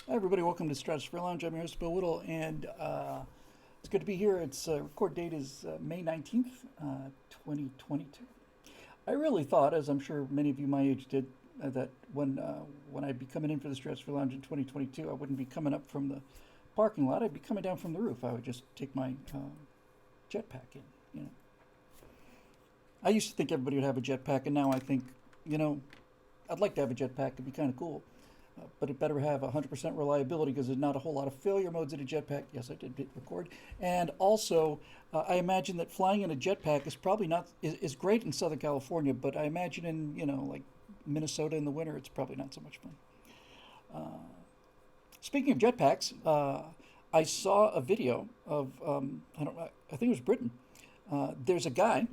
Hi, everybody. Welcome to Stratosphere Lounge. I'm your host, Bill Whittle, and it's good to be here. Its record date is May 19th, 2022. I really thought, as I'm sure many of you my age did, that when I'd be coming in for the Stratosphere Lounge in 2022, I wouldn't be coming up from the parking lot. I'd be coming down from the roof. I would just take my jetpack in. You know, I used to think everybody would have a jetpack, and now I think, you know, I'd like to have a jetpack. It'd be kind of cool. But it better have 100% reliability because there's not a whole lot of failure modes in a jetpack. Yes, I did hit record. And also, I imagine that flying in a jetpack is probably not is great in Southern California, but I imagine in like Minnesota in the winter, it's probably not so much fun. Speaking of jetpacks, I saw a video of I think it was Britain. There's a guy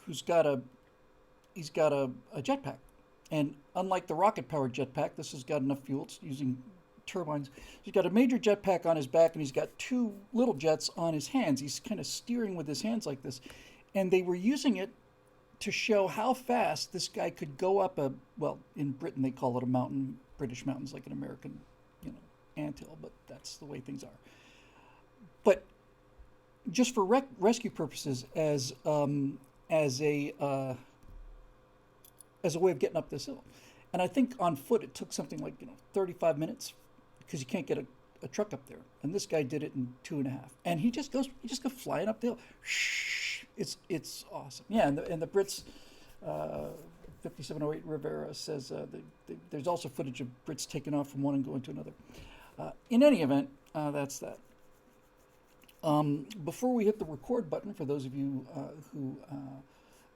who's got a jetpack. And unlike the rocket-powered jetpack, this has got enough fuel. It's using turbines. He's got a major jetpack on his back, and he's got two little jets on his hands. He's kind of steering with his hands like this. And they were using it to show how fast this guy could go up well, in Britain they call it a mountain, British mountains, like an American, anthill, but that's the way things are. But just for rescue purposes, as a way of getting up this hill. And I think on foot it took something like 35 minutes because you can't get a truck up there. And this guy did it in 2.5. And he just goes flying up the hill. It's awesome. Yeah, and the Brits, 5708 Rivera says there's also footage of Brits taking off from one and going to another. In any event, that's that. Before we hit the record button, for those of you who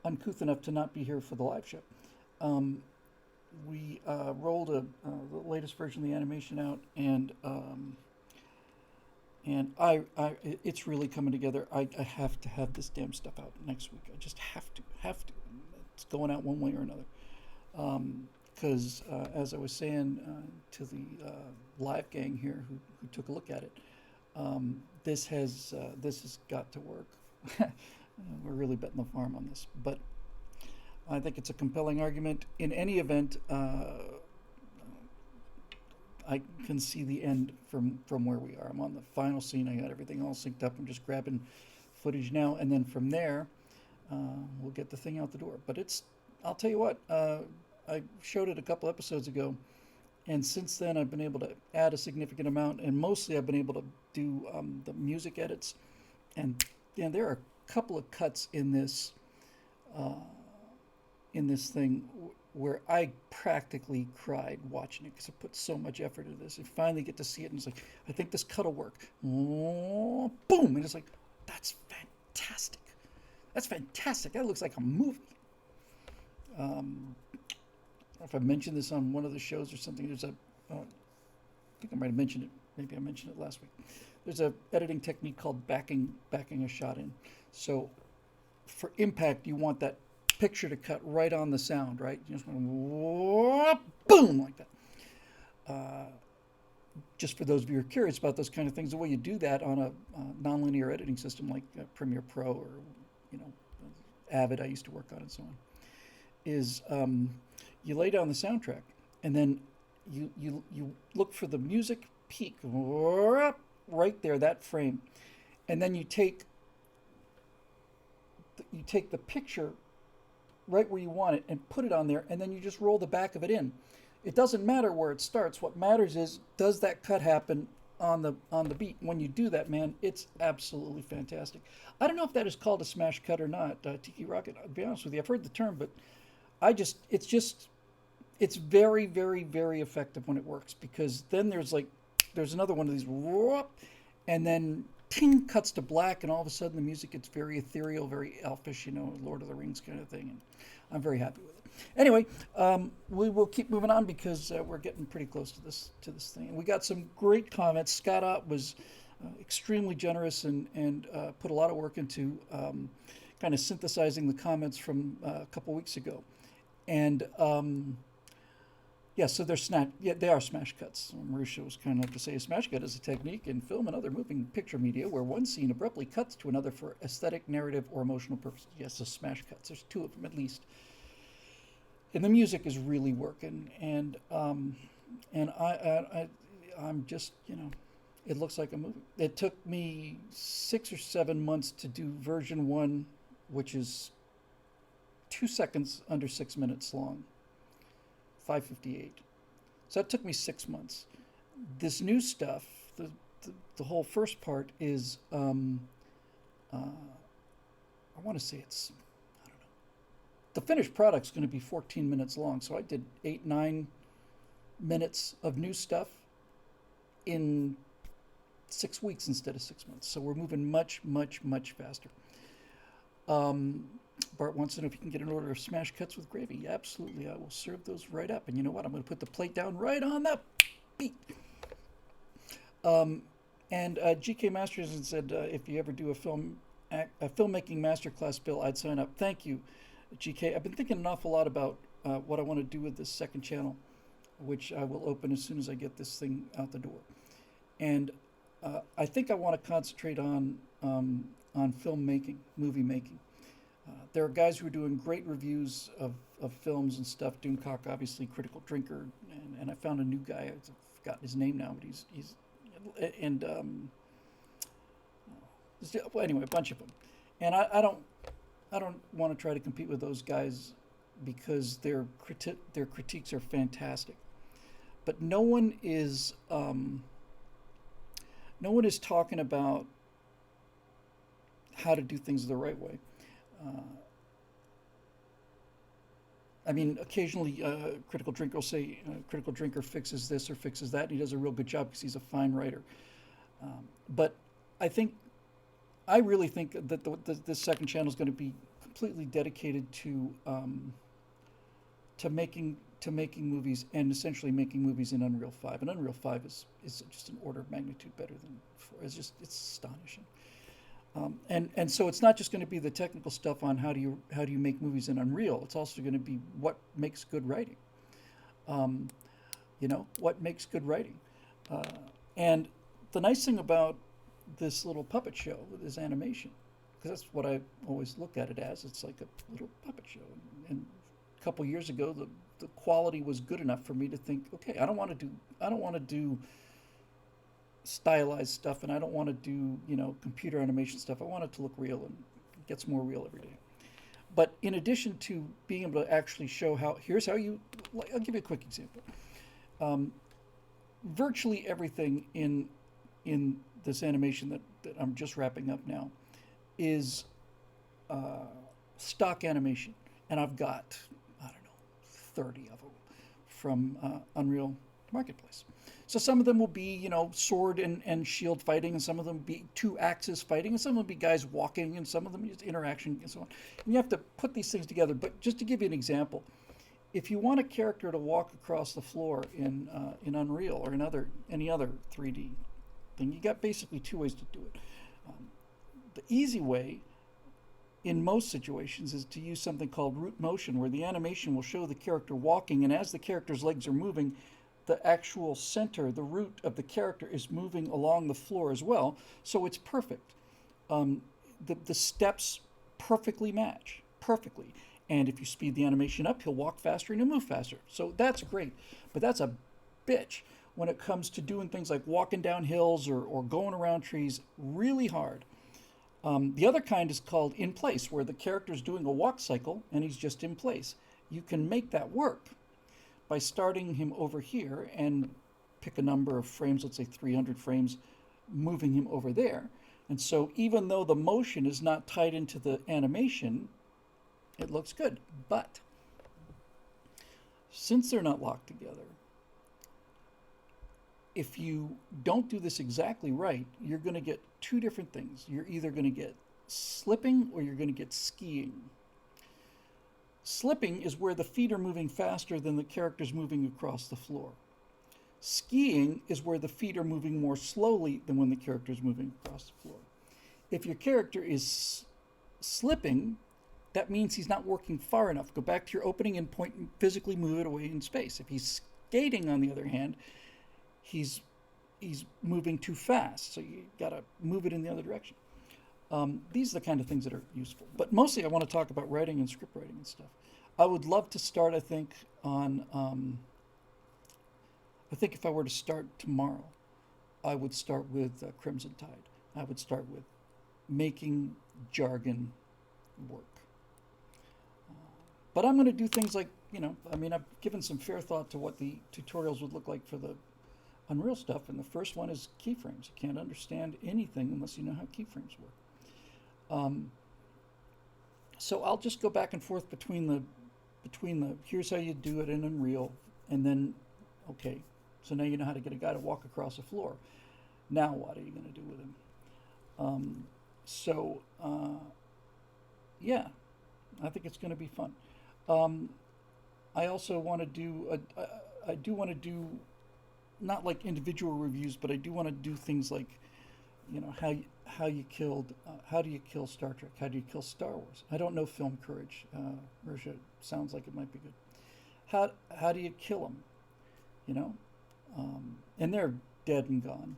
uncouth enough to not be here for the live show, we rolled the latest version of the animation out, and it's really coming together. I have to have this damn stuff out next week. I just have to. It's going out one way or another. Because as I was saying to the live gang here who took a look at it, this has got to work. We're really betting the farm on this, but I think it's a compelling argument. In any event, I can see the end from where we are. I'm on the final scene. I got everything all synced up. I'm just grabbing footage now, and then from there, we'll get the thing out the door. But I'll tell you what, I showed it a couple episodes ago, and since then I've been able to add a significant amount, and mostly I've been able to do the music edits, and there are a couple of cuts in this thing where I practically cried watching it because I put so much effort into this. And finally get to see it, and it's like, I think this cut will work. Oh, boom! And it's like, that's fantastic. That's fantastic. That looks like a movie. I don't know if I mentioned this on one of the shows or something. I think I might have mentioned it. Maybe I mentioned it last week. There's a editing technique called backing a shot in. So for impact, you want that picture to cut right on the sound, right? You just want to boom like that. Just for those of you who are curious about those kind of things, the way you do that on a nonlinear editing system like Premiere Pro or Avid, I used to work on, and so on, is you lay down the soundtrack, and then you look for the music peak right there, that frame, and then you take the picture right where you want it and put it on there, and then you just roll the back of it in. It doesn't matter where it starts. What matters is, does that cut happen on the beat? When you do that, man, it's absolutely fantastic. I don't know if that is called a smash cut or not, Tiki Rocket. I'll be honest with you, I've heard the term, but it's very, very, very effective when it works, because then there's another one of these, and then ting, cuts to black, and all of a sudden the music gets very ethereal, very elfish, Lord of the Rings kind of thing, and I'm very happy with it. Anyway, we will keep moving on because we're getting pretty close to this thing. And we got some great comments. Scott Ott was extremely generous and put a lot of work into kind of synthesizing the comments from a couple weeks ago. And yeah, so they are smash cuts. Marisha was kind enough to say a smash cut is a technique in film and other moving picture media where one scene abruptly cuts to another for aesthetic, narrative, or emotional purposes. Yes, so smash cuts. There's two of them at least. And the music is really working. And I I'm just, it looks like a movie. It took me 6 or 7 months to do version one, which is 2 seconds under 6 minutes long, 5:58. So that took me 6 months. This new stuff, the whole first part is, uh, I want to say it's, I don't know. The finished product's going to be 14 minutes long. So I did 8, 9 minutes of new stuff in 6 weeks instead of 6 months. So we're moving much, much, much faster. Um, Bart wants to know if you can get an order of smash cuts with gravy. Absolutely, I will serve those right up. And you know what? I'm going to put the plate down right on that beat. Um, and GK Masters said, if you ever do a filmmaking masterclass, Bill, I'd sign up. Thank you, GK. I've been thinking an awful lot about what I want to do with this second channel, which I will open as soon as I get this thing out the door. And I think I want to concentrate on filmmaking, movie making. There are guys who are doing great reviews of films and stuff. Doomcock, obviously, Critical Drinker, and I found a new guy. I've forgotten his name now, but he's and well, anyway, a bunch of them. And I don't want to try to compete with those guys because their critiques are fantastic. But no one is talking about how to do things the right way. I mean, occasionally, Critical Drinker will say, Critical Drinker fixes this or fixes that, and he does a real good job because he's a fine writer. But I really think that the second channel is going to be completely dedicated to making movies and essentially making movies in Unreal 5. And Unreal 5 is just an order of magnitude better than 4. It's astonishing. And so it's not just going to be the technical stuff on how do you make movies in Unreal. It's also going to be what makes good writing. What makes good writing. And the nice thing about this little puppet show with this animation, because that's what I always look at it as. It's like a little puppet show. And a couple years ago, the quality was good enough for me to think, okay, I don't want to do stylized stuff, and I don't want to do computer animation stuff. I want it to look real, and it gets more real every day. But in addition to being able to actually show here's how you, I'll give you a quick example. Virtually everything in this animation that I'm just wrapping up now is stock animation, and I've got, I don't know, 30 of them from Unreal Marketplace. So some of them will be, sword and shield fighting, and some of them will be 2-axis fighting, and some of them will be guys walking, and some of them just interaction, and so on. And you have to put these things together. But just to give you an example, if you want a character to walk across the floor in Unreal or in any other 3D thing, you got basically 2 ways to do it. The easy way, in most situations, is to use something called root motion, where the animation will show the character walking, and as the character's legs are moving, the actual center, the root of the character, is moving along the floor as well. So it's perfect. The steps perfectly match, perfectly. And if you speed the animation up, he'll walk faster and he'll move faster. So that's great. But that's a bitch when it comes to doing things like walking down hills or going around trees really hard. The other kind is called in place, where the character's doing a walk cycle and he's just in place. You can make that work by starting him over here and pick a number of frames, let's say 300 frames, moving him over there. And so even though the motion is not tied into the animation, it looks good. But since they're not locked together, if you don't do this exactly right, you're going to get 2 different things. You're either going to get slipping or you're going to get skiing. Slipping is where the feet are moving faster than the character's moving across the floor. Skiing is where the feet are moving more slowly than when the character's moving across the floor. If your character is slipping, that means he's not working far enough. Go back to your opening and point and physically move it away in space. If he's skating, on the other hand, he's moving too fast, so you got to move it in the other direction. These are the kind of things that are useful. But mostly I want to talk about writing and script writing and stuff. I would love to start, I think I think if I were to start tomorrow, I would start with Crimson Tide. I would start with making jargon work. But I'm going to do things like, I mean, I've given some fair thought to what the tutorials would look like for the Unreal stuff, and the first one is keyframes. You can't understand anything unless you know how keyframes work. So I'll just go back and forth between the here's how you do it in Unreal, and then okay, so now you know how to get a guy to walk across a floor. Now what are you going to do with him? So yeah, I think it's going to be fun. I also want to do I do want to do not like individual reviews, but I do want to do things like, how you killed how do you kill Star Trek? How do you kill Star Wars? I don't know Film Courage. Marisha sounds like it might be good. How do you kill them? You know, and they're dead and gone.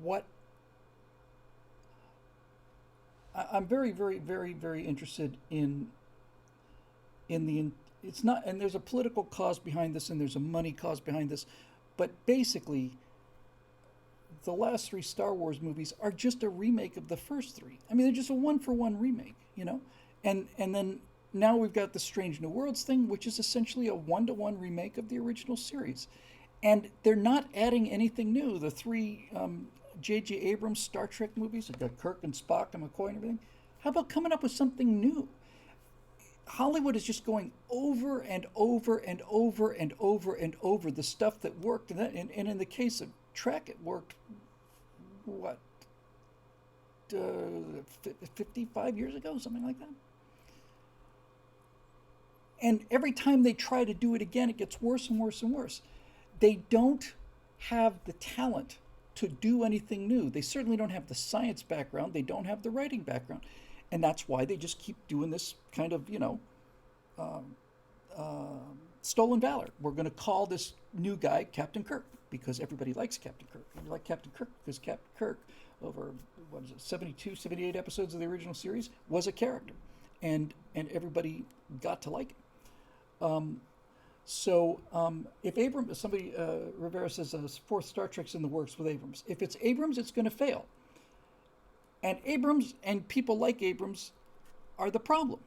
What I'm very, very, very, very interested in the it's not, and there's a political cause behind this and there's a money cause behind this, but basically the last three Star Wars movies are just a remake of the first three. I mean, they're just a one for one remake, and then now we've got the Strange New Worlds thing, which is essentially a 1-to-1 remake of the original series, and they're not adding anything new. The three J.J. Abrams Star Trek movies, like got Kirk and Spock and McCoy and everything. How about coming up with something new? Hollywood is just going over and over and over and over and over the stuff that worked. And in the case of Trek, it worked, what, 55 years ago, something like that? And every time they try to do it again, it gets worse and worse and worse. They don't have the talent to do anything new. They certainly don't have the science background. They don't have the writing background. And that's why they just keep doing this kind of, stolen valor. We're going to call this new guy Captain Kirk because everybody likes Captain Kirk. You like Captain Kirk because Captain Kirk, over, 72, 78 episodes of the original series, was a character. And everybody got to like it. If Abrams, somebody, Rivera says, fourth Star Trek's in the works with Abrams. If it's Abrams, it's going to fail. And Abrams and people like Abrams are the problem.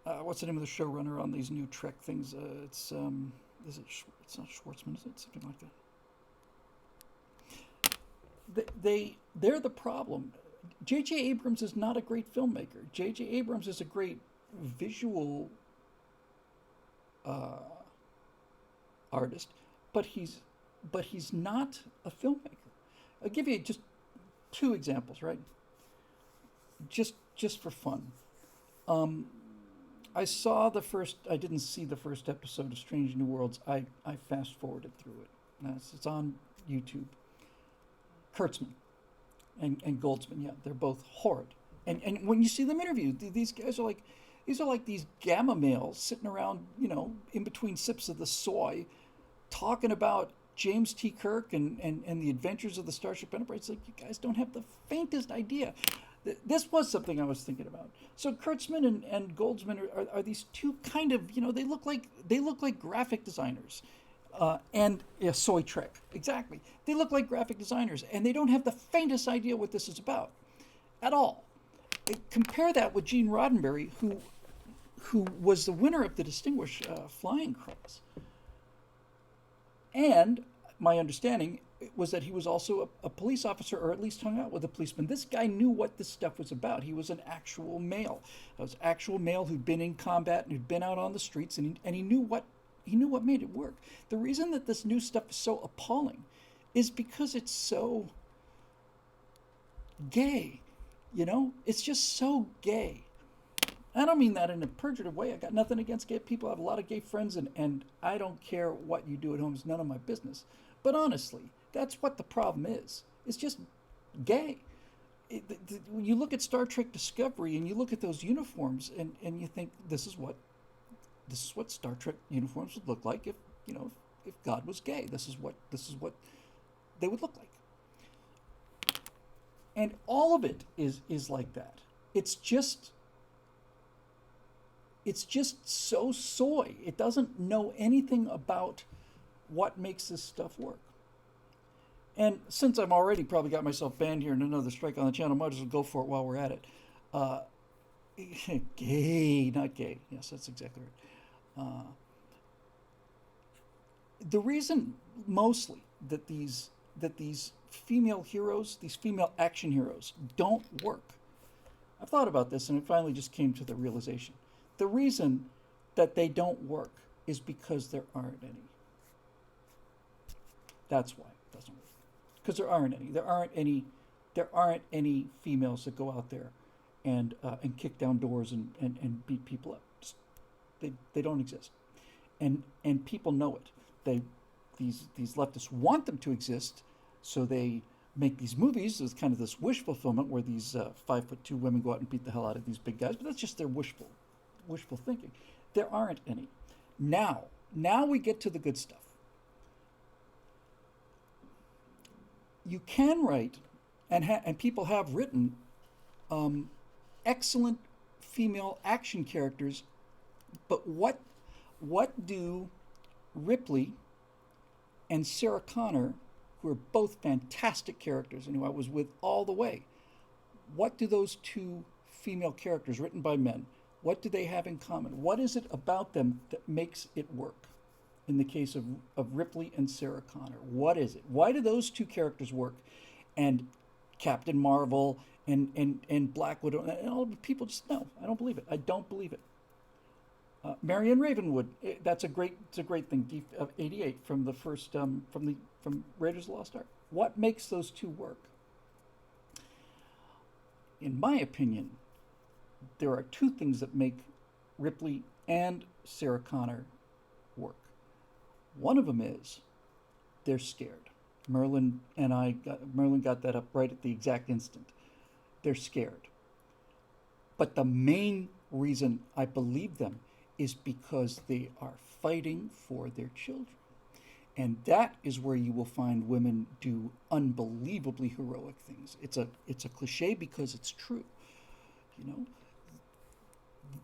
What's the name of the showrunner on these new Trek things? It's not Schwartzman, is it? Something like that. They're the problem. J.J. Abrams is not a great filmmaker. J.J. Abrams is a great visual artist, but he's not a filmmaker. I'll give you just two examples, right? Just for fun. I didn't see the first episode of Strange New Worlds. I fast forwarded through it. It's on YouTube. Kurtzman and Goldsman, yeah, they're both horrid. And when you see them interviewed, these guys are like, these gamma males sitting around, in between sips of the soy, talking about James T. Kirk and the adventures of the Starship Enterprise. It's like, you guys don't have the faintest idea. This was something I was thinking about. So Kurtzman and Goldsman are these two kind of, they look like graphic designers. And Soy Trek, exactly. They look like graphic designers, and they don't have the faintest idea what this is about, at all. Compare that with Gene Roddenberry, who was the winner of the Distinguished Flying Cross. And my understanding was that he was also a police officer, or at least hung out with a policeman. This guy knew what this stuff was about. He was an actual male. He was an actual male who'd been in combat and who'd been out on the streets, and he knew what made it work. The reason that this new stuff is so appalling is because it's so gay. It's just so gay. I don't mean that in a pejorative way. I got nothing against gay people. I have a lot of gay friends, and I don't care what you do at home. It's none of my business. But honestly, that's what the problem is. It's just gay. When you look at Star Trek Discovery and you look at those uniforms, and you think this is what Star Trek uniforms would look like if God was gay. This is what they would look like. And all of it is like that. It's just it's just so soy. It doesn't know anything about what makes this stuff work. And since I've already probably got myself banned here and another strike on the channel, might as well go for it while we're at it. Uh, Gay, not gay. Yes, that's exactly right. The reason mostly that these female heroes, these female action heroes, don't work. I've thought about this and it finally just came to the realization. The reason that they don't work is because there aren't any. That's why it doesn't work. Because there aren't any. There aren't any females that go out there and kick down doors and beat people up. Just, they don't exist. And people know it. These leftists want them to exist, so they make these movies. There's kind of this wish fulfillment where these 5'2" women go out and beat the hell out of these big guys, but that's just their wishful thinking. There aren't any. Now we get to the good stuff. You can write, and people have written, excellent female action characters, but what do Ripley and Sarah Connor, who are both fantastic characters and who I was with all the way, what do those two female characters written by men, what do they have in common? What is it about them that makes it work? In the case of Ripley and Sarah Connor, what is it? Why do those two characters work? And Captain Marvel and Black Widow and all the people just no, I don't believe it. I don't believe it. Marion Ravenwood, that's a great thing. '88 from the first from Raiders of the Lost Ark. What makes those two work? In my opinion, there are two things that make Ripley and Sarah Connor work. One of them is they're scared. Merlin got that up right at the exact instant. They're scared. But the main reason I believe them is because they are fighting for their children. And that is where you will find women do unbelievably heroic things. It's a cliche because it's true. You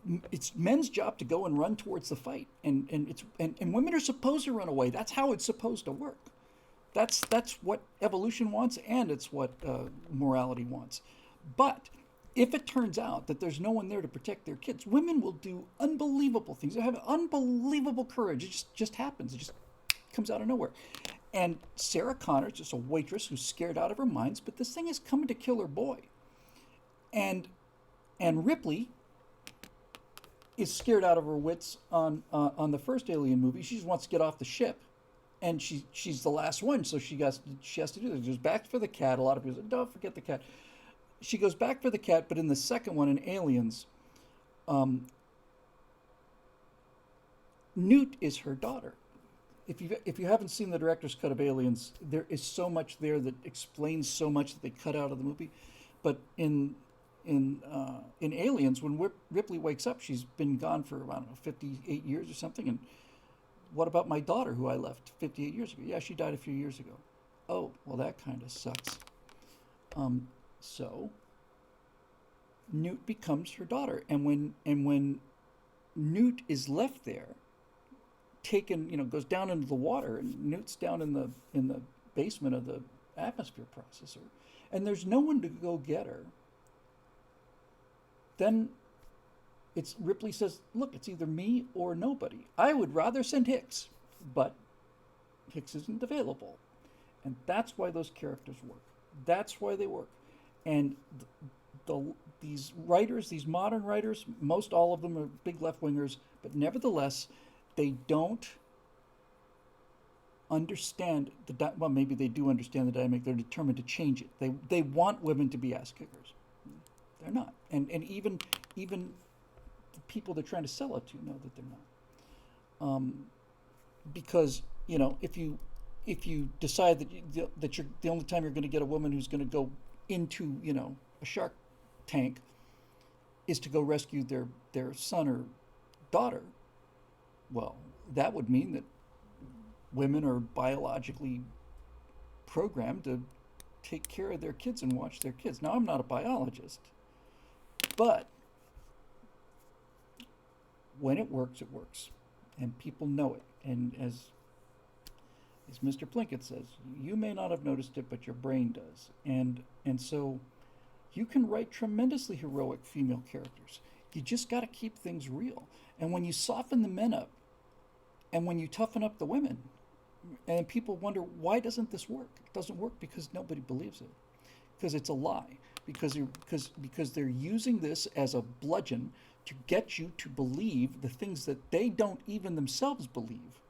know, it's men's job to go and run towards the fight, and women are supposed to run away. That's how it's supposed to work. That's what evolution wants, and it's what morality wants. But if it turns out that there's no one there to protect their kids, women will do unbelievable things. They have unbelievable courage. It just happens. It just comes out of nowhere. And Sarah Connor is just a waitress who's scared out of her minds, but this thing is coming to kill her boy. And Ripley is scared out of her wits on the first Alien movie. She just wants to get off the ship, and she's the last one, so she has to do this. She goes back for the cat. A lot of people say, "Don't forget the cat." She goes back for the cat, but in the second one, in Aliens, Newt is her daughter. If you haven't seen the director's cut of Aliens, there is so much there that explains so much that they cut out of the movie. But in Aliens, when Ripley wakes up, she's been gone for, I don't know, 58 years or something. And what about my daughter, who I left 58 years ago? Yeah, she died a few years ago. Oh, well, that kind of sucks. So Newt becomes her daughter, and when Newt is left there, taken, goes down into the water, and Newt's down in the basement of the atmosphere processor, and there's no one to go get her. Then Ripley says, "Look, it's either me or nobody. I would rather send Hicks, but Hicks isn't available," and that's why those characters work. That's why they work. And these writers, these modern writers, most all of them are big left-wingers, but nevertheless, they don't understand well, maybe they do understand the dynamic. They're determined to change it. They want women to be ass kickers. They're not. And even the people they're trying to sell it to know that they're not. Because, if you decide that you're the only time you're going to get a woman who's going to go into, a shark tank is to go rescue their son or daughter, well, that would mean that women are biologically programmed to take care of their kids and watch their kids. Now, I'm not a biologist, but when it works, and people know it. And as Mr. Plinkett says, you may not have noticed it, but your brain does. And so you can write tremendously heroic female characters. You just got to keep things real. And when you soften the men up, and when you toughen up the women, and people wonder, why doesn't this work? It doesn't work because nobody believes it, because it's a lie, because they're using this as a bludgeon to get you to believe the things that they don't even themselves believe.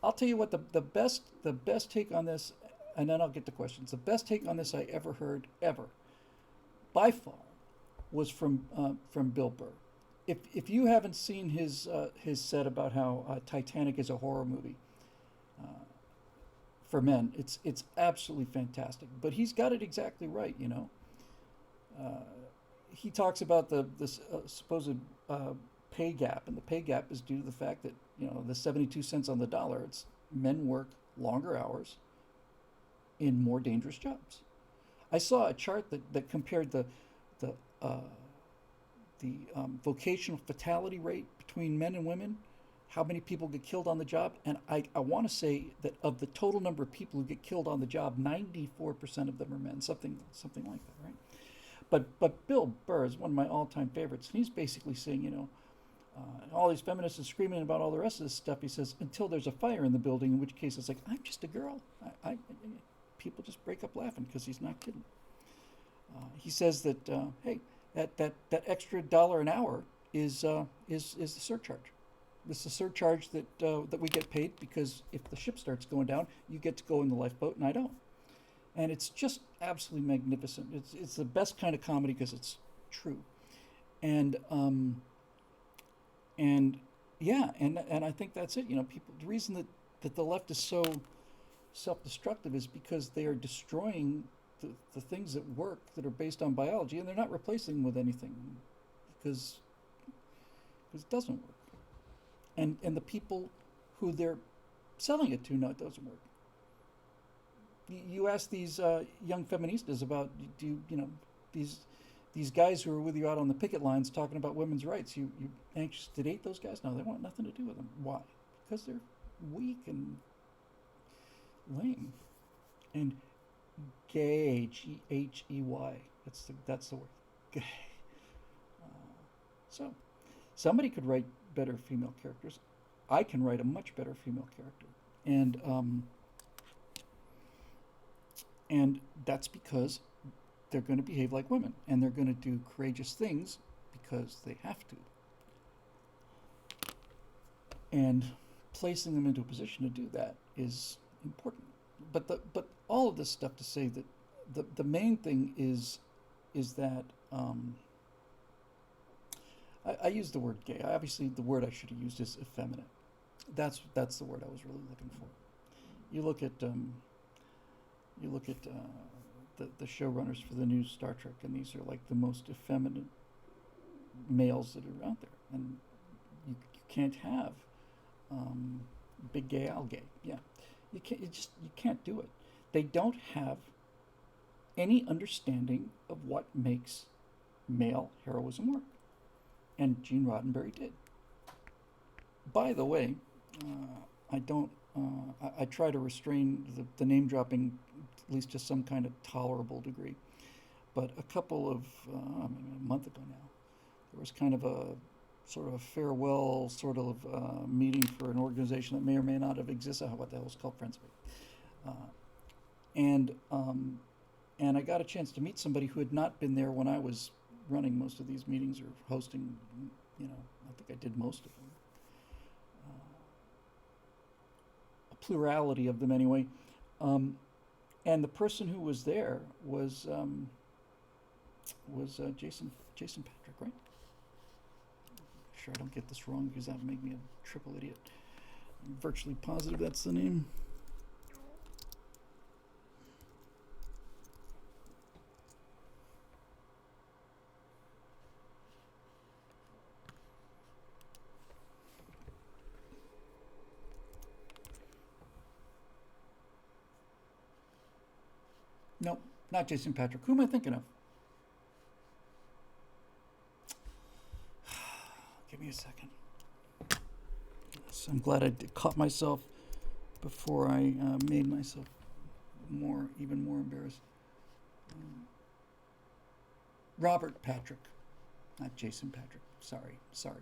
I'll tell you what, the best take on this, and then I'll get to questions. The best take on this I ever heard, ever, by far, was from Bill Burr. If you haven't seen his set about how Titanic is a horror movie for men, it's absolutely fantastic. But he's got it exactly right, you know. He talks about the supposed pay gap, and the pay gap is due to the fact that, you know, the 72 cents on the dollar. It's men work longer hours in more dangerous jobs. I saw a chart that compared the vocational fatality rate between men and women, how many people get killed on the job, and I want to say that of the total number of people who get killed on the job, 94% of them are men, something like that, right? But Bill Burr is one of my all-time favorites, and he's basically saying, you know, all these feminists are screaming about all the rest of this stuff. He says, until there's a fire in the building, in which case it's like, I'm just a girl. People just break up laughing because he's not kidding. He says that, hey, that extra dollar an hour is the surcharge. This is a surcharge that we get paid because if the ship starts going down, you get to go in the lifeboat and I don't. And it's just absolutely magnificent. It's the best kind of comedy because it's true. And yeah, and I think that's it. You know, people. The reason that the left is so self-destructive is because they are destroying the things that work, that are based on biology, and they're not replacing them with anything because it doesn't work. And the people who they're selling it to know it doesn't work. You ask these young feministas about, you know, these guys who are with you out on the picket lines talking about women's rights. You anxious to date those guys? No, they want nothing to do with them. Why? Because they're weak and lame. And gay, G-H-E-Y. That's the word. Gay. So somebody could write better female characters. I can write a much better female character, and that's because they're going to behave like women, and they're going to do courageous things because they have to. And placing them into a position to do that is important. But all of this stuff to say that the main thing is that I use the word gay. Obviously, the word I should have used is effeminate. That's the word I was really looking for. You look at the showrunners for the new Star Trek, and these are like the most effeminate males that are out there, and you can't have big gay Al gay. Yeah, you can't do it. They don't have any understanding of what makes male heroism work, and Gene Roddenberry did. By the way, I don't. I try to restrain the name dropping, at least to some kind of tolerable degree. But a couple of, maybe a month ago now, there was kind of a sort of a farewell sort of meeting for an organization that may or may not have existed. What the hell is called Friends of It. And I got a chance to meet somebody who had not been there when I was running most of these meetings or hosting. You know, I think I did most of them. Plurality of them anyway, and the person who was there was Jason Patrick, right? Sure, I don't get this wrong because that would make me a triple idiot. I'm virtually positive that's the name. Nope, not Jason Patrick. Who am I thinking of? Give me a second. So I'm glad I caught myself before I made myself even more embarrassed. Robert Patrick, not Jason Patrick. Sorry, Robert.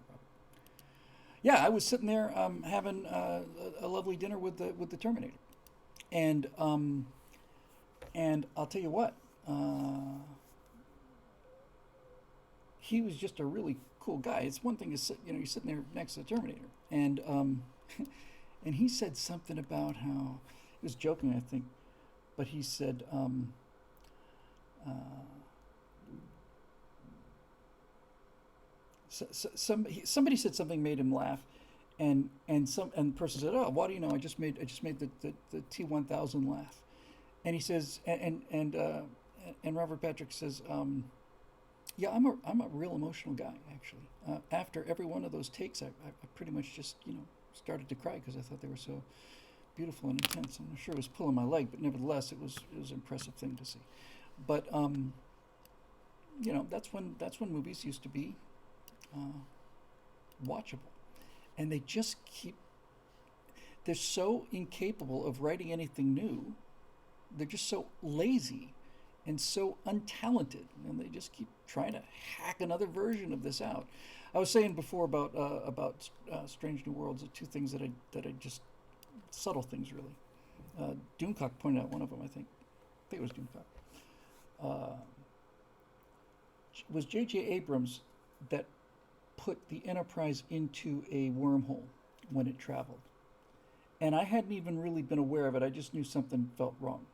Yeah, I was sitting there having a lovely dinner with the Terminator, and I'll tell you what, he was just a really cool guy. It's one thing to sit, you're sitting there next to the Terminator, and and he said something about how he was joking, I think, but he said. Somebody said something made him laugh, and the person said, "Oh, why do you know? I just made the T1000 laugh," and he says, and Robert Patrick says, "Yeah, I'm a real emotional guy actually. After every one of those takes, I pretty much just started to cry because I thought they were so beautiful and intense. I'm sure it was pulling my leg, but nevertheless, it was an impressive thing to see. But that's when movies used to be watchable, and they just keep. They're so incapable of writing anything new. They're just so lazy and so untalented, and they just keep trying to hack another version of this out. I was saying before about Strange New Worlds, the two things that I just subtle things really. Doomcock pointed out one of them. I think it was Doomcock. It was J.J. Abrams that put the Enterprise into a wormhole when it traveled, and I hadn't even really been aware of it. I just knew something felt wrong.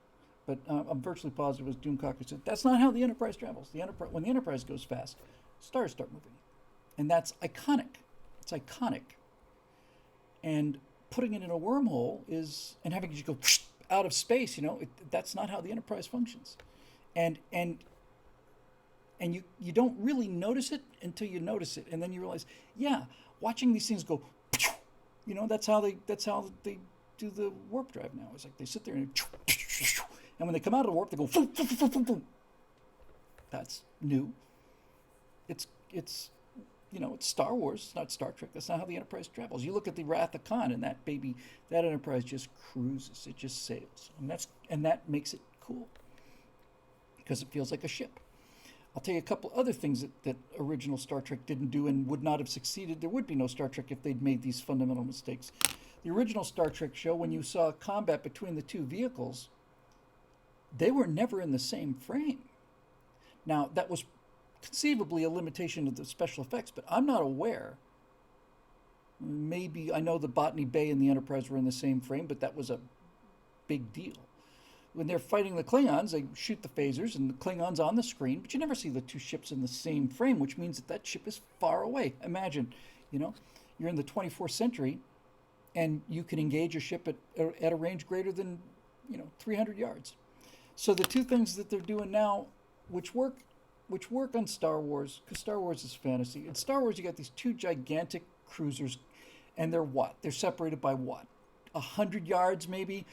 But I'm virtually positive it was Doomcock who said, that's not how the Enterprise travels. When the Enterprise goes fast, stars start moving. And that's iconic. It's iconic. And putting it in a wormhole and having it just go out of space, that's not how the Enterprise functions. And you don't really notice it until you notice it. And then you realize, yeah, watching these things go, that's how they do the warp drive now. It's like they sit there and when they come out of the warp, they go, boom, boom, boom, boom, boom. That's new. It's Star Wars. It's not Star Trek. That's not how the Enterprise travels. You look at the Wrath of Khan, and that Enterprise just cruises. It just sails, and that makes it cool because it feels like a ship. I'll tell you a couple other things that original Star Trek didn't do and would not have succeeded. There would be no Star Trek if they'd made these fundamental mistakes. The original Star Trek show, when you saw combat between the two vehicles, they were never in the same frame. Now, that was conceivably a limitation of the special effects, but I'm not aware. Maybe I know the Botany Bay and the Enterprise were in the same frame, but that was a big deal. When they're fighting the Klingons, they shoot the phasers and the Klingons on the screen, but you never see the two ships in the same frame, which means that ship is far away. Imagine, you're in the 24th century and you can engage a ship at a range greater than, 300 yards. So the two things that they're doing now, which work on Star Wars, because Star Wars is fantasy. In Star Wars, you got these two gigantic cruisers, and they're what? They're separated by what? 100 yards, maybe?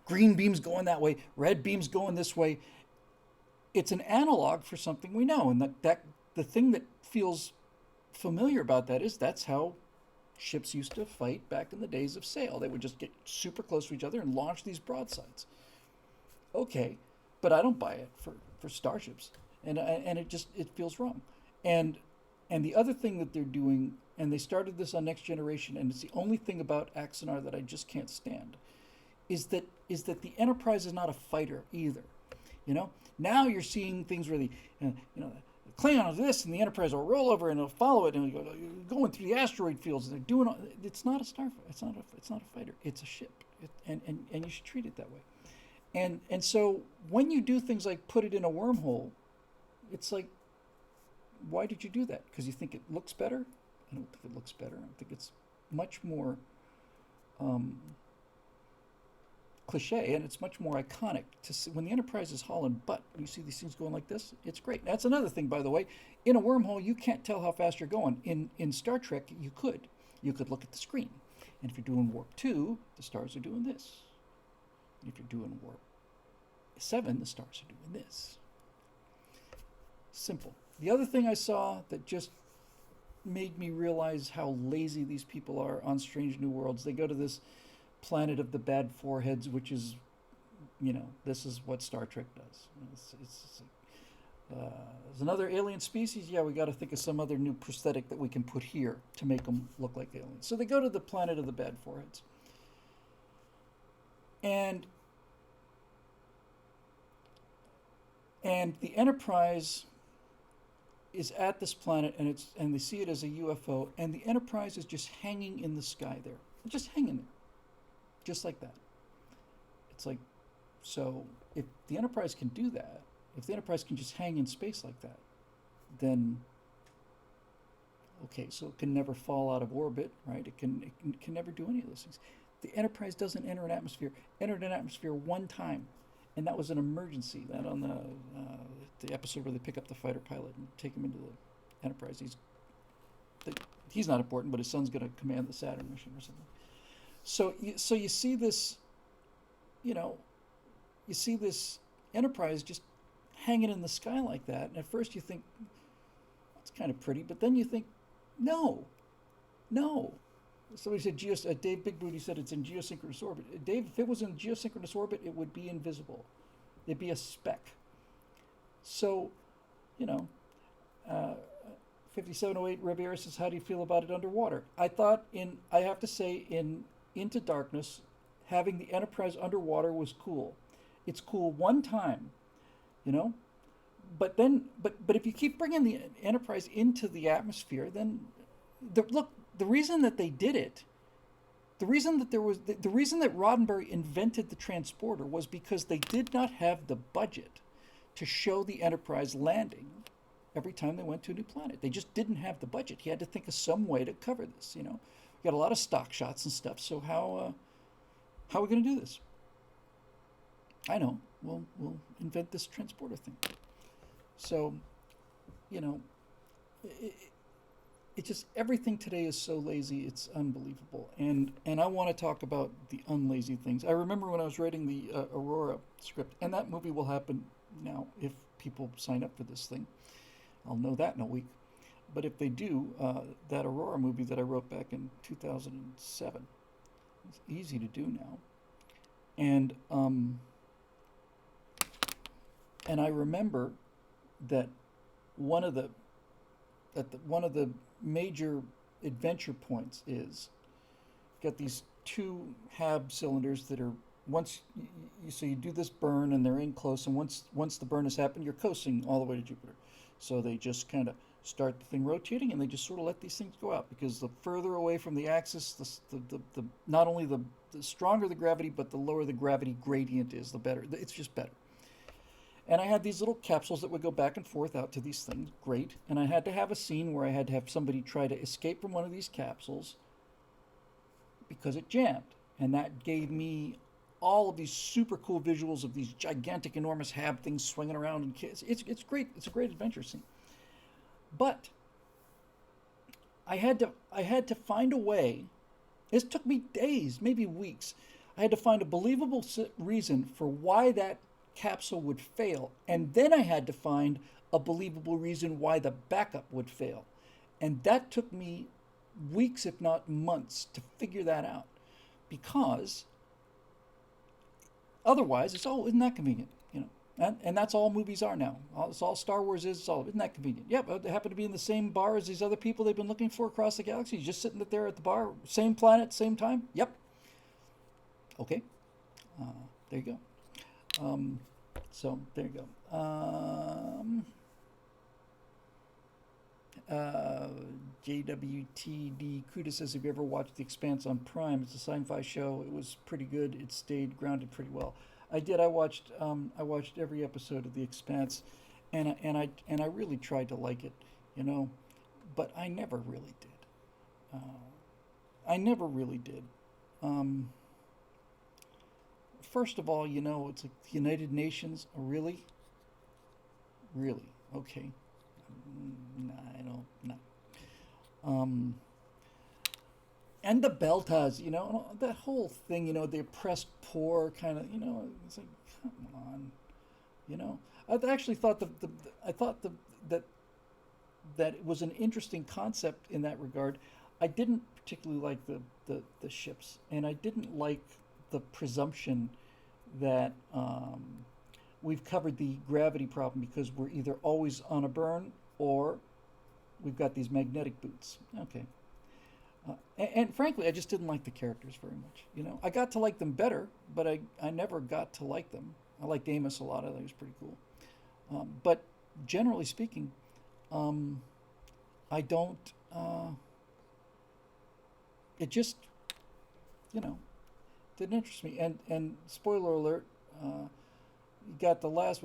Green beams going that way, red beams going this way. It's an analog for something we know, and that the thing that feels familiar about that is that's how ships used to fight back in the days of sail. They would just get super close to each other and launch these broadsides. Okay, but I don't buy it for starships, and it feels wrong. And the other thing that they're doing, and they started this on Next Generation, and it's the only thing about Axanar that I just can't stand, is that the Enterprise is not a fighter either. Now you're seeing things where the Klingon will do this, and the Enterprise will roll over and it'll follow it, and going through the asteroid fields, and they're doing. It's not a starfighter. It's not a fighter. It's a ship, and you should treat it that way. And so when you do things like put it in a wormhole, it's like, why did you do that? Because you think it looks better? I don't think it looks better. I think it's much more cliche, and it's much more iconic to see. When the Enterprise is hauling butt, you see these things going like this, it's great. That's another thing, by the way. In a wormhole, you can't tell how fast you're going. In Star Trek, you could look at the screen, and if you're doing warp 2, the stars are doing this. And if you're doing warp 7, the stars are doing this. Simple. The other thing I saw that just made me realize how lazy these people are on Strange New Worlds. They go to this planet of the bad foreheads, which is, this is what Star Trek does. There's another alien species. Yeah, we got to think of some other new prosthetic that we can put here to make them look like aliens. So they go to the planet of the bad foreheads, and the Enterprise is at this planet, and they see it as a UFO, and the Enterprise is just hanging in the sky there, just hanging there, just like that. It's like, so if the Enterprise can do that, if the Enterprise can just hang in space like that, then okay, so it can never fall out of orbit, right? It can never do any of those things. The Enterprise doesn't enter an atmosphere. Entered an atmosphere one time, and that was an emergency. That on the episode where they pick up the fighter pilot and take him into the Enterprise. He's not important, but his son's going to command the Saturn mission or something. So you see this, you see this Enterprise just hanging in the sky like that, and at first you think that's kind of pretty, but then you think, no. Somebody said Dave Big Booty said it's in geosynchronous orbit. Dave, if it was in geosynchronous orbit, it would be invisible. It'd be a speck. So, 5708 Riviera says, how do you feel about it underwater? I thought I have to say, in Into Darkness, having the Enterprise underwater was cool. It's cool one time, but if you keep bringing the Enterprise into the atmosphere, then the reason that they did it, the reason that Roddenberry invented the transporter was because they did not have the budget to show the Enterprise landing every time they went to a new planet. They just didn't have the budget. He had to think of some way to cover this. We got a lot of stock shots and stuff. So how are we going to do this? I know. We'll invent this transporter thing. So, it just, everything today is so lazy, it's unbelievable. And I want to talk about the unlazy things. I remember when I was writing the Aurora script, and that movie will happen now if people sign up for this thing. I'll know that in a week. But if they do, that Aurora movie that I wrote back in 2007, it's easy to do now. And I remember that one of the major adventure points is got these two HAB cylinders that are so you do this burn and they're in close, and once the burn has happened, you're coasting all the way to Jupiter. So they just kind of start the thing rotating, and they just sort of let these things go out, because the further away from the axis, the not only the stronger the gravity, but the lower the gravity gradient is, the better. It's just better. And I had these little capsules that would go back and forth out to these things. Great. And I had to have a scene where I had to have somebody try to escape from one of these capsules because it jammed. And that gave me all of these super cool visuals of these gigantic, enormous HAB things swinging around. And it's great. It's a great adventure scene. But I had to find a way. This took me days, maybe weeks. I had to find a believable reason for why that capsule would fail, and then I had to find a believable reason why the backup would fail, and that took me weeks, if not months, to figure that out, because otherwise isn't that convenient, and that's all movies are now. It's all Star Wars is. It's all, isn't that convenient? Yeah, but they happen to be in the same bar as these other people they've been looking for across the galaxy, just sitting there at the bar, same planet, same time. Yep. Okay, there you go. So there you go. JWTD Kuda says, have you ever watched The Expanse on Prime? It's a sci-fi show. It was pretty good. It stayed grounded pretty well. I did. I watched every episode of The Expanse, and I really tried to like it, but I never really did. First of all, it's like the United Nations. Really? Okay. Nah, I don't. No. And the Beltas, that whole thing, the oppressed poor kind of, it's like, come on, I actually thought that that it was an interesting concept in that regard. I didn't particularly like the ships, and I didn't like the presumption that we've covered the gravity problem because we're either always on a burn or we've got these magnetic boots. Okay. And frankly, I just didn't like the characters very much. I got to like them better, but I never got to like them. I liked Amos a lot. I think he was pretty cool. But generally speaking, I don't. It just, you know, didn't interest me. And spoiler alert, you got the last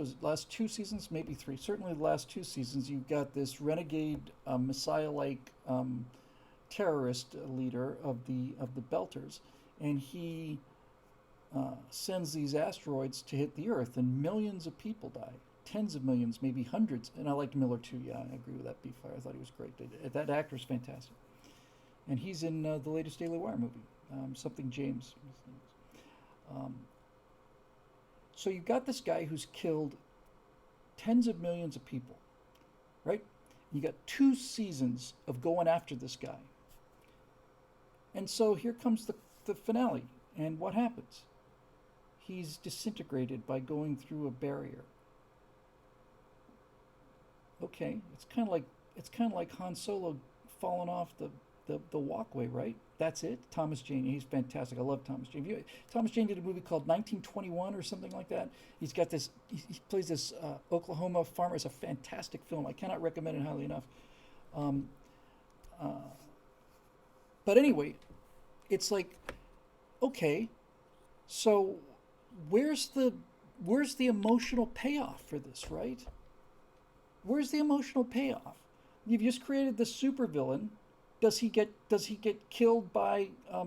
2 seasons, maybe three, certainly the last 2 seasons. You got this renegade messiah-like terrorist leader of the Belters, and he sends these asteroids to hit the Earth, and millions of people die. Tens of millions, maybe hundreds. And I liked Miller too. Yeah, I agree with that. Beefire. I thought he was great. That actor's fantastic, and he's in the latest Daily Wire movie, something James. So you've got this guy who's killed tens of millions of people, right? You got 2 seasons of going after this guy. And so here comes the finale. And what happens? He's disintegrated by going through a barrier. Okay, it's kind of like Han Solo falling off the walkway, right? That's it. Thomas Jane, he's fantastic. I love Thomas Jane. Thomas Jane did a movie called 1921 or something like that. He's got this. He plays this Oklahoma farmer. It's a fantastic film. I cannot recommend it highly enough. But anyway, it's like, okay, so where's the emotional payoff for this, right? Where's the emotional payoff? You've just created the supervillain. Does he get killed by the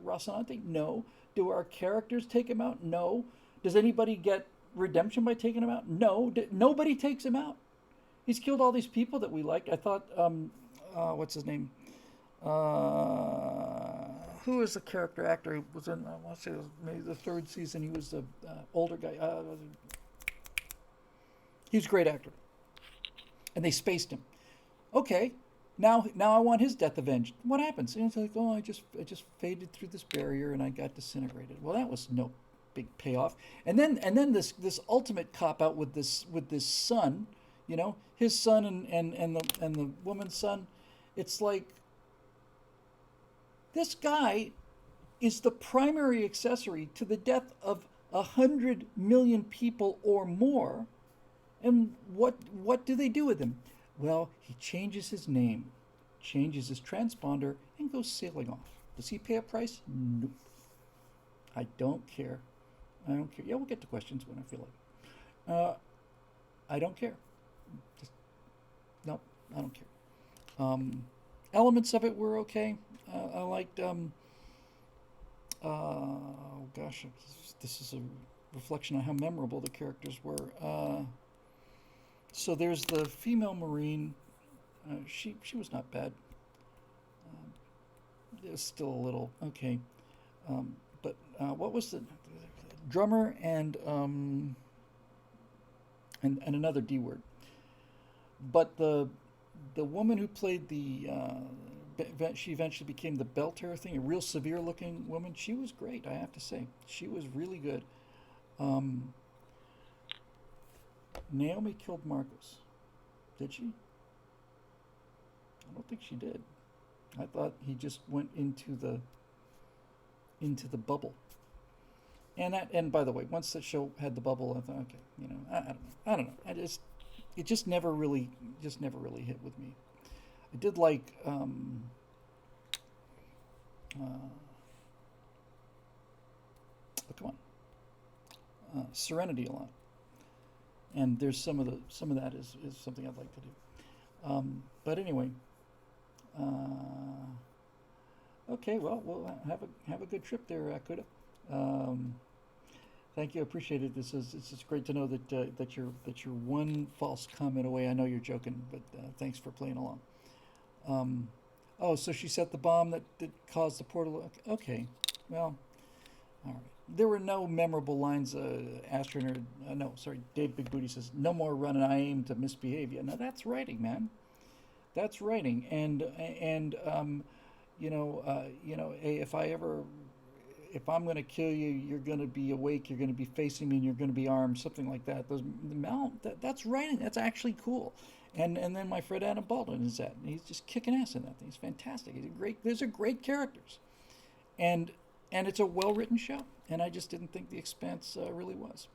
Rocinante? No. Do our characters take him out? No. Does anybody get redemption by taking him out? No. Nobody takes him out. He's killed all these people that we liked. I thought, what's his name? Who is the character actor? He was in, I want to say, it was maybe the 3rd season. He was the older guy. He was a great actor, and they spaced him. Okay, now I want his death avenged. What happens? And it's like, oh, I just faded through this barrier and I got disintegrated. Well, that was no big payoff. And then this ultimate cop out with this son, his son and the woman's son. It's like, this guy is the primary accessory to the death of 100 million people or more. And what do they do with him? Well, he changes his name, changes his transponder, and goes sailing off. Does he pay a price? Nope. I don't care. Yeah, we'll get to questions when I feel like. I don't care. No, I don't care. Elements of it were okay. I liked. Gosh, this is a reflection on how memorable the characters were. So there's the female Marine. She was not bad. It was still a little okay. But what was the drummer and another D word? But the woman who played she eventually became the Belter thing, a real severe looking woman. She was great, I have to say. She was really good. Naomi killed Marcos. Did she? I don't think she did. I thought he just went into the bubble. And by the way, once the show had the bubble, I thought, okay, I don't know. It just never really hit with me. I did like oh, come on, Serenity a lot. And there's some of that is something I'd like to do. But anyway, okay. Well, we'll have a good trip there, Kuda. Thank you, I appreciate it. It's great to know that you're one false comment away. I know you're joking, but thanks for playing along. Oh, so she set the bomb that caused the portal. Okay, well, all right. there were no memorable lines. Astronaut, no, sorry, Dave Big Booty says, "No more running. I aim to misbehave." Yeah, now that's writing, man. That's writing, and hey, if I'm going to kill you, you're going to be awake, you're going to be facing me, and you're going to be armed, something like that. That's writing. That's actually cool. And then my friend Adam Baldwin is that. He's just kicking ass in that thing. He's fantastic. He's a great. Those are great characters, and and it's a well written show. And I just didn't think The Expanse really was.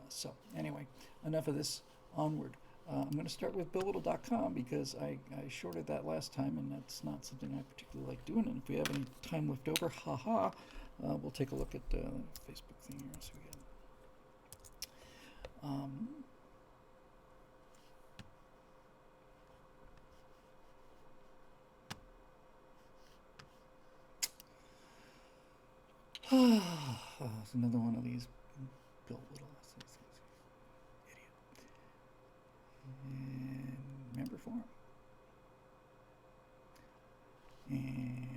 So anyway, enough of this. Onward. I'm going to start with BillWhittle.com because I shorted that last time, and that's not something I particularly like doing. And if we have any time left over, haha, we'll take a look at the Facebook thing here. So we got. It's another one of these Bill Whittle. Idiot. And member forum. And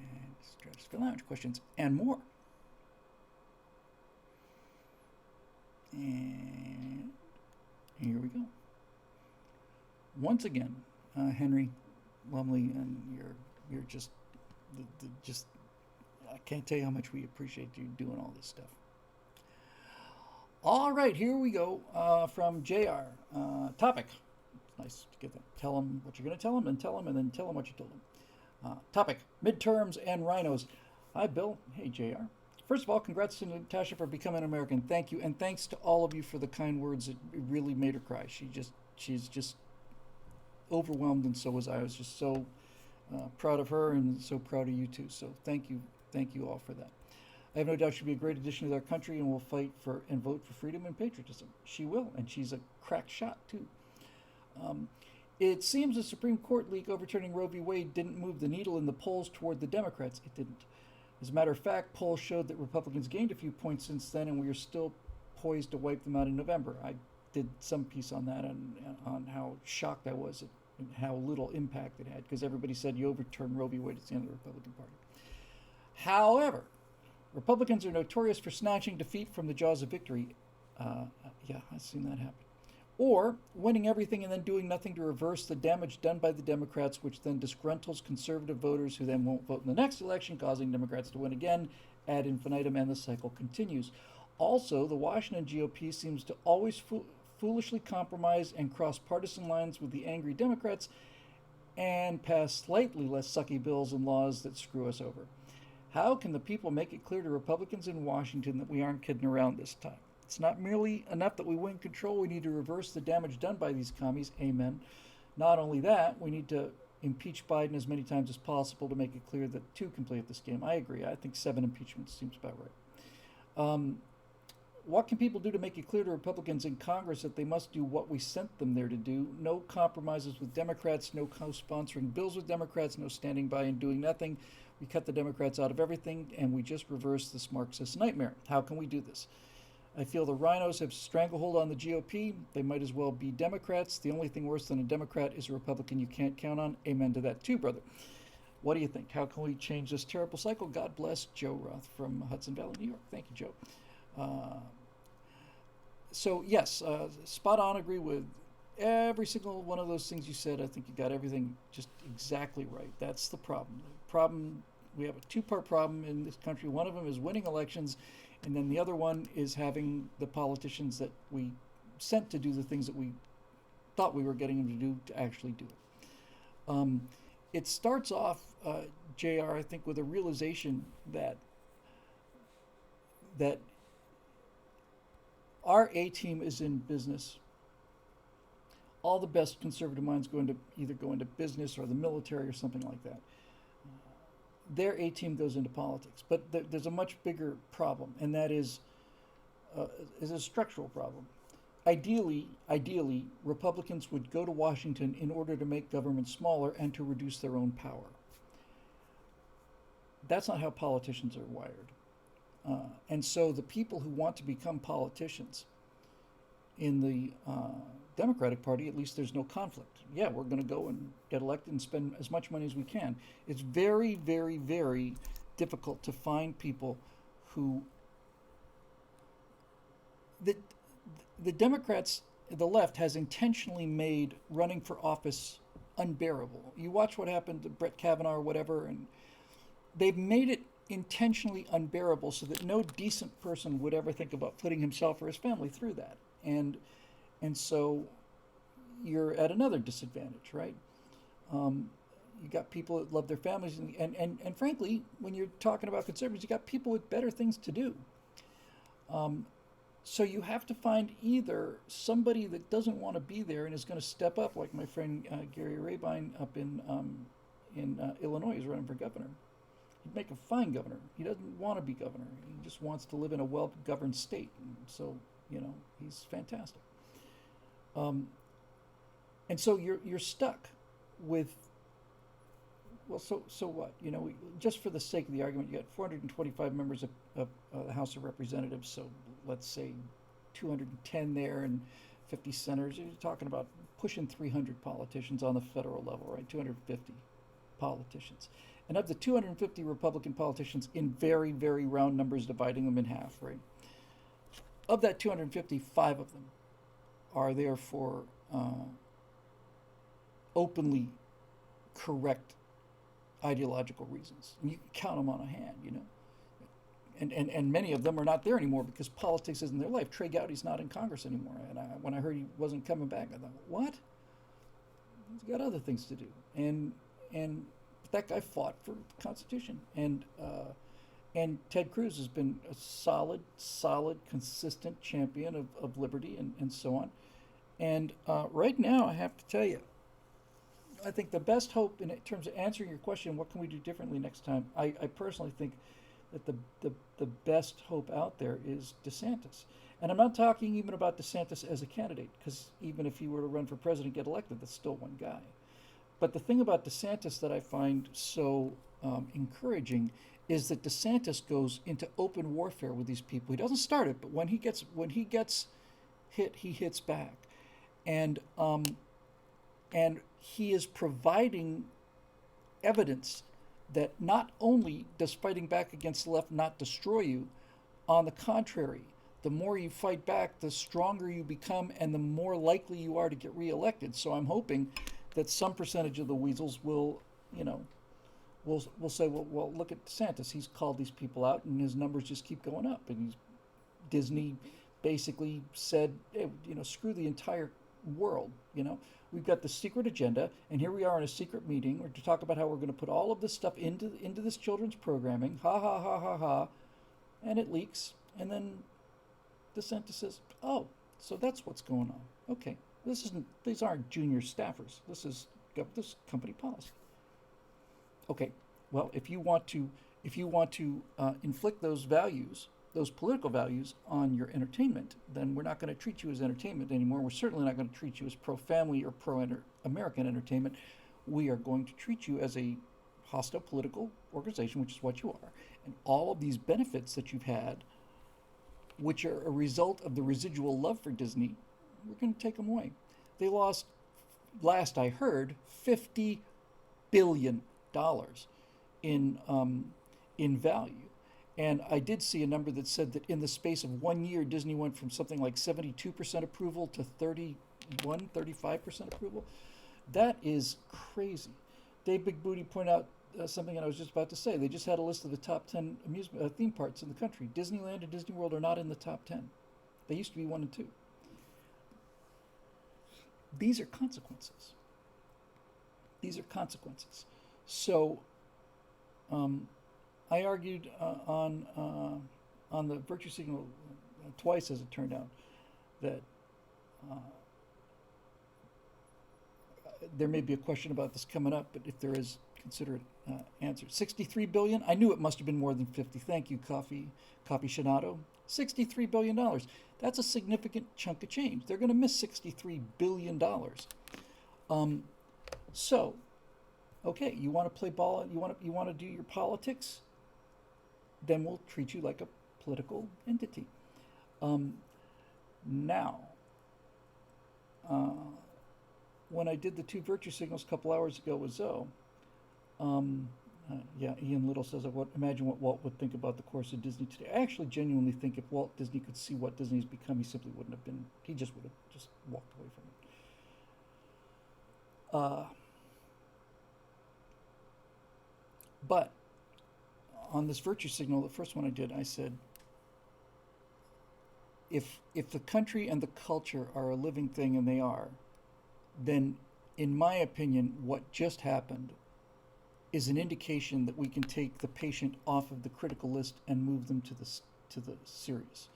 Stratosphere Lounge questions and more. And here we go. Once again, Henry Lumley, and you're just just I can't tell you how much we appreciate you doing all this stuff. All right, here we go from JR. Topic. It's nice to get that. Tell them what you're going to tell them, and then tell them what you told them. Topic. Midterms and rhinos. Hi, Bill. Hey, JR. First of all, congrats to Natasha for becoming an American. Thank you, and thanks to all of you for the kind words. It really made her cry. She's just overwhelmed, and so was I. I was just so proud of her, and so proud of you too. So thank you all for that. I have no doubt she'll be a great addition to our country and will fight for and vote for freedom and patriotism. She will, and she's a crack shot too. It seems the Supreme Court leak overturning Roe v. Wade didn't move the needle in the polls toward the Democrats. It didn't. As a matter of fact, polls showed that Republicans gained a few points since then, and we are still poised to wipe them out in November. I did some piece on that, on how shocked I was at how little impact it had, because everybody said you overturn Roe v. Wade, it's the end of the Republican Party. However, Republicans are notorious for snatching defeat from the jaws of victory. Yeah, I've seen that happen. Or winning everything and then doing nothing to reverse the damage done by the Democrats, which then disgruntles conservative voters who then won't vote in the next election, causing Democrats to win again ad infinitum, and the cycle continues. Also, the Washington GOP seems to always foolishly compromise and cross partisan lines with the angry Democrats and pass slightly less sucky bills and laws that screw us over. How can the people make it clear to Republicans in Washington that we aren't kidding around this time? It's not merely enough that we win control. We need to reverse the damage done by these commies. Amen. Not only that, we need to impeach Biden as many times as possible to make it clear that two can play at this game. I agree. I think 7 impeachments seems about right. What can people do to make it clear to Republicans in Congress that they must do what we sent them there to do? No compromises with Democrats, no co-sponsoring bills with Democrats, no standing by and doing nothing. We cut the Democrats out of everything, and we just reverse this Marxist nightmare. How can we do this? I feel the rhinos have stranglehold on the GOP. They might as well be Democrats. The only thing worse than a Democrat is a Republican you can't count on. Amen to that too, brother. What do you think? How can we change this terrible cycle? God bless, Joe Roth from Hudson Valley, New York. Thank you, Joe. So yes, spot on. Agree with every single one of those things you said. I think you got everything just exactly right. That's the problem. We have a two-part problem in this country. One of them is winning elections, and then the other one is having the politicians that we sent to do the things that we thought we were getting them to do to actually do it. It starts off, JR, I think, with a realization that our A-team is in business. All the best conservative minds either go into business or the military or something like that. Their A-team goes into politics. But there's a much bigger problem, and that is a structural problem. Ideally, Republicans would go to Washington in order to make government smaller and to reduce their own power. That's not how politicians are wired. And so the people who want to become politicians in the Democratic Party, at least there's no conflict. Yeah, we're going to go and get elected and spend as much money as we can. It's very, very, very difficult to find people who the the Democrats, the left, has intentionally made running for office unbearable. You watch what happened to Brett Kavanaugh or whatever, and they've made it intentionally unbearable so that no decent person would ever think about putting himself or his family through that. And so you're at another disadvantage, right? Um, you got people that love their families, and frankly, when you're talking about conservatives, you got people with better things to do. Um, so you have to find either somebody that doesn't want to be there and is going to step up, like my friend Gary Rabine up in Illinois is running for governor. He'd make a fine governor. He doesn't want to be governor. He just wants to live in a well-governed state. And so, he's fantastic. Um, and so you're stuck with, well, so what? Just for the sake of the argument, you got 425 members of the House of Representatives. So let's say 210 there and 50 senators. You're talking about pushing 300 politicians on the federal level, right? 250 politicians. And of the 250 Republican politicians, in very, very round numbers, dividing them in half, right? Of that 250, five of them are there for openly correct ideological reasons. And you can count them on a hand. And many of them are not there anymore because politics isn't their life. Trey Gowdy's not in Congress anymore. And when I heard he wasn't coming back, I thought, what? He's got other things to do. And that guy fought for the Constitution. And Ted Cruz has been a solid, consistent champion of liberty and so on. And right now, I have to tell you, I think the best hope in terms of answering your question, what can we do differently next time? I personally think that the best hope out there is DeSantis. And I'm not talking even about DeSantis as a candidate, because even if he were to run for president, get elected, that's still one guy. But the thing about DeSantis that I find so encouraging is that DeSantis goes into open warfare with these people. He doesn't start it, but when he gets hit, he hits back, and he is providing evidence that not only does fighting back against the left not destroy you, on the contrary, the more you fight back, the stronger you become, and the more likely you are to get reelected. So I'm hoping that some percentage of the weasels will say, well, look at DeSantis. He's called these people out, and his numbers just keep going up. And Disney basically said, hey, screw the entire world. We've got the secret agenda, and here we are in a secret meeting to talk about how we're going to put all of this stuff into this children's programming. Ha ha ha ha ha, and it leaks, and then DeSantis says, oh, so that's what's going on. Okay, these aren't junior staffers. This is company policy. Okay, well, if you want to inflict those values, those political values, on your entertainment, then we're not going to treat you as entertainment anymore. We're certainly not going to treat you as pro-family or pro-American entertainment. We are going to treat you as a hostile political organization, which is what you are. And all of these benefits that you've had, which are a result of the residual love for Disney, we're going to take them away. They lost, last I heard, $50 billion in value. And I did see a number that said that in the space of 1 year, Disney went from something like 72% approval to 35% approval. That is crazy. Dave Big Booty pointed out something that I was just about to say. They just had a list of the top 10 theme parks in the country. Disneyland and Disney World are not in the top 10. They used to be 1 and 2. These are consequences. So, I argued on the virtue signal twice, as it turned out, that there may be a question about this coming up, but if there is, consider it answered. $63 billion. I knew it must have been more than 50. Thank you, Coffee Shinato. $63 billion. That's a significant chunk of change. They're going to miss $63 billion. So, okay, you want to play ball? You want to do your politics? Then we'll treat you like a political entity. Now, when I did the 2 virtue signals a couple hours ago with Zoe, Yeah, Ian Little says, imagine what Walt would think about the course of Disney today. I actually genuinely think if Walt Disney could see what Disney's become, he simply wouldn't have been, he just would have just walked away from it. But on this virtue signal, the first one I did, I said, if the country and the culture are a living thing, and they are, then in my opinion, what just happened is an indication that we can take the patient off of the critical list and move them to the serious.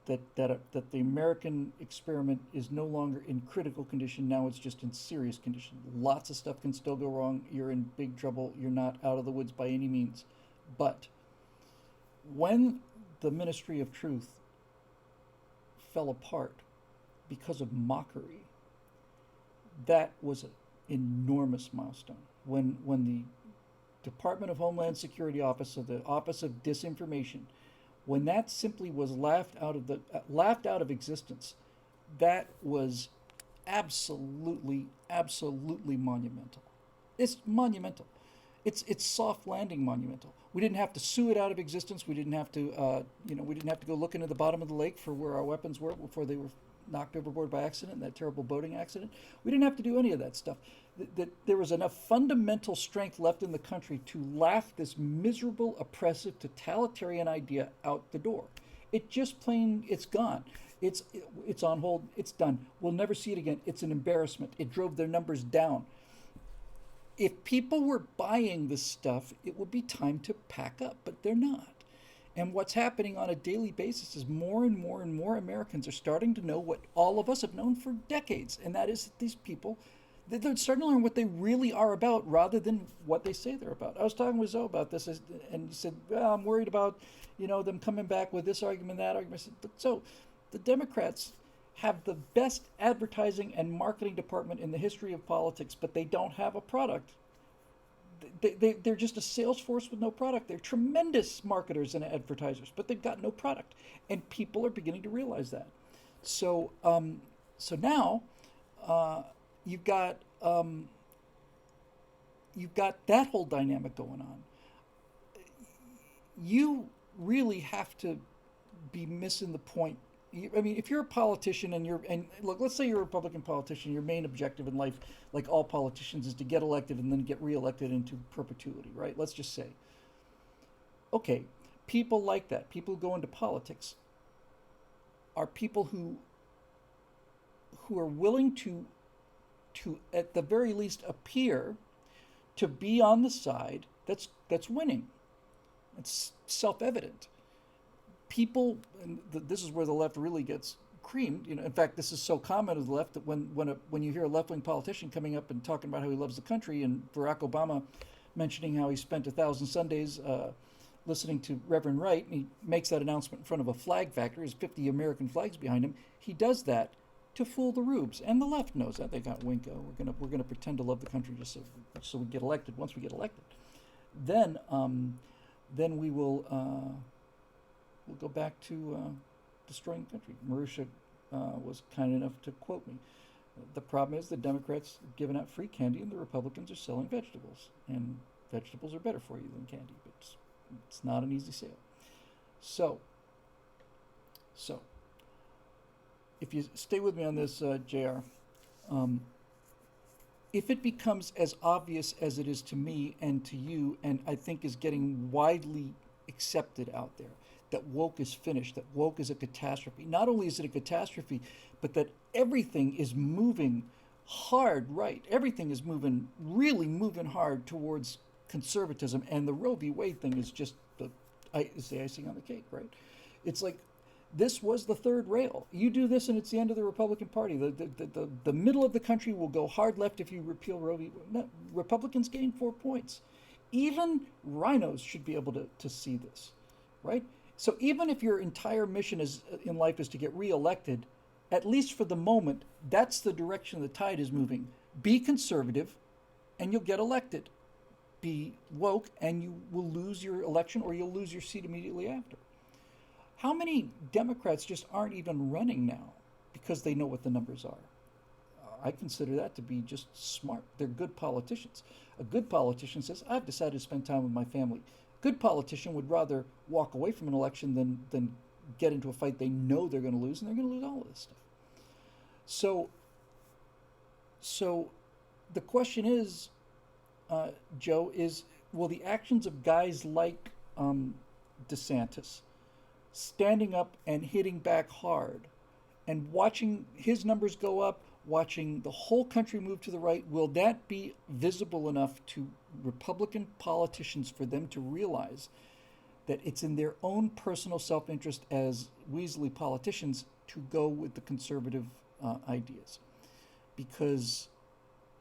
That the American experiment is no longer in critical condition. Now it's just in serious condition. Lots of stuff can still go wrong. You're in big trouble. You're not out of the woods by any means. But when the Ministry of Truth fell apart because of mockery, that was an enormous milestone. When the Department of Homeland Security Office, of the Office of Disinformation, when that simply was laughed out of existence, that was absolutely monumental. It's monumental. It's soft landing monumental. We didn't have to sue it out of existence. We didn't have to we didn't have to go look into the bottom of the lake for where our weapons were before they were knocked overboard by accident, that terrible boating accident. We didn't have to do any of that stuff. That there was enough fundamental strength left in the country to laugh this miserable, oppressive, totalitarian idea out the door. It just plain, it's gone. It's on hold. It's done. We'll never see it again. It's an embarrassment. It drove their numbers down. If people were buying this stuff, it would be time to pack up, but they're not. And what's happening on a daily basis is more and more and more Americans are starting to know what all of us have known for decades, and that is that these people, they're starting to learn what they really are about rather than what they say they're about. I was talking with Zoe about this, and he said, well, I'm worried about, them coming back with this argument, that argument. I said, but so the Democrats have the best advertising and marketing department in the history of politics, but they don't have a product. They're just a sales force with no product. They're tremendous marketers and advertisers, but they've got no product, and people are beginning to realize that. So, now you've got that whole dynamic going on. You really have to be missing the point. I mean, if you're a politician and look, let's say you're a Republican politician, your main objective in life, like all politicians, is to get elected and then get reelected into perpetuity, right? Let's just say. Okay, people like that, people who go into politics, are people who are willing to at the very least appear to be on the side that's winning. It's self-evident. People, and this is where the left really gets creamed. In fact, this is so common with the left that when you hear a left-wing politician coming up and talking about how he loves the country, and Barack Obama mentioning how he spent 1,000 Sundays listening to Reverend Wright, and he makes that announcement in front of a flag factory, there's 50 American flags behind him. He does that to fool the rubes, and the left knows that. They got Winko. We're gonna pretend to love the country just so we get elected. Once we get elected, then we will. We'll go back to destroying the country. Marusha was kind enough to quote me. The problem is the Democrats are giving out free candy and the Republicans are selling vegetables. And vegetables are better for you than candy, but it's not an easy sale. So if you stay with me on this, JR, if it becomes as obvious as it is to me and to you, and I think is getting widely accepted out there, that woke is finished, that woke is a catastrophe. Not only is it a catastrophe, but that everything is moving hard right. Everything is really moving hard towards conservatism, and the Roe v. Wade thing is just the icing on the cake, right? It's like this was the third rail. You do this, and it's the end of the Republican Party. The middle of the country will go hard left if you repeal Roe v. Wade. No, Republicans gain 4 points. Even rhinos should be able to see this, right? So even if your entire mission in life is to get reelected, at least for the moment, that's the direction the tide is moving. Be conservative, and you'll get elected. Be woke, and you will lose your election, or you'll lose your seat immediately after. How many Democrats just aren't even running now because they know what the numbers are? I consider that to be just smart. They're good politicians. A good politician says, I've decided to spend time with my family. A good politician would rather walk away from an election than get into a fight they know they're going to lose, and they're going to lose all of this stuff. So, so the question is, Joe, is will the actions of guys like DeSantis standing up and hitting back hard and watching his numbers go up, watching the whole country move to the right, will that be visible enough to Republican politicians for them to realize that it's in their own personal self-interest as weaselly politicians to go with the conservative ideas? Because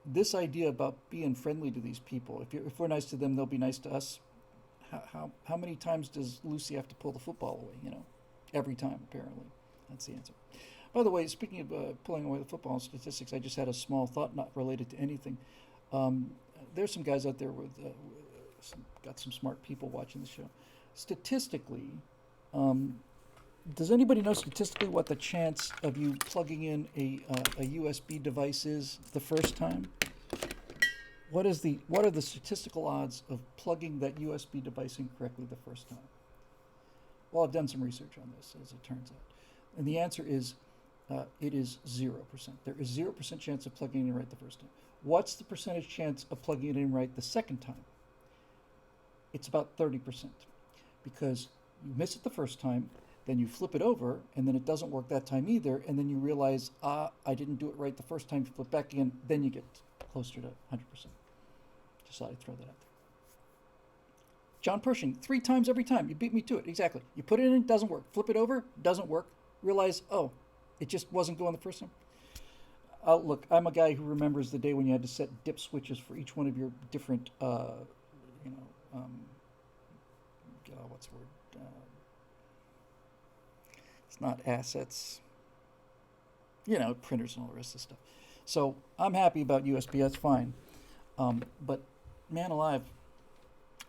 this idea about being friendly to these people, if we're nice to them, they'll be nice to us. How many times does Lucy have to pull the football away? Every time, apparently. That's the answer. By the way, speaking of pulling away the football statistics, I just had a small thought not related to anything. There's some guys out there with got some smart people watching the show. Statistically, does anybody know statistically what the chance of you plugging in a USB device is the first time? What are the statistical odds of plugging that USB device in correctly the first time? Well, I've done some research on this, as it turns out. And the answer is it is 0%. There is 0% chance of plugging it in right the first time. What's the percentage chance of plugging it in right the second time? It's about 30%. Because you miss it the first time, then you flip it over, and then it doesn't work that time either, and then you realize, I didn't do it right the first time, you flip back again, then you get closer to 100%. Just thought I'd throw that out there. John Pershing, 3 times every time. You beat me to it. Exactly. You put it in, doesn't work. Flip it over, doesn't work. Realize, it just wasn't going the first time. Look, I'm a guy who remembers the day when you had to set dip switches for each one of your different, what's the word? It's not assets. Printers and all the rest of the stuff. So I'm happy about USB. That's fine. But man alive,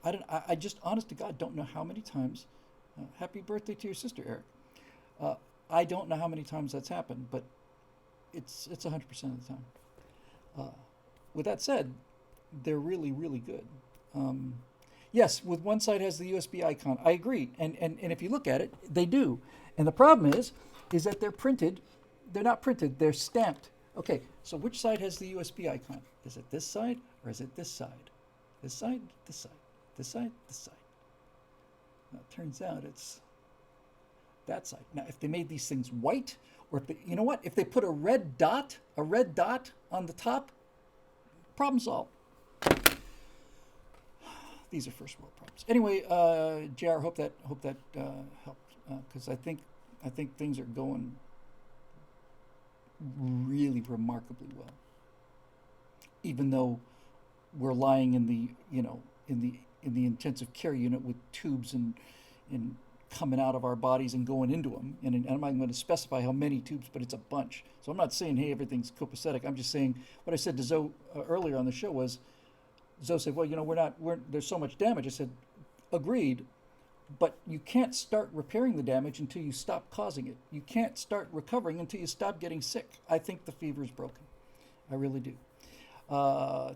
I just, honest to God, don't know how many times. Happy birthday to your sister, Eric. I don't know how many times that's happened, but it's 100% of the time. With that said, they're really, really good. Yes, with one side has the USB icon. I agree. And if you look at it, they do. And the problem is that they're printed. They're not printed. They're stamped. Okay, so which side has the USB icon? Is it this side or is it this side? This side, this side, this side, this side. Now, it turns out it's that side. Now, if they made these things white, or if they, if they put a red dot on the top, problem solved. These are first world problems. Anyway, JR, hope that helped, because I think things are going really remarkably well. Even though we're lying in the intensive care unit with tubes and coming out of our bodies and going into them, and I'm not going to specify how many tubes, but it's a bunch. So I'm not saying, hey, everything's copacetic. I'm just saying what I said to Zoe earlier on the show was, Zoe said, well, there's so much damage. I said, agreed, but you can't start repairing the damage until you stop causing it. You can't start recovering until you stop getting sick. I think the fever is broken. I really do.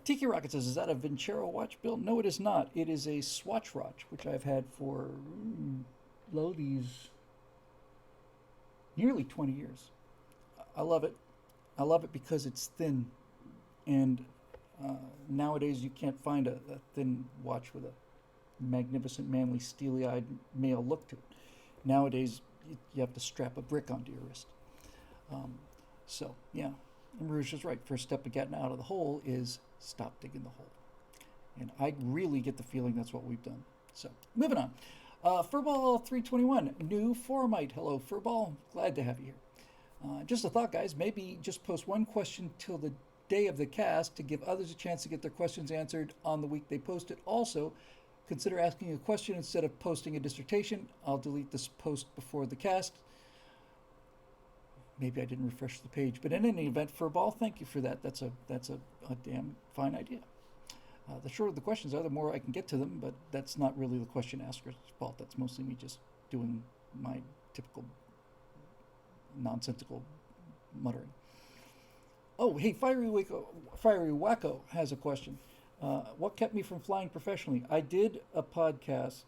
Tiki Rocket says, is that a Vincero watch, Bill? No, it is not. It is a Swatch watch, which I've had for these nearly 20 years. I love it. I love it because it's thin, and nowadays you can't find a thin watch with a magnificent, manly, steely-eyed male look to it. Nowadays you have to strap a brick onto your wrist. So yeah, and Rouge is right. First step of getting out of the hole is stop digging the hole, and I really get the feeling that's what we've done. So moving on. Furball 321, new Forumite. Hello, Furball. Glad to have you here. Just a thought, guys. Maybe just post one question till the day of the cast to give others a chance to get their questions answered on the week they post it. Also, consider asking a question instead of posting a dissertation. I'll delete this post before the cast. Maybe I didn't refresh the page, but in any event, Furball, thank you for that. That's a damn fine idea. The shorter the questions are, the more I can get to them, but that's not really the question asker's fault. That's mostly me just doing my typical nonsensical muttering. Oh, hey, Fiery Wacko has a question. What kept me from flying professionally? I did a podcast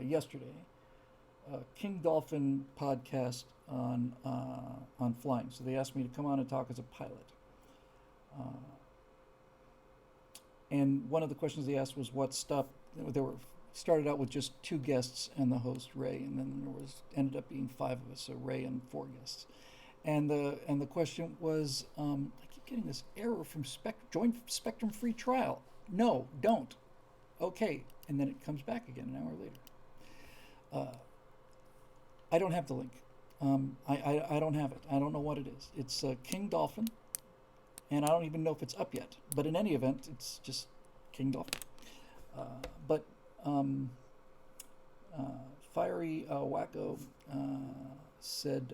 yesterday, King Dolphin podcast on flying. So they asked me to come on and talk as a pilot. Uh, and one of the questions they asked was what stopped. There were started out with just two guests and the host Ray, and then there was ended up being five of us, so Ray and four guests. And the question was, I keep getting this error from join Spectrum free trial. No, don't. Okay, and then it comes back again an hour later. I don't have the link. I don't have it. I don't know what it is. It's King Dolphin, and I don't even know if it's up yet. But in any event, it's just King Dolphin. But Fiery Wacko said,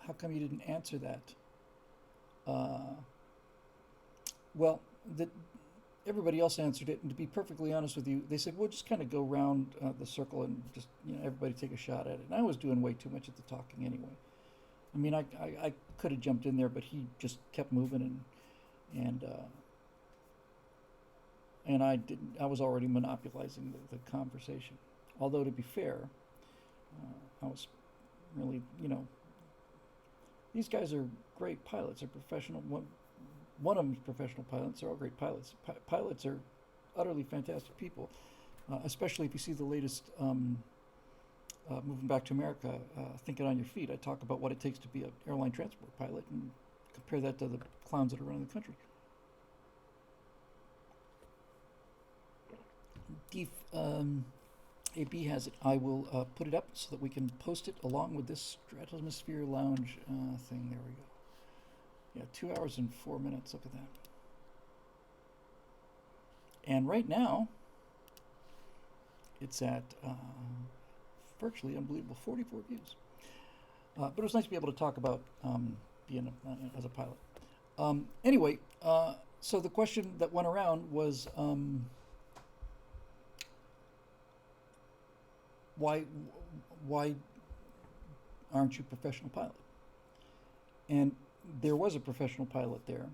how come you didn't answer that? Well, everybody else answered it, and to be perfectly honest with you, they said, we'll just kind of go around the circle and just, everybody take a shot at it. And I was doing way too much of the talking anyway. I mean, I could have jumped in there, but he just kept moving, and I was already monopolizing the conversation. Although, to be fair, I was really, these guys are great pilots. They're professional. One of them is professional pilots. They're all great pilots. Pilots are utterly fantastic people, especially if you see the latest Moving Back to America, Thinking on Your Feet. I talk about what it takes to be an airline transport pilot and compare that to the clowns that are running the country. AB has it. I will put it up so that we can post it along with this Stratosphere Lounge thing. There we go. Yeah, 2 hours and 4 minutes. Look at that. And right now, it's at virtually unbelievable 44 views. But it was nice to be able to talk about being as a pilot. Anyway, so the question that went around was, why aren't you a professional pilot? And there was a professional pilot there,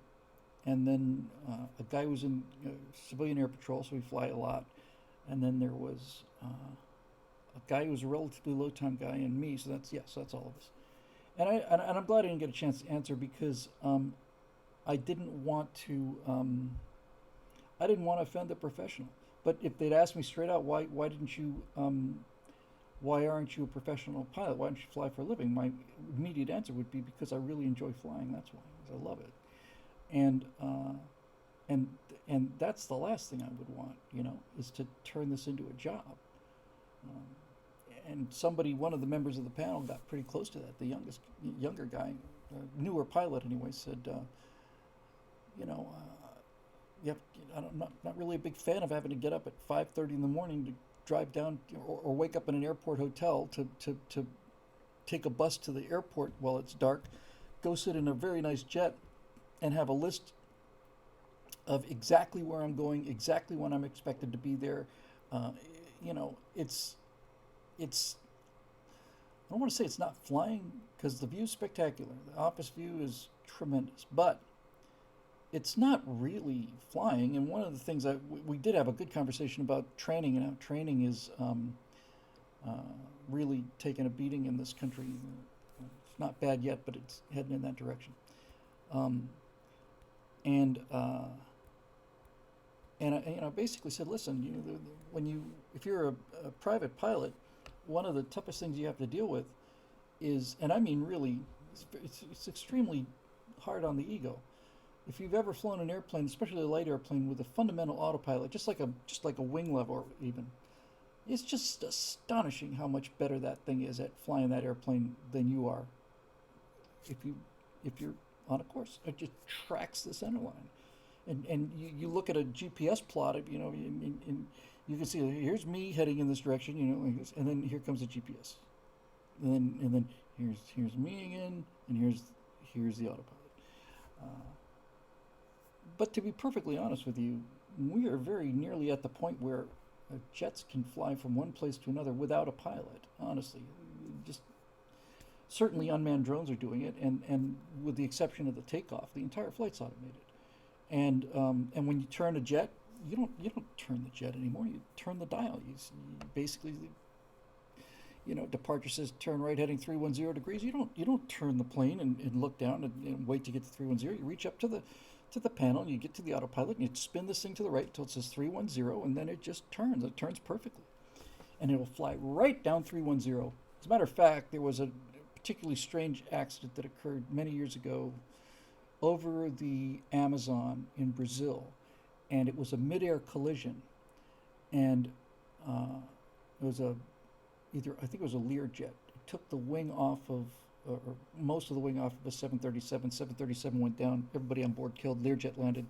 and then a guy who was in civilian air patrol, so we fly a lot, and then there was a guy who was a relatively low time guy, and me. So that's all of us. And I'm glad I didn't get a chance to answer because I didn't want to offend the professional. But if they'd asked me straight out, why aren't you a professional pilot? Why don't you fly for a living? My immediate answer would be because I really enjoy flying. That's why, because I love it. And that's the last thing I would want, is to turn this into a job. And one of the members of the panel got pretty close to that. The younger guy, newer pilot anyway, said, I'm not really a big fan of having to get up at 5:30 in the morning to drive down or wake up in an airport hotel to take a bus to the airport while it's dark, go sit in a very nice jet and have a list of exactly where I'm going, exactly when I'm expected to be there. It's I don't want to say it's not flying because the view is spectacular. The office view is tremendous, but it's not really flying. And one of the things we did have a good conversation about training, and how training is really taking a beating in this country. It's not bad yet, but it's heading in that direction. And I basically said, listen, if you're a private pilot, one of the toughest things you have to deal with is, and I mean really, it's extremely hard on the ego. If you've ever flown an airplane, especially a light airplane with a fundamental autopilot, just like a wing level even, it's just astonishing how much better that thing is at flying that airplane than you are. If you're on a course, it just tracks the center line, and you look at a GPS plot, and you can see here's me heading in this direction, and then here comes the GPS, and then here's me again, and here's the autopilot. But to be perfectly honest with you, we are very nearly at the point where jets can fly from one place to another without a pilot. Honestly, just Certainly, unmanned drones are doing it, and with the exception of the takeoff, the entire flight's automated. And when you turn a jet, you don't turn the jet anymore. You turn the dial. You basically, departure says turn right heading 310 degrees. You don't turn the plane and look down and wait to get to 310. You reach up to the panel and you get to the autopilot and you spin this thing to the right until it says 310, and then it just turns. It turns perfectly, and it will fly right down 310. As a matter of fact, there was a particularly strange accident that occurred many years ago over the Amazon in Brazil, and it was a midair collision, and it was I think it was a Learjet. It took the wing off of, or most of the wing off of a 737. 737 went down. Everybody on board killed. Learjet landed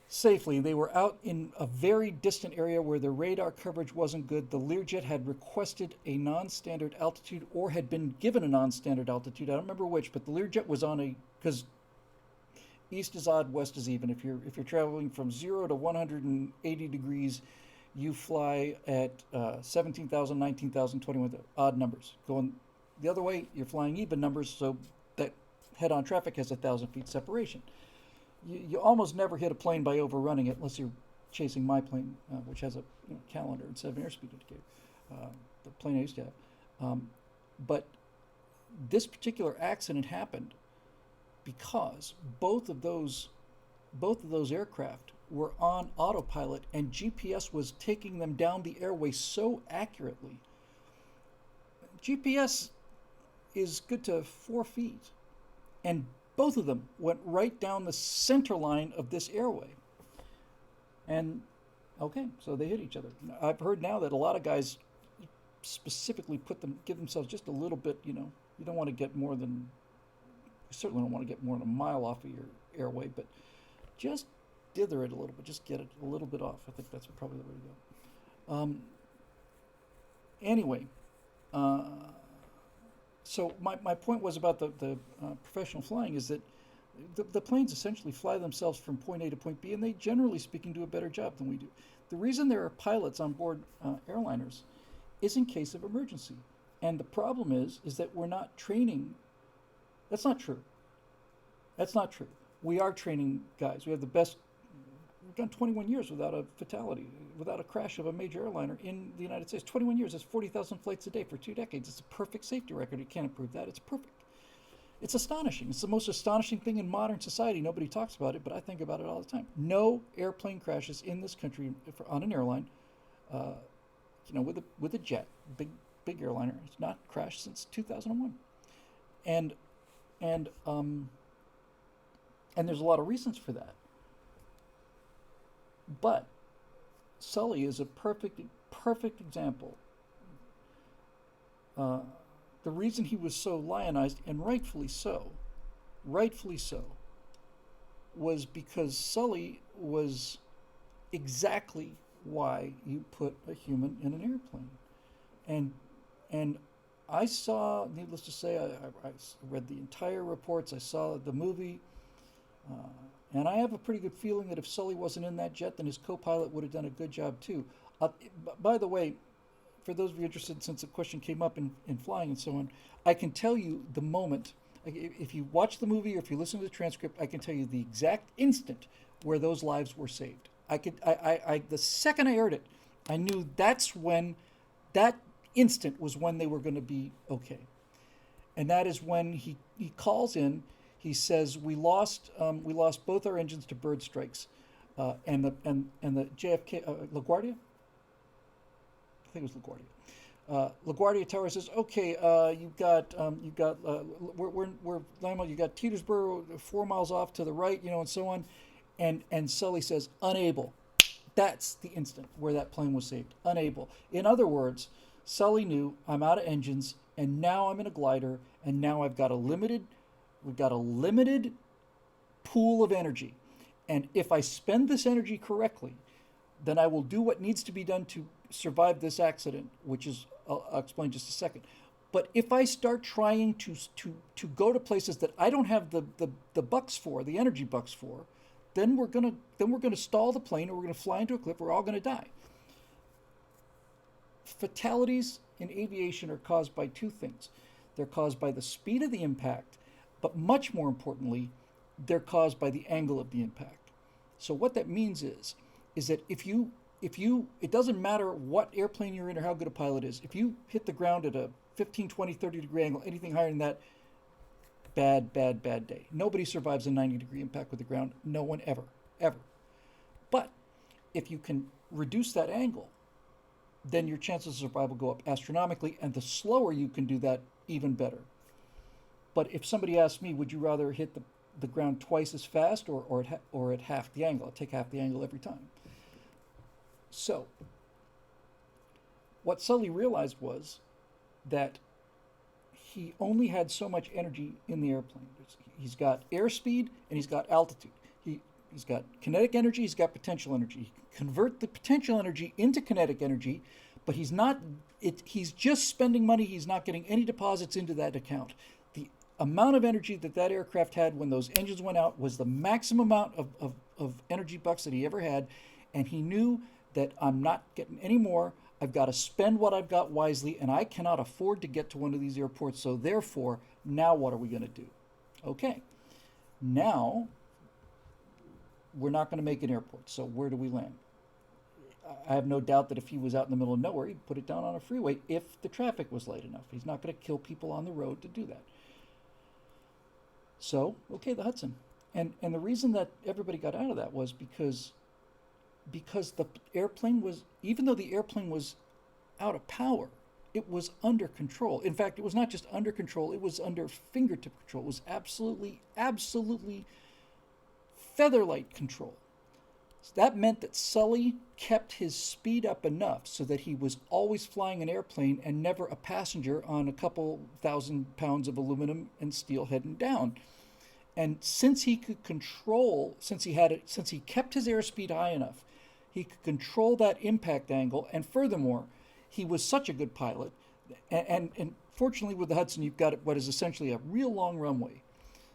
safely. They were out in a very distant area where the radar coverage wasn't good. The Learjet had requested a non-standard altitude or had been given a non-standard altitude. I don't remember which, but the Learjet was on because east is odd, west is even. If you're traveling from 0 to 180 degrees, you fly at 17,000, 19,000, 21, odd numbers. Going the other way, you're flying even numbers, so that head-on traffic has 1,000 feet separation. You almost never hit a plane by overrunning it unless you're chasing my plane, which has a calendar and 7 airspeed indicator, the plane I used to have. But this particular accident happened because both of those aircraft were on autopilot, and GPS was taking them down the airway so accurately. GPS is good to 4 feet, and both of them went right down the center line of this airway. And okay, so they hit each other. I've heard now that a lot of guys specifically give themselves just a little bit, you don't want to get more than, you certainly don't want to get more than a mile off of your airway, but just dither it a little bit, just get it a little bit off. I think that's probably the way to go. Anyway, so my point was about the professional flying is that the planes essentially fly themselves from point A to point B, and they, generally speaking, do a better job than we do. The reason there are pilots on board airliners is in case of emergency. And the problem is that we're not training. That's not true. That's not true. We are training guys. We have the best. We've done 21 years without a fatality, without a crash of a major airliner in the United States. 21 years, that's 40,000 flights a day for 2 decades. It's a perfect safety record. You can't improve that. It's perfect. It's astonishing. It's the most astonishing thing in modern society. Nobody talks about it, but I think about it all the time. No airplane crashes in this country on an airline, with a jet, big airliner. It's not crashed since 2001, and there's a lot of reasons for that. But Sully is a perfect example. The reason he was so lionized, and rightfully so, was because Sully was exactly why you put a human in an airplane. And I saw, needless to say, I read the entire reports, I saw the movie, and I have a pretty good feeling that if Sully wasn't in that jet, then his co-pilot would have done a good job too. By the way, for those of you interested, since the question came up in flying and so on, I can tell you the moment, if you watch the movie or if you listen to the transcript, I can tell you the exact instant where those lives were saved. The second I heard it, I knew that instant was when they were going to be okay. And that is when he calls in. He says, we lost both our engines to bird strikes, and the JFK LaGuardia. I think it was LaGuardia. LaGuardia Tower says, okay, you got Tetersboro 4 miles off to the right, and so on, and Sully says, unable. That's the instant where that plane was saved. Unable. In other words, Sully knew, I'm out of engines, and now I'm in a glider, and now we've got a limited pool of energy. And if I spend this energy correctly, then I will do what needs to be done to survive this accident, which is, I'll explain in just a second. But if I start trying to go to places that I don't have the bucks for, the energy bucks for, then we're gonna stall the plane, or we're gonna fly into a cliff. We're all gonna die. Fatalities in aviation are caused by two things. They're caused by the speed of the impact, but much more importantly, they're caused by the angle of the impact. So what that means is that if you it doesn't matter what airplane you're in or how good a pilot is, if you hit the ground at a 15, 20, 30 degree angle, anything higher than that, bad day. Nobody survives a 90-degree impact with the ground. No one ever, ever. But if you can reduce that angle, then your chances of survival go up astronomically, and the slower you can do that, even better. But if somebody asks me, would you rather hit the ground twice as fast or at half the angle? I'll take half the angle every time. So, what Sully realized was that he only had so much energy in the airplane. He's got airspeed and he's got altitude. He's got kinetic energy, he's got potential energy. He can convert the potential energy into kinetic energy, but he's just spending money. He's not getting any deposits into that account. The amount of energy that aircraft had when those engines went out was the maximum amount of energy bucks that he ever had, and he knew that I'm not getting any more. I've got to spend what I've got wisely, and I cannot afford to get to one of these airports, so therefore, now what are we going to do? Okay, now we're not going to make an airport, so where do we land? I have no doubt that if he was out in the middle of nowhere, he'd put it down on a freeway if the traffic was light enough. He's not going to kill people on the road to do that. So, okay, the Hudson. And the reason that everybody got out of that was because the airplane was, even though the airplane was out of power, it was under control. In fact, it was not just under control, it was under fingertip control. It was absolutely featherlight control. So that meant that Sully kept his speed up enough so that he was always flying an airplane and never a passenger on a couple 1,000 pounds of aluminum and steel heading down. And since he kept his airspeed high enough, he could control that impact angle. And furthermore, he was such a good pilot. And fortunately with the Hudson, you've got what is essentially a real long runway.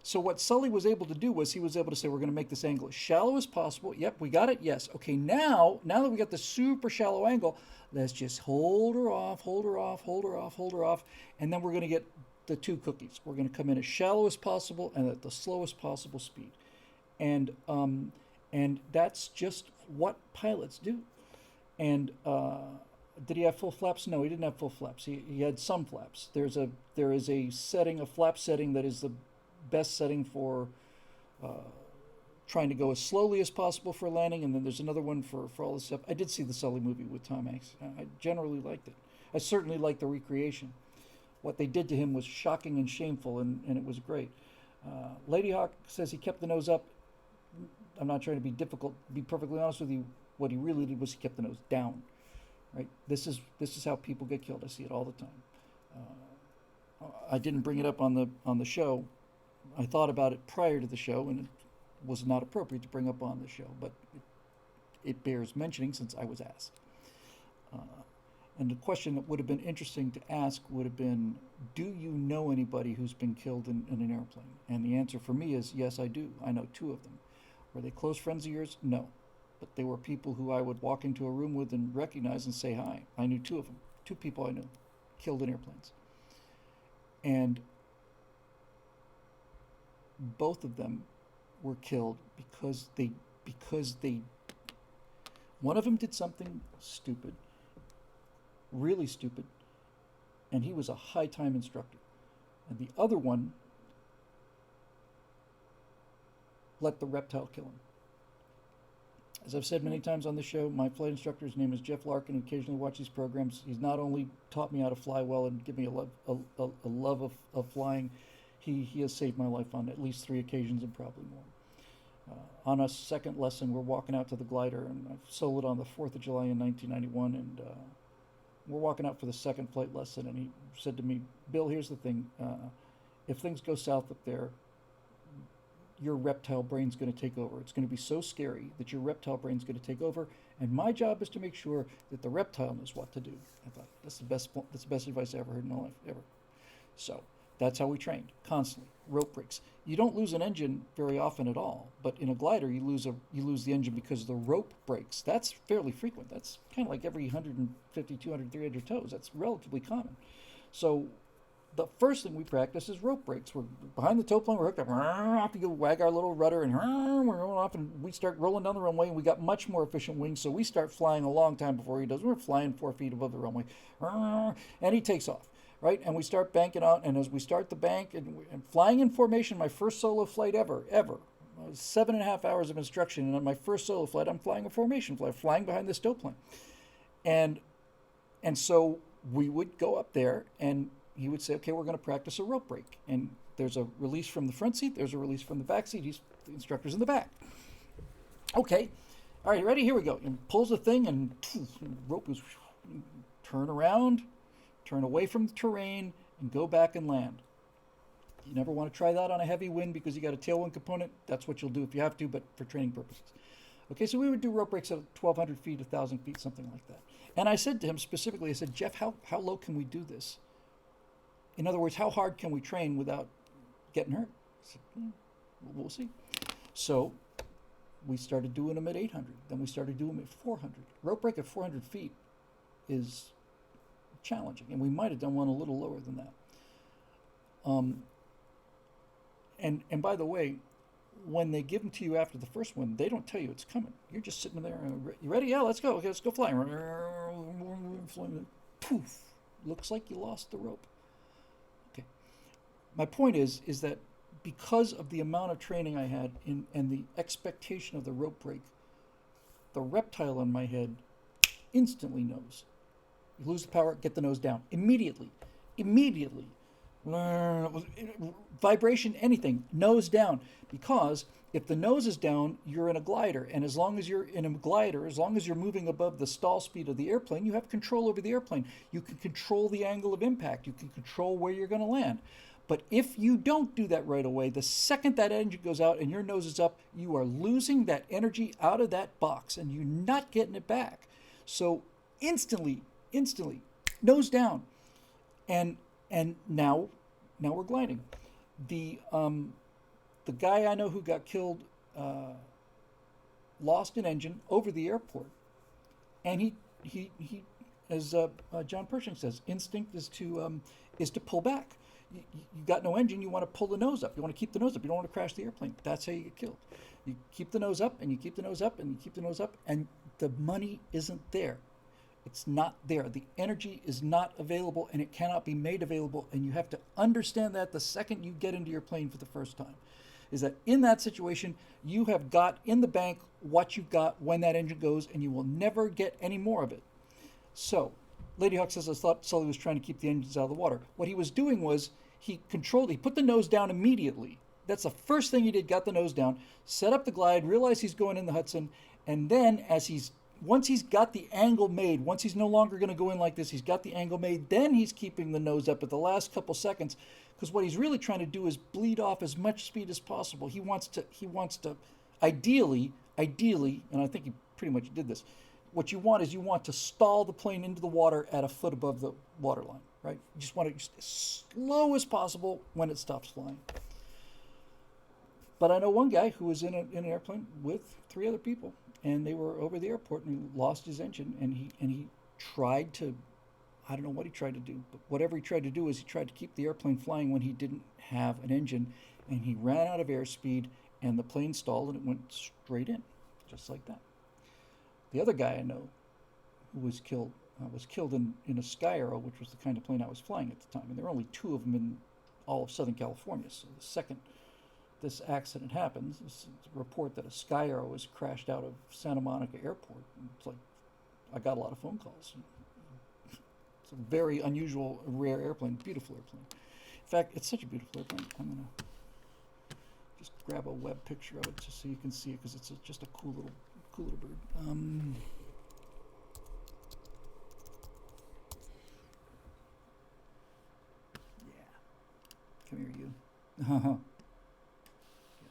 So what Sully was able to do was he was able to say, we're going to make this angle as shallow as possible. Yep, we got it. Yes. Okay, now that we got the super shallow angle, let's just hold her off. And then we're going to get the two cookies. We're going to come in as shallow as possible and at the slowest possible speed. And that's just what pilots do. And did he have full flaps? No, he didn't have full flaps. He had some flaps. There is a flap setting that is the best setting for trying to go as slowly as possible for landing, and then there's another one for all this stuff. I did see the Sully movie with Tom Hanks. I generally liked it. I certainly liked the recreation. What they did to him was shocking and shameful, and it was great. Lady Hawk says he kept the nose up. I'm not trying to be difficult. To be perfectly honest with you, what he really did was he kept the nose down. Right? This is how people get killed. I see it all the time. I didn't bring it up on the show. I thought about it prior to the show, and it was not appropriate to bring up on the show, but it bears mentioning since I was asked. And the question that would have been interesting to ask would have been, do you know anybody who's been killed in an airplane? And the answer for me is, yes, I do. I know two of them. Were they close friends of yours? No. But they were people who I would walk into a room with and recognize and say hi. I knew two of them. Two people I knew killed in airplanes. And both of them were killed because they one of them did something stupid, really stupid, and he was a high time instructor, and the other one let the reptile kill him. As I've said many times on the show, my flight instructor's name is Jeff Larkin, who occasionally watches these programs. He's not only taught me how to fly well and give me a love of flying, he has saved my life on at least 3 occasions and probably more. On a second lesson, we're walking out to the glider, and I soloed on the 4th of July in 1991, and we're walking out for the second flight lesson, and he said to me, Bill, here's the thing. If things go south up there, your reptile brain's going to take over. It's going to be so scary that your reptile brain's going to take over, and my job is to make sure that the reptile knows what to do. I thought, that's the best advice I ever heard in my life, ever. So that's how we trained, constantly. Rope breaks. You don't lose an engine very often at all, but in a glider, you lose the engine because the rope breaks. That's fairly frequent. That's kind of like every 150, 200, 300 toes. That's relatively common. So the first thing we practice is rope breaks. We're behind the tow plane, we're hooked up, off we go, wag our little rudder, and we're going off, and we start rolling down the runway, and we got much more efficient wings, so we start flying a long time before he does. We're flying 4 feet above the runway, and he takes off, right? And we start banking out, and as we start the bank, and flying in formation, my first solo flight ever. 7.5 hours of instruction, and on my first solo flight, I'm flying a formation flight, flying behind this tow plane. And so we would go up there, and he would say, okay, we're going to practice a rope break. And there's a release from the front seat, there's a release from the back seat. The instructor's in the back. Okay, all right, ready? Here we go. And pulls the thing, and rope is turn around, turn away from the terrain, and go back and land. You never want to try that on a heavy wind because you got a tailwind component. That's what you'll do if you have to, but for training purposes. Okay, so we would do rope breaks at 1,200 feet, 1,000 feet, something like that. And I said to him specifically, I said, Jeff, how low can we do this? In other words, how hard can we train without getting hurt? I said, we'll see. So we started doing them at 800. Then we started doing them at 400. Rope break at 400 feet is challenging, and we might have done one a little lower than that. And by the way, when they give them to you after the first one, they don't tell you it's coming. You're just sitting there. You ready? Yeah, let's go. Okay, let's go flying. Poof. Looks like you lost the rope. Okay. My point is that because of the amount of training I had and the expectation of the rope break, the reptile on my head instantly knows. You lose the power, get the nose down. Immediately. Vibration, anything, nose down. Because if the nose is down, you're in a glider. And as long as you're in a glider, as long as you're moving above the stall speed of the airplane, you have control over the airplane. You can control the angle of impact. You can control where you're going to land. But if you don't do that right away, the second that engine goes out and your nose is up, you are losing that energy out of that box and you're not getting it back. So instantly, nose down. And now we're gliding. The guy I know who got killed lost an engine over the airport, and he as John Pershing says, instinct is to pull back. You got no engine, you want to pull the nose up. You want to keep the nose up. You don't want to crash the airplane. That's how you get killed. You keep the nose up, and you keep the nose up, and you keep the nose up, and the money isn't there. It's not there. The energy is not available, and it cannot be made available, and you have to understand that the second you get into your plane for the first time. Is that in that situation, you have got in the bank what you've got when that engine goes, and you will never get any more of it. So, Lady Hawk says, I thought Sully was trying to keep the engines out of the water. What he was doing was he put the nose down immediately. That's the first thing he did, got the nose down, set up the glide, realized he's going in the Hudson, and then once he's got the angle made, once he's no longer going to go in like this, he's got the angle made, then he's keeping the nose up at the last couple seconds, because what he's really trying to do is bleed off as much speed as possible. He wants to ideally, and I think he pretty much did this, what you want to stall the plane into the water at a foot above the waterline, right? You just want it just as slow as possible when it stops flying. But I know one guy who was in an airplane with 3 other people, and they were over the airport, and he lost his engine, and he tried to, I don't know what he tried to do, but whatever he tried to do is he tried to keep the airplane flying when he didn't have an engine, and he ran out of airspeed, and the plane stalled, and it went straight in, just like that. The other guy I know who was killed in a Sky Arrow, which was the kind of plane I was flying at the time, and there were only 2 of them in all of Southern California, so the second this accident happens, it's a report that a Sky Arrow was crashed out of Santa Monica Airport. And it's like, I got a lot of phone calls. It's a very unusual, rare airplane, beautiful airplane. In fact, it's such a beautiful airplane. I'm going to just grab a web picture of it just so you can see it, because it's just a cool little bird. Yeah. Come here, you.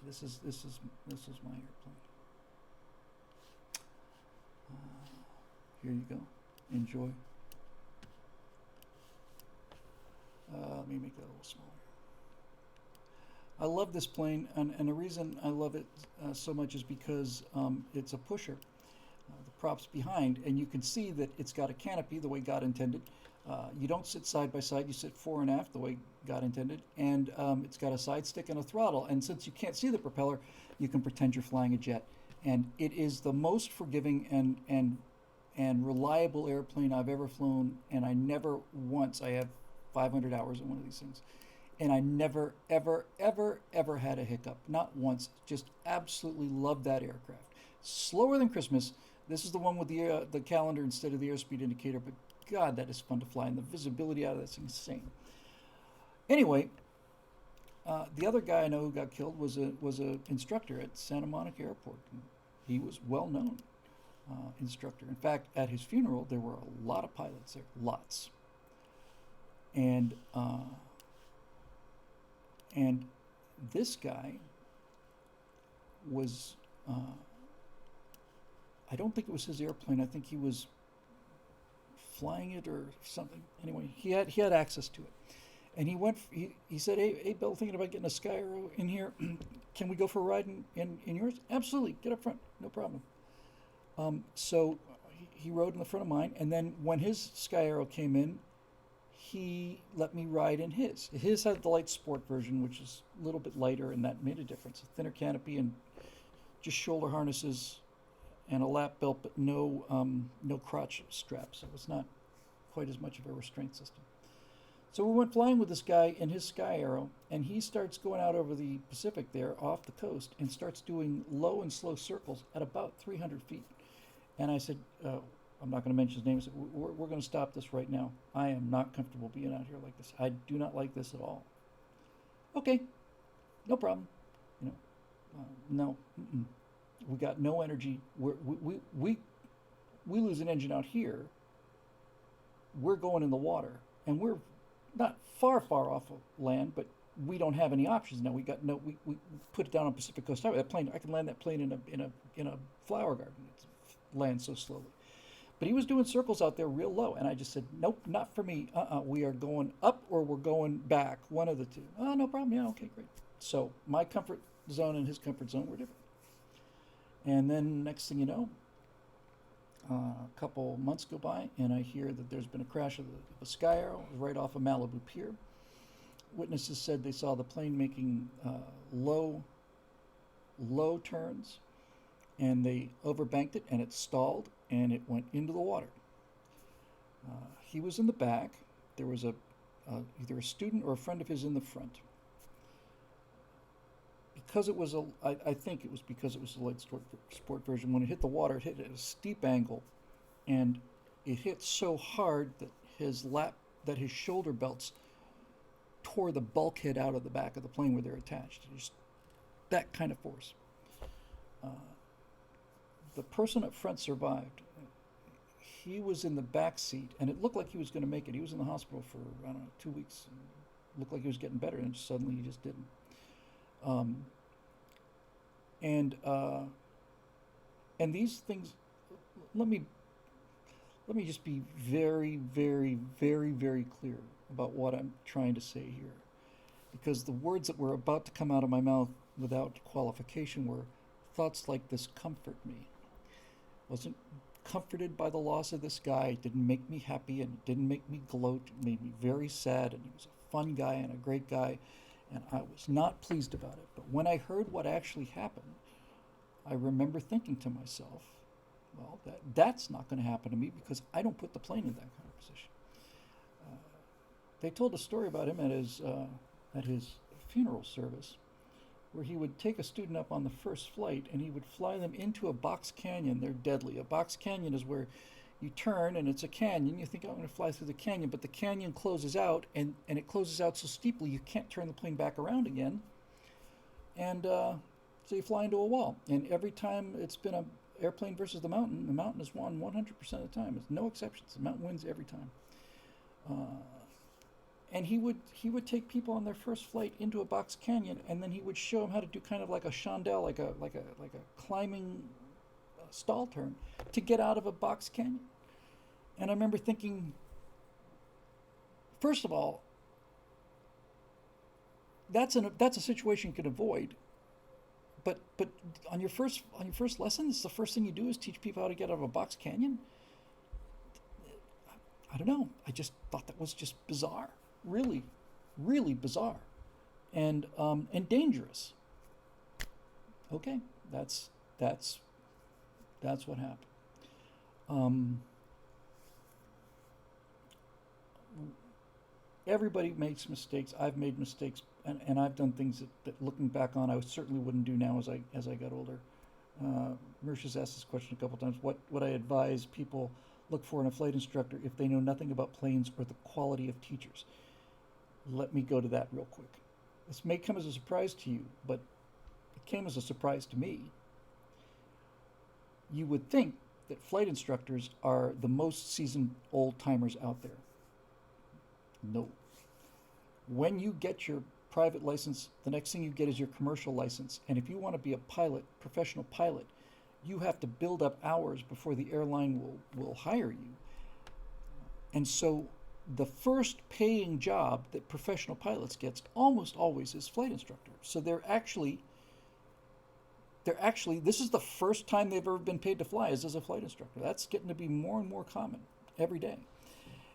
This is my airplane. Here you go. Enjoy. Let me make that a little smaller. I love this plane, and the reason I love it so much is because it's a pusher. The prop's behind, and you can see that it's got a canopy the way God intended. You don't sit side by side, you sit fore and aft the way God intended. And it's got a side stick and a throttle. And since you can't see the propeller, you can pretend you're flying a jet. And it is the most forgiving and reliable airplane I've ever flown. And I never once, I have 500 hours in one of these things. And I never, ever, ever, ever had a hiccup. Not once. Just absolutely loved that aircraft. Slower than Christmas. This is the one with the calendar instead of the airspeed indicator. But God, that is fun to fly, and the visibility out of that's insane. Anyway, the other guy I know who got killed was a instructor at Santa Monica Airport. And he was well known instructor. In fact, at his funeral there were a lot of pilots there, lots. And this guy was. I don't think it was his airplane. I think he was flying it or something. Anyway, he had access to it, and he said, "Hey, Bill, thinking about getting a Sky Arrow in here. Can we go for a ride in yours? Absolutely, get up front, no problem." So he rode in the front of mine, and then when his Sky Arrow came in, he let me ride in his. His had the light sport version, which is a little bit lighter, and that made a difference. A thinner canopy and just shoulder harnesses and a lap belt, but no crotch straps. It was not quite as much of a restraint system. So we went flying with this guy in his Sky Arrow, and he starts going out over the Pacific there off the coast and starts doing low and slow circles at about 300 feet. And I said, I'm not going to mention his name. I said, we're going to stop this right now. I am not comfortable being out here like this. I do not like this at all. Okay, no problem. You know, no. Mm-mm. We got no energy. We lose an engine out here. We're going in the water, and we're not far off of land, but we don't have any options now. We put it down on Pacific Coast Highway. That plane, I can land that plane in a flower garden. It lands so slowly. But he was doing circles out there real low, and I just said, nope, not for me. We are going up or we're going back. One of the two. Oh, no problem. Yeah, okay, great. So my comfort zone and his comfort zone were different. And then next thing you know, a couple months go by, and I hear that there's been a crash of the Sky Arrow right off of Malibu Pier. Witnesses said they saw the plane making low turns, and they overbanked it, and it stalled, and it went into the water. He was in the back. There was either a student or a friend of his in the front. Because it was I think it was because it was a light sport version. When it hit the water, it hit at a steep angle, and it hit so hard that his shoulder belts tore the bulkhead out of the back of the plane where they're attached. Just that kind of force. The person up front survived. He was in the back seat, and it looked like he was going to make it. He was in the hospital for, I don't know, 2 weeks. It looked like he was getting better, and suddenly he just didn't. And these things, let me just be very, very, very, very clear about what I'm trying to say here, because the words that were about to come out of my mouth without qualification were thoughts like this comfort me. Wasn't comforted by the loss of this guy. It didn't make me happy, and it didn't make me gloat. It made me very sad, and he was a fun guy and a great guy, and I was not pleased about it. But when I heard what actually happened, I remember thinking to myself, well, that's not going to happen to me, because I don't put the plane in that kind of position. They told a story about him at his funeral service, where he would take a student up on the first flight, and he would fly them into a box canyon. They're deadly. A box canyon is where you turn, and it's a canyon. You think, oh, I'm going to fly through the canyon, but the canyon closes out, and it closes out so steeply you can't turn the plane back around again. And so you fly into a wall. And every time it's been an airplane versus the mountain has won 100% of the time. There's no exceptions. The mountain wins every time. And he would take people on their first flight into a box canyon, and then he would show them how to do kind of like a chandelle, like a climbing stall turn to get out of a box canyon. And I remember thinking, first of all, that's a situation you could avoid. But on your first lesson, it's the first thing you do is teach people how to get out of a box canyon. I don't know. I just thought that was just bizarre, really, really bizarre, and dangerous. Okay, that's that's what happened. Um, Everybody makes mistakes. I've made mistakes, and I've done things that looking back on, I certainly wouldn't do now as I got older. Marisha's asked this question a couple times. What would I advise people look for in a flight instructor if they know nothing about planes or the quality of teachers? Let me go to that real quick. This may come as a surprise to you, but it came as a surprise to me. You would think that flight instructors are the most seasoned old timers out there. No. When you get your private license, the next thing you get is your commercial license. And if you want to be a pilot, professional pilot, you have to build up hours before the airline will hire you. And so the first paying job that professional pilots gets almost always is flight instructor. So they're actually this is the first time they've ever been paid to fly is as a flight instructor. That's getting to be more and more common every day.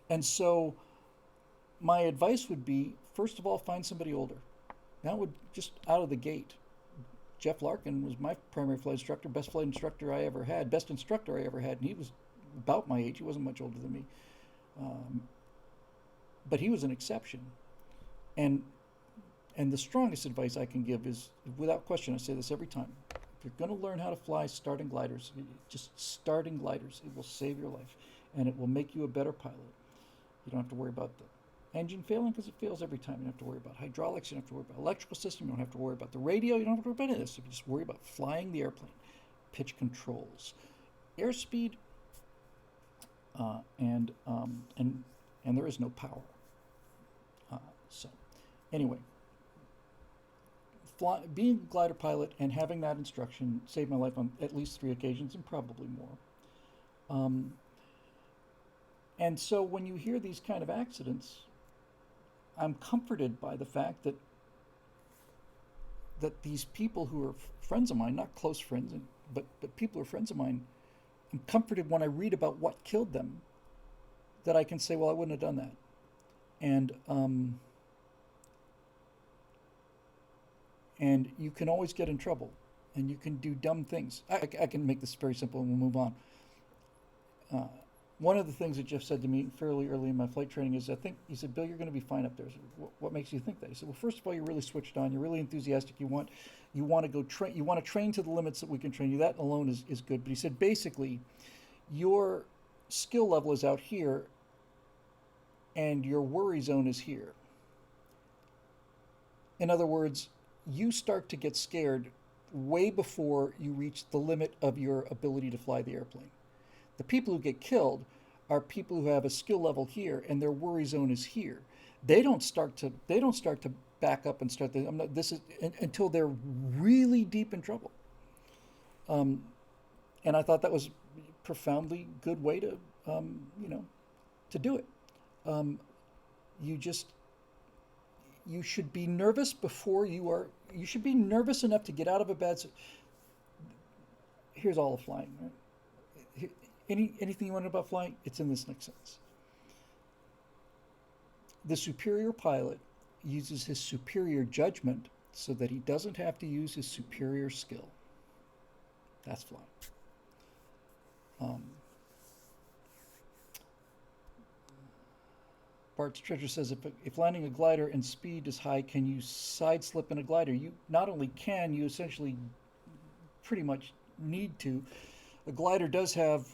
And so my advice would be, first of all, find somebody older. That would just out of the gate. Jeff Larkin was my primary flight instructor, best flight instructor I ever had, best instructor I ever had, and he was about my age. He wasn't much older than me, but he was an exception. And and the strongest advice I can give is, without question, I say this every time. If you're going to learn how to fly starting gliders, just starting gliders, it will save your life, and it will make you a better pilot. You don't have to worry about the engine failing because it fails every time. You don't have to worry about hydraulics. You don't have to worry about electrical system. You don't have to worry about the radio. You don't have to worry about any of this. You just worry about flying the airplane, pitch controls, airspeed, and there is no power. So, anyway, being a glider pilot and having that instruction saved my life on at least 3 occasions and probably more. And so when you hear these kind of accidents, I'm comforted by the fact that these people who are friends of mine, not close friends, but people who are friends of mine, I'm comforted when I read about what killed them, that I can say, well, I wouldn't have done that. And you can always get in trouble, and you can do dumb things. I can make this very simple, and we'll move on. One of the things that Jeff said to me fairly early in my flight training is, he said, Bill, you're going to be fine up there. I said, what makes you think that? He said, well, first of all, you're really switched on. You're really enthusiastic. You want to go train. You want to train to the limits that we can train you. That alone is good. But he said, basically, your skill level is out here, and your worry zone is here. In other words, you start to get scared way before you reach the limit of your ability to fly the airplane. The people who get killed are people who have a skill level here and their worry zone is here. They don't start to back up and start until they're really deep in trouble. And I thought that was a profoundly good way to to do it. You should be nervous before you should be nervous enough to get out of a bad. Here's all of flying. Right? Anything you want to know about flying, it's in this next sentence. The superior pilot uses his superior judgment so that he doesn't have to use his superior skill. That's flying. Bart's Treasure says, if landing a glider and speed is high, can you side slip in a glider? You not only can, you essentially pretty much need to. A glider does have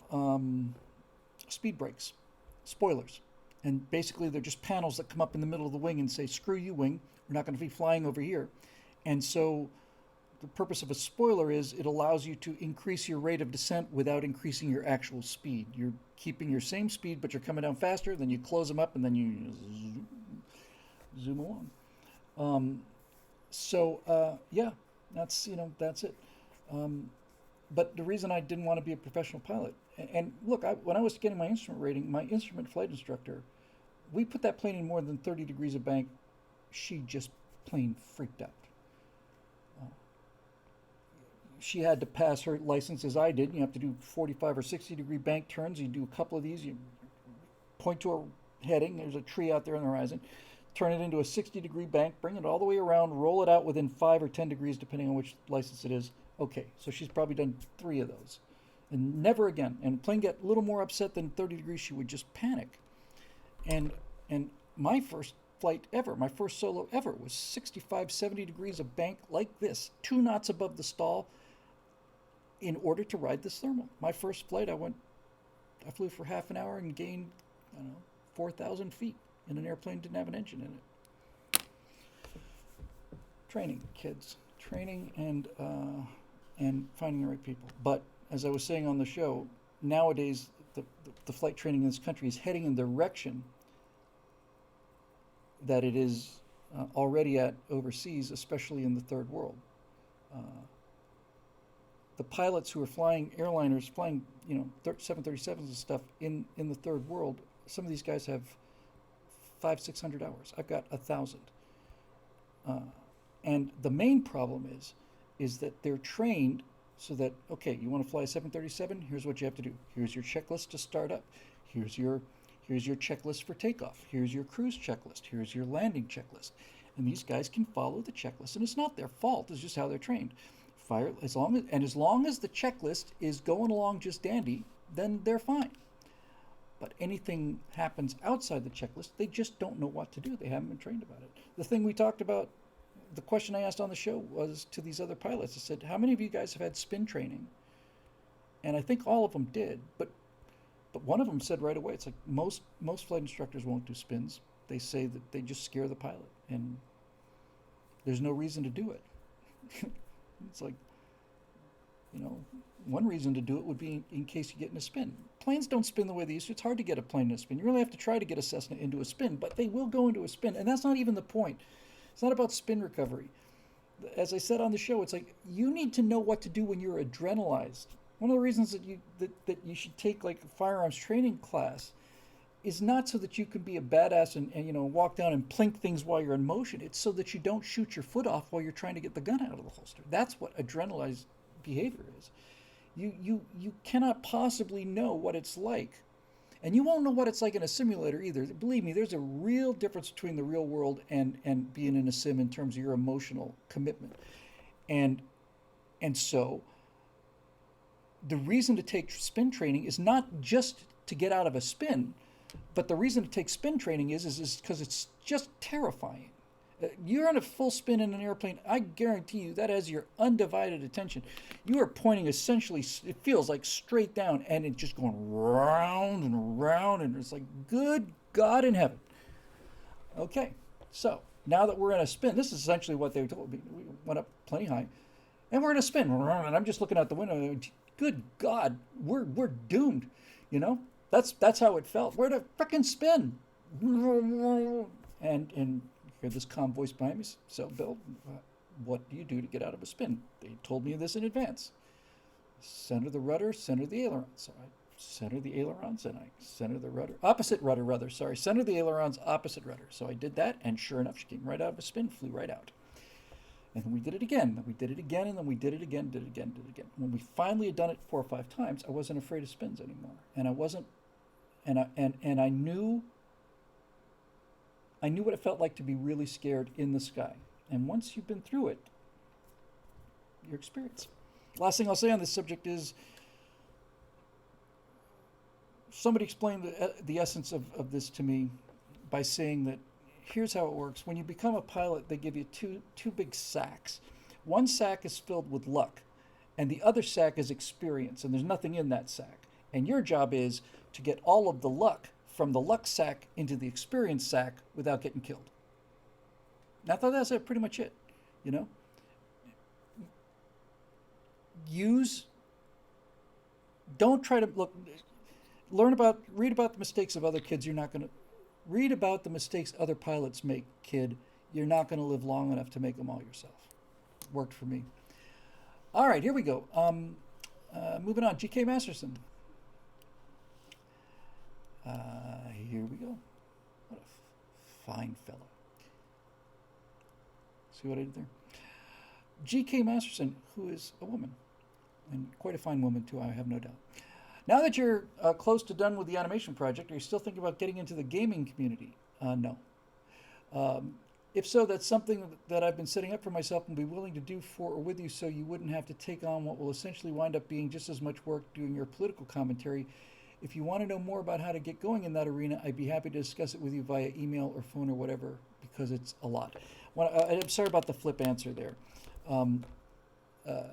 speed brakes, spoilers. And basically they're just panels that come up in the middle of the wing and say, screw you, wing, we're not going to be flying over here. And so the purpose of a spoiler is it allows you to increase your rate of descent without increasing your actual speed. You're keeping your same speed, but you're coming down faster, then you close them up, and then you zoom along. Yeah, that's it. But the reason I didn't want to be a professional pilot, and look, when I was getting my instrument rating, my instrument flight instructor, we put that plane in more than 30 degrees of bank. She just plain freaked out. She had to pass her license as I did. You have to do 45 or 60 degree bank turns. You do a couple of these. point to a heading. There's a tree out there on the horizon. Turn it into a 60-degree bank, bring it all the way around, roll it out within 5 or 10 degrees, depending on which license it is. Okay, so she's probably done 3 of those. And never again. And the plane got a little more upset than 30 degrees, she would just panic. And my first flight ever, my first solo ever, was 65, 70 degrees of bank like this, 2 knots above the stall, in order to ride this thermal. My first flight, I flew for half an hour and gained, I don't know, 4,000 feet in an airplane that didn't have an engine in it. Training, kids. Training and finding the right people. But as I was saying on the show, nowadays the flight training in this country is heading in the direction that it is already at overseas, especially in the third world. The pilots who are flying airliners, flying 737s and stuff in the third world, some of these guys have 500-600 hours. I've got 1,000. And the main problem is that they're trained so that, okay, you want to fly a 737? Here's what you have to do. Here's your checklist to start up. Here's your checklist for takeoff. Here's your cruise checklist. Here's your landing checklist. And these guys can follow the checklist, and it's not their fault. It's just how they're trained. As long as the checklist is going along just dandy, then they're fine. But anything happens outside the checklist, they just don't know what to do. They haven't been trained about it. The thing we talked about, the question I asked on the show was to these other pilots. I said, how many of you guys have had spin training? And I think all of them did, but one of them said right away, it's like most flight instructors won't do spins. They say that they just scare the pilot, and there's no reason to do it. It's like, one reason to do it would be in case you get in a spin. Planes don't spin the way they used to. It's hard to get a plane in a spin. You really have to try to get a Cessna into a spin, but they will go into a spin, and that's not even the point. It's not about spin recovery. As I said on the show, it's like you need to know what to do when you're adrenalized. One of the reasons that you should take like a firearms training class is not so that you can be a badass and walk down and plink things while you're in motion. It's so that you don't shoot your foot off while you're trying to get the gun out of the holster. That's what adrenalized behavior is. You cannot possibly know what it's like. And you won't know what it's like in a simulator either. Believe me, there's a real difference between the real world and being in a sim in terms of your emotional commitment. And so the reason to take spin training is not just to get out of a spin, but the reason to take spin training is because it's just terrifying. You're on a full spin in an airplane, I guarantee you that has your undivided attention. You are pointing essentially, it feels like straight down, and it's just going round and round, and it's like, good God in heaven. Okay, so now that we're in a spin, this is essentially what they told me. We went up plenty high, and we're in a spin, and I'm just looking out the window. Good God, we're doomed. That's how it felt. We're in a frickin' spin, and hear this calm voice behind me. So, Bill, what do you do to get out of a spin? They told me this in advance. Center the rudder, center the ailerons. So I center the ailerons and I center the rudder. Opposite rudder, rather. Sorry. Center the ailerons, opposite rudder. So I did that, and sure enough, she came right out of a spin, flew right out. And then we did it again. Then we did it again, and then we did it again, did it again, did it again. When we finally had done it 4 or 5 times, I wasn't afraid of spins anymore. And I wasn't, and I knew what it felt like to be really scared in the sky. And once you've been through it, your experience. Last thing I'll say on this subject is somebody explained the essence of this to me by saying that here's how it works. When you become a pilot, they give you two big sacks. One sack is filled with luck, and the other sack is experience, and there's nothing in that sack. And your job is to get all of the luck from the luck sack into the experience sack without getting killed. And I thought that's pretty much it, Don't try to read about the mistakes of other kids. You're not going to read about the mistakes other pilots make, kid. You're not going to live long enough to make them all yourself. Worked for me. All right, here we go. Moving on, G.K. Masterson. Here we go. What a fine fellow. See what I did there? G.K. Masterson, who is a woman, and quite a fine woman too, I have no doubt. Now that you're close to done with the animation project, are you still thinking about getting into the gaming community? No. Um, if so, that's something that I've been setting up for myself and be willing to do for or with you so you wouldn't have to take on what will essentially wind up being just as much work doing your political commentary. If you want to know more about how to get going in that arena, I'd be happy to discuss it with you via email or phone or whatever because it's a lot. I'm sorry about the flip answer there. Um, uh,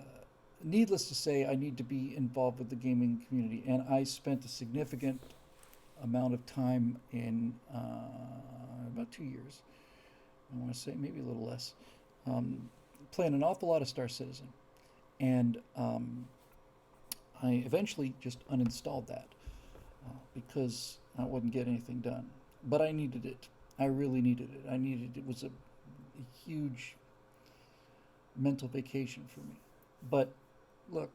Needless to say, I need to be involved with the gaming community, and I spent a significant amount of time in about 2 years. I want to say maybe a little less, playing an awful lot of Star Citizen, and I eventually just uninstalled that because I wouldn't get anything done. But I needed it. I really needed it. It was a huge mental vacation for me. But look,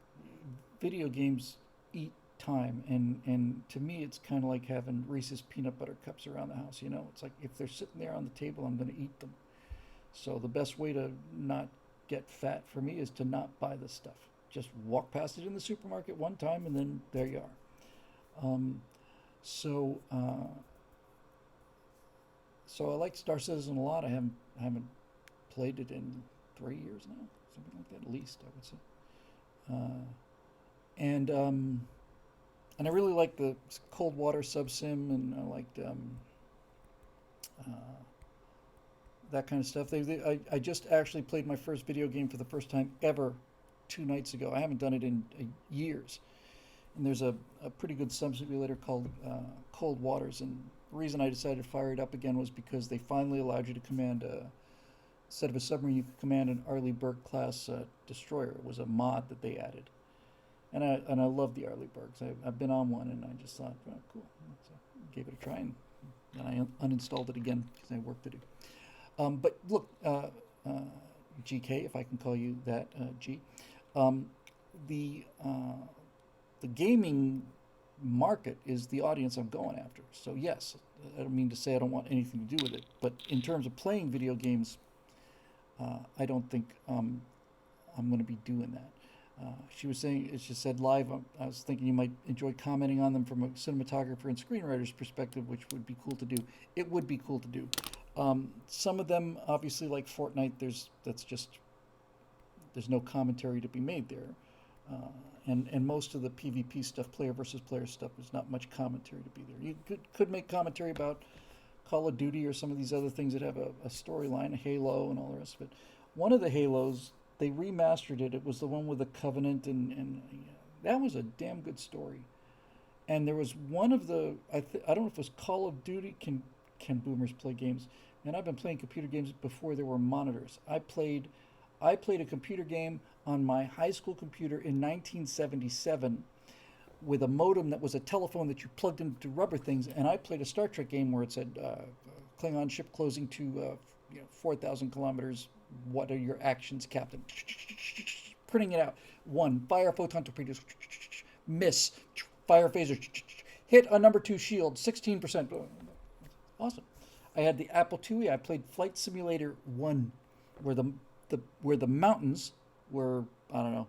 video games eat time, and to me, it's kind of like having Reese's peanut butter cups around the house. You know, it's like if they're sitting there on the table, I'm going to eat them. So the best way to not get fat for me is to not buy this stuff. Just walk past it in the supermarket one time, and then there you are. So, so I like Star Citizen a lot. I haven't played it in 3 years now, something like that, at least I would say. Uh, and I really like the cold water sub sim, and I liked uh, that kind of stuff. I just actually played my first video game for the first time ever 2 nights ago. I haven't done it in years. And there's a pretty good sub simulator called Cold Waters. And the reason I decided to fire it up again was because they finally allowed you to command instead of a submarine, you could command an Arleigh Burke class destroyer. It was a mod that they added. And I love the Arleigh Burkes. I've been on one, and I just thought, well, cool. So I gave it a try, and then I uninstalled it again because I had work to do. But look, GK, if I can call you that, G, um, the the gaming market is the audience I'm going after. So yes, I don't mean to say I don't want anything to do with it, but in terms of playing video games, I don't think I'm going to be doing that. She was saying, she said live, I was thinking you might enjoy commenting on them from a cinematographer and screenwriter's perspective, which would be cool to do. It would be cool to do. Some of them, obviously, like Fortnite, there's no commentary to be made there. And most of the PvP stuff, player versus player stuff, there's not much commentary to be there. You could make commentary about Call of Duty or some of these other things that have a storyline, a Halo and all the rest of it. One of the Halos, they remastered it. It was the one with the Covenant, and that was a damn good story. And there was one of the I don't know if it was Call of Duty. Can boomers play games? And I've been playing computer games before there were monitors. I played a computer game on my high school computer in 1977 with a modem that was a telephone that you plugged into rubber things, and I played a Star Trek game where it said Klingon ship closing to 4,000 kilometers. What are your actions, Captain? Printing it out. One, fire photon torpedoes. Miss. Fire phaser. Hit a number 2 shield. 16%. Awesome. I had the Apple IIe. I played Flight Simulator 1, where the mountains were, I don't know,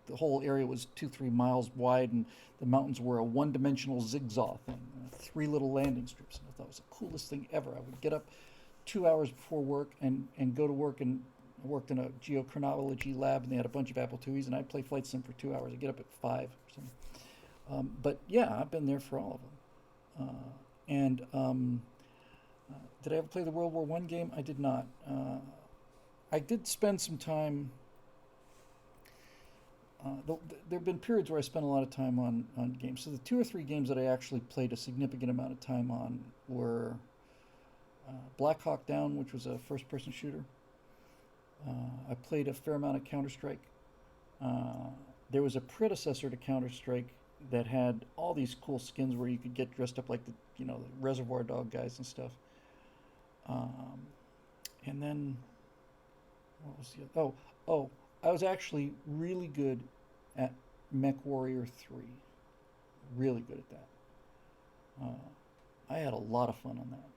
the whole area was 2-3 miles wide, and the mountains were a one-dimensional zigzag thing, 3 little landing strips. And I thought it was the coolest thing ever. I would get up 2 hours before work and go to work, and I worked in a geochronology lab, and they had a bunch of Apple IIes, and I'd play Flight Sim for 2 hours. I'd get up at 5 or something. But yeah, I've been there for all of them. And did I ever play the World War I game? I did not. I did spend some time. There have been periods where I spent a lot of time on games. So the 2 or 3 games that I actually played a significant amount of time on were Black Hawk Down, which was a first-person shooter. I played a fair amount of Counter-Strike. There was a predecessor to Counter-Strike that had all these cool skins where you could get dressed up like the Reservoir Dog guys and stuff. And then what was the other? Oh, I was actually really good at Mech Warrior 3. Really good at that. I had a lot of fun on that.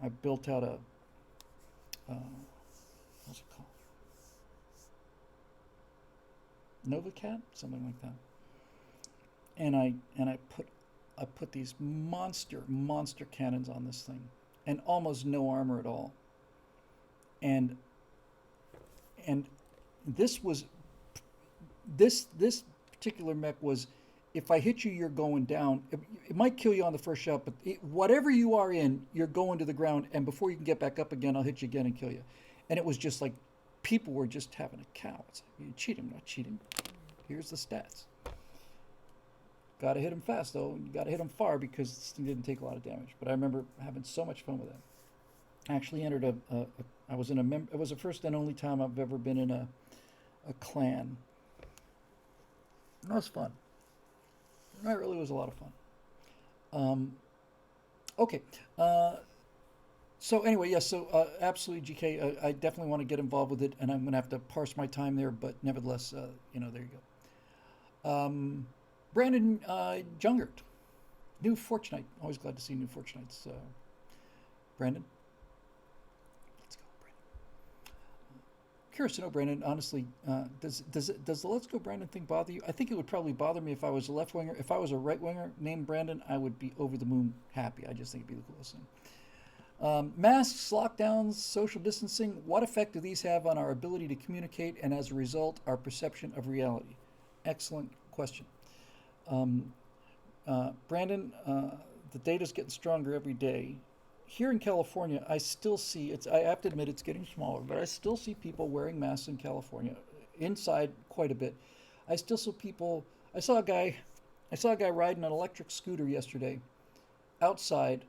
I built out a what's it called? Nova Cat, something like that. and I put these monster cannons on this thing, and almost no armor at all. And and this was this particular mech was, if I hit you, you're going down. It might kill you on the first shot, but whatever you are in, you're going to the ground. And before you can get back up again, I'll hit you again and kill you. And it was just like people were just having a cow. It's like, you cheat him, not cheating. Here's the stats. Got to hit him fast though. You got to hit him far because this thing didn't take a lot of damage. But I remember having so much fun with it. I actually entered I was in a it was the first and only time I've ever been in a clan. That was fun. That really was a lot of fun. Okay. So anyway, yes. So absolutely, GK. I definitely want to get involved with it, and I'm going to have to parse my time there. But nevertheless, there you go. Brandon Jungert, new Fortunite. Always glad to see new Fortunites. Brandon. Let's go, Brandon. Curious to know, Brandon. Honestly, does the Let's Go Brandon thing bother you? I think it would probably bother me if I was a left winger. If I was a right winger named Brandon, I would be over the moon happy. I just think it'd be the coolest thing. Masks, lockdowns, social distancing, what effect do these have on our ability to communicate and as a result, our perception of reality? Excellent question. Brandon, the data's getting stronger every day. Here in California, I still see, I have to admit it's getting smaller, but I still see people wearing masks in California, inside quite a bit. I still see people, I saw a guy riding an electric scooter yesterday, outside,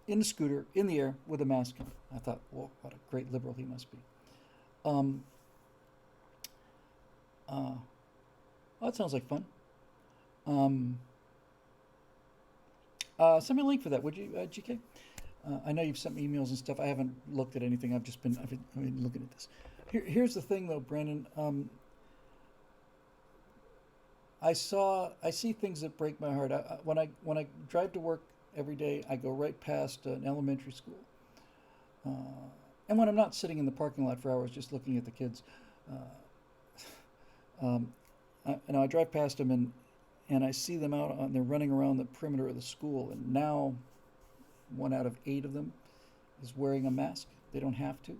in the scooter, in the air, with a mask on. I thought, whoa, what a great liberal he must be. Well, that sounds like fun. Send me a link for that, would you, GK? I know you've sent me emails and stuff. I haven't looked at anything. I've been looking at this. Here's the thing, though, Brandon. I see things that break my heart. When I drive to work every day, I go right past an elementary school. And when I'm not sitting in the parking lot for hours just looking at the kids, I drive past them and I see them out they're running around the perimeter of the school, and now 1 out of 8 of them is wearing a mask. They don't have to.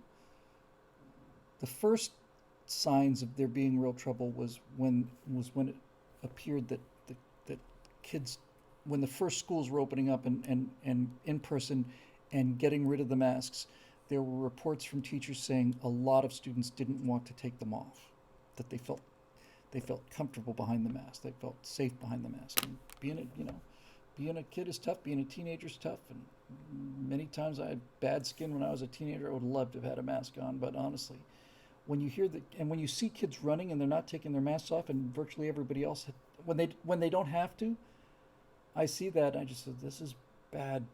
The first signs of there being real trouble was when it appeared that kids, when the first schools were opening up and in person and getting rid of the masks, there were reports from teachers saying a lot of students didn't want to take them off, that they felt comfortable behind the mask, they felt safe behind the mask. And being a kid is tough, being a teenager is tough, and many times I had bad skin when I was a teenager. I would love to have had a mask on, but honestly, when you hear that, and when you see kids running and they're not taking their masks off, and virtually everybody else, when they don't have to, I see that and I just said, this is bad.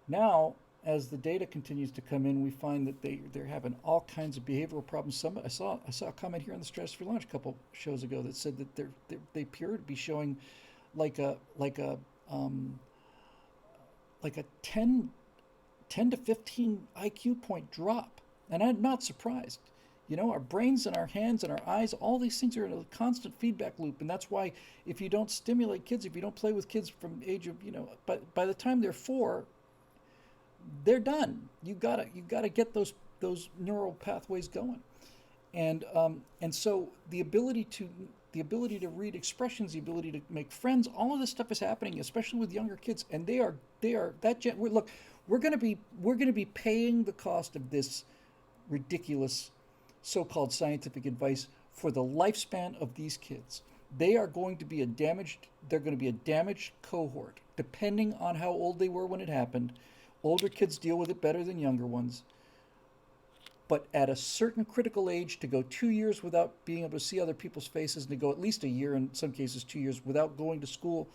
Now, as the data continues to come in, we find that they're having all kinds of behavioral problems. I saw a comment here on the Stratosphere Lounge a couple shows ago that said that they appear to be showing like a 10 to 15 IQ point drop, and I'm not surprised. Our brains and our hands and our eyes, all these things are in a constant feedback loop. And that's why if you don't stimulate kids, if you don't play with kids from age of, but by the time they're 4, they're done. You gotta get those neural pathways going. And so the ability to read expressions, the ability to make friends, all of this stuff is happening, especially with younger kids. And they are look, we're gonna be paying the cost of this ridiculous so-called scientific advice for the lifespan of these kids. They're going to be a damaged cohort, depending on how old they were when it happened. Older kids deal with it better than younger ones. But at a certain critical age, to go 2 years without being able to see other people's faces, and to go at least a year, in some cases 2 years, without going to school,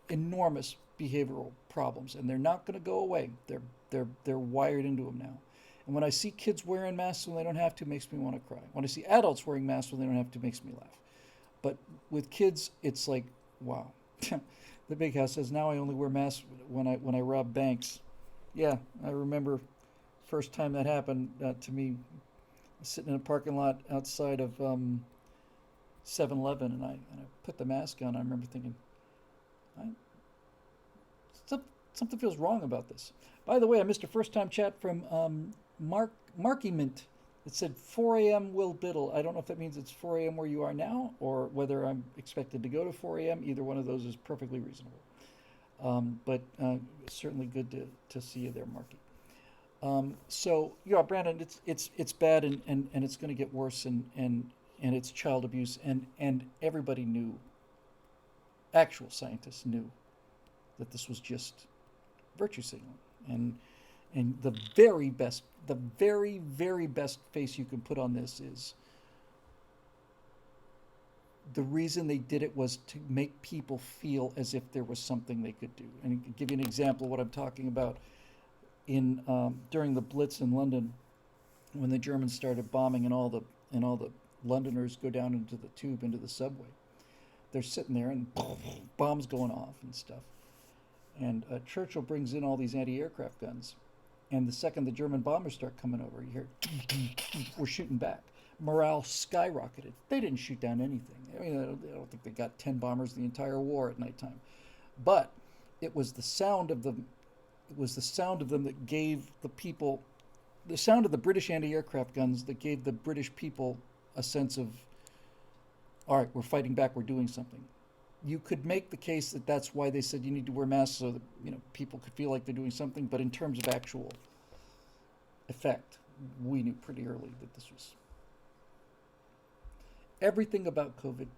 enormous behavioral problems, and they're not going to go away. They're wired into them now. And when I see kids wearing masks when they don't have to, it makes me want to cry. When I see adults wearing masks when they don't have to, it makes me laugh. But with kids, it's like, wow. The big house says, now I only wear masks when I rob banks. Yeah, I remember first time that happened to me, sitting in a parking lot outside of 7-Eleven, and I put the mask on. I remember thinking, I, something feels wrong about this. By the way, I missed a first time chat from Marky Mint. It said 4 a.m. Will Biddle. I don't know if that means it's 4 a.m. where you are now, or whether I'm expected to go to 4 a.m. Either one of those is perfectly reasonable. But certainly good to see you there, Marky. So yeah, Brandon, it's bad, and it's going to get worse, and it's child abuse, and everybody knew, actual scientists knew that this was just virtue signaling, and the very best face you can put on this is the reason they did it was to make people feel as if there was something they could do. And I'll give you an example of what I'm talking about. In during the Blitz in London, when the Germans started bombing, and all the Londoners go down into the tube, into the subway, they're sitting there and bombs going off and stuff. And Churchill brings in all these anti-aircraft guns, and the second the German bombers start coming over, you hear we're shooting back. Morale skyrocketed. They didn't shoot down anything. I mean, I don't think they got 10 bombers the entire war at nighttime, but it was the sound of them. It was the sound of them that gave the people, the sound of the British anti-aircraft guns that gave the British people a sense of, all right, we're fighting back, we're doing something. You could make the case that that's why they said you need to wear masks, so that people could feel like they're doing something. But in terms of actual effect, we knew pretty early that this was everything about COVID.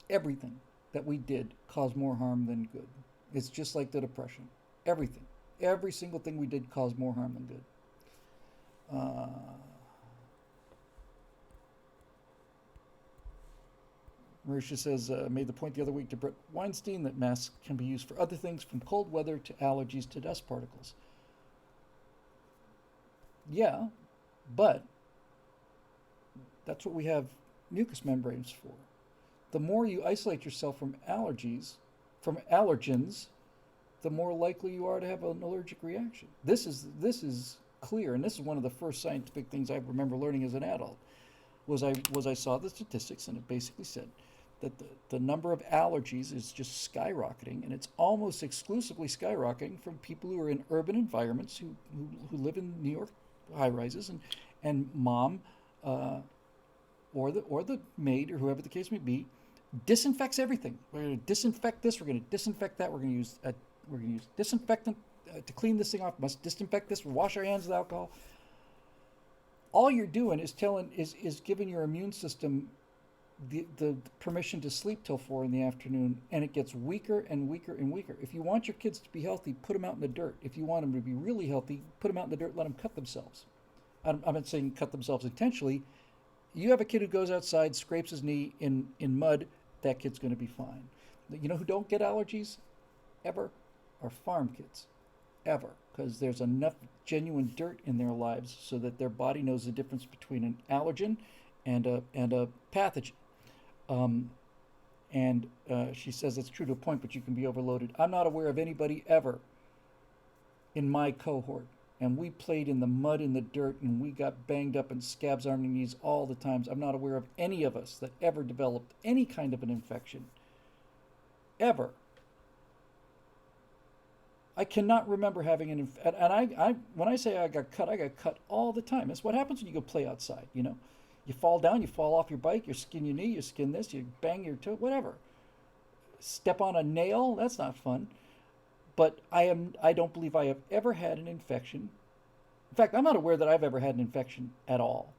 Everything that we did caused more harm than good. It's just like the Depression. Everything, every single thing we did caused more harm than good. Marisha says, made the point the other week to Brett Weinstein that masks can be used for other things, from cold weather to allergies to dust particles. Yeah, but that's what we have mucous membranes for. The more you isolate yourself from allergens, the more likely you are to have an allergic reaction. This is clear, and this is one of the first scientific things I remember learning as an adult. Was I saw the statistics, and it basically said that the number of allergies is just skyrocketing, and it's almost exclusively skyrocketing from people who are in urban environments, who live in New York high rises, and mom or the maid, or whoever the case may be, disinfects everything. We're going to disinfect this. We're going to disinfect that. We're going to use disinfectant to clean this thing off. Must disinfect this. Wash our hands with alcohol. All you're doing is giving your immune system the permission to sleep till 4 in the afternoon, and it gets weaker and weaker and weaker. If you want your kids to be healthy, put them out in the dirt. If you want them to be really healthy, put them out in the dirt. Let them cut themselves. I'm not saying cut themselves intentionally. You have a kid who goes outside, scrapes his knee in mud, that kid's going to be fine. You know who don't get allergies ever are farm kids, ever, because there's enough genuine dirt in their lives so that their body knows the difference between an allergen and a pathogen. She says it's true to a point, but you can be overloaded. I'm not aware of anybody ever in my cohort, and we played in the mud, in the dirt, and we got banged up and scabs on our knees all the times. I'm not aware of any of us that ever developed any kind of an infection, ever. I cannot remember having an infection. And I when I say I got cut all the time. That's what happens when you go play outside. You fall down, you fall off your bike, you skin your knee, you skin this, you bang your toe, whatever. Step on a nail, that's not fun. But I don't believe I have ever had an infection. In fact, I'm not aware that I've ever had an infection at all.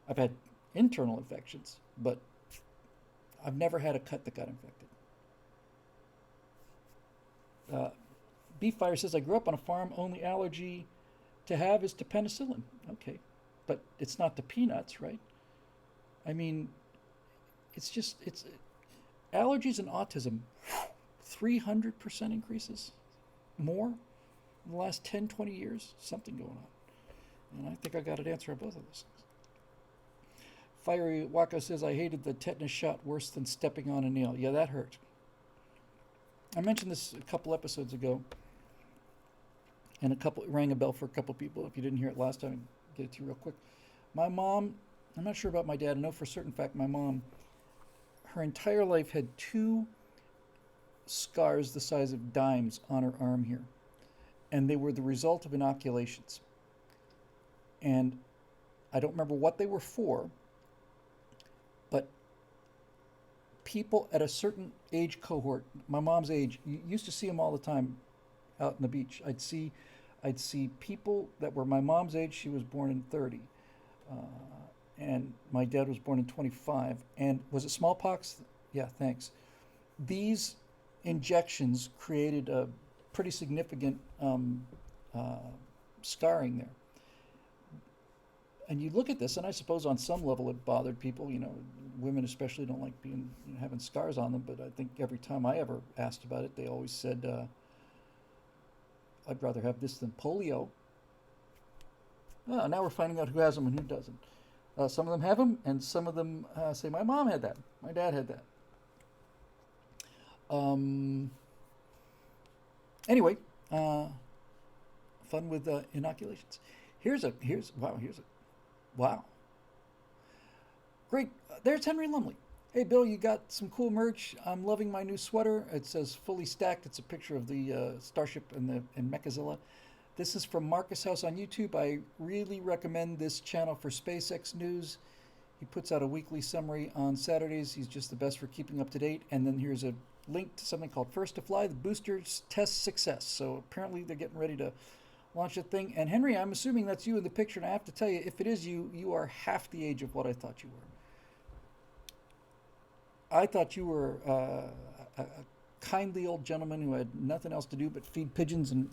I've had internal infections, but I've never had a cut that got infected. Beefire says, I grew up on a farm, only allergy to have is to penicillin. Okay, but it's not to peanuts, right? I mean, it's allergies and autism, 300% increases, more in the last 10, 20 years, something going on. And I think I got an answer on both of those things. Fiery Waka says, I hated the tetanus shot worse than stepping on a nail. Yeah, that hurt. I mentioned this a couple episodes ago, and it rang a bell for a couple people. If you didn't hear it last time, I'll get it to you real quick. My mom I'm not sure about my dad. I know for a certain fact my mom, her entire life, had two scars the size of dimes on her arm here, and they were the result of inoculations. And I don't remember what they were for, but people at a certain age cohort, my mom's age, you used to see them all the time out on the beach. I'd see people that were my mom's age. She was born in 30, uh, and my dad was born in 25. And was it smallpox? Yeah, thanks. These injections created a pretty significant uh, scarring there. And you look at this, and I suppose on some level it bothered people. Women especially don't like being having scars on them. But I think every time I ever asked about it, they always said, "I'd rather have this than polio." Now we're finding out who has them and who doesn't. Some of them have them, and some of them say, "My mom had that. My dad had that." Anyway, fun with inoculations. Wow. Great. There's Henry Lumley. Hey, Bill, you got some cool merch. I'm loving my new sweater. It says fully stacked. It's a picture of the Starship and Mechazilla. This is from Marcus House on YouTube. I really recommend this channel for SpaceX news. He puts out a weekly summary on Saturdays. He's just the best for keeping up to date. And then here's a link to something called First to Fly, the boosters test success. So apparently they're getting ready to launch that thing. And Henry, I'm assuming that's you in the picture. And I have to tell you, if it is you, you are half the age of what I thought you were. I thought you were a kindly old gentleman who had nothing else to do but feed pigeons and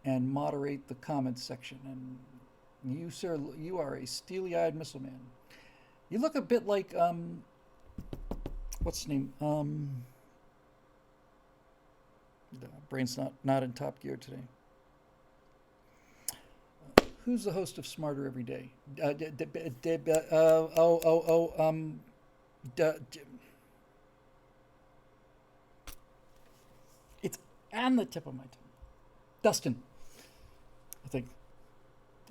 moderate the comments section. And you, sir, you are a steely-eyed missile man. You look a bit like what's his name? The brain's not in top gear today. Who's the host of Smarter Every Day? It's on the tip of my tongue. Dustin, I think.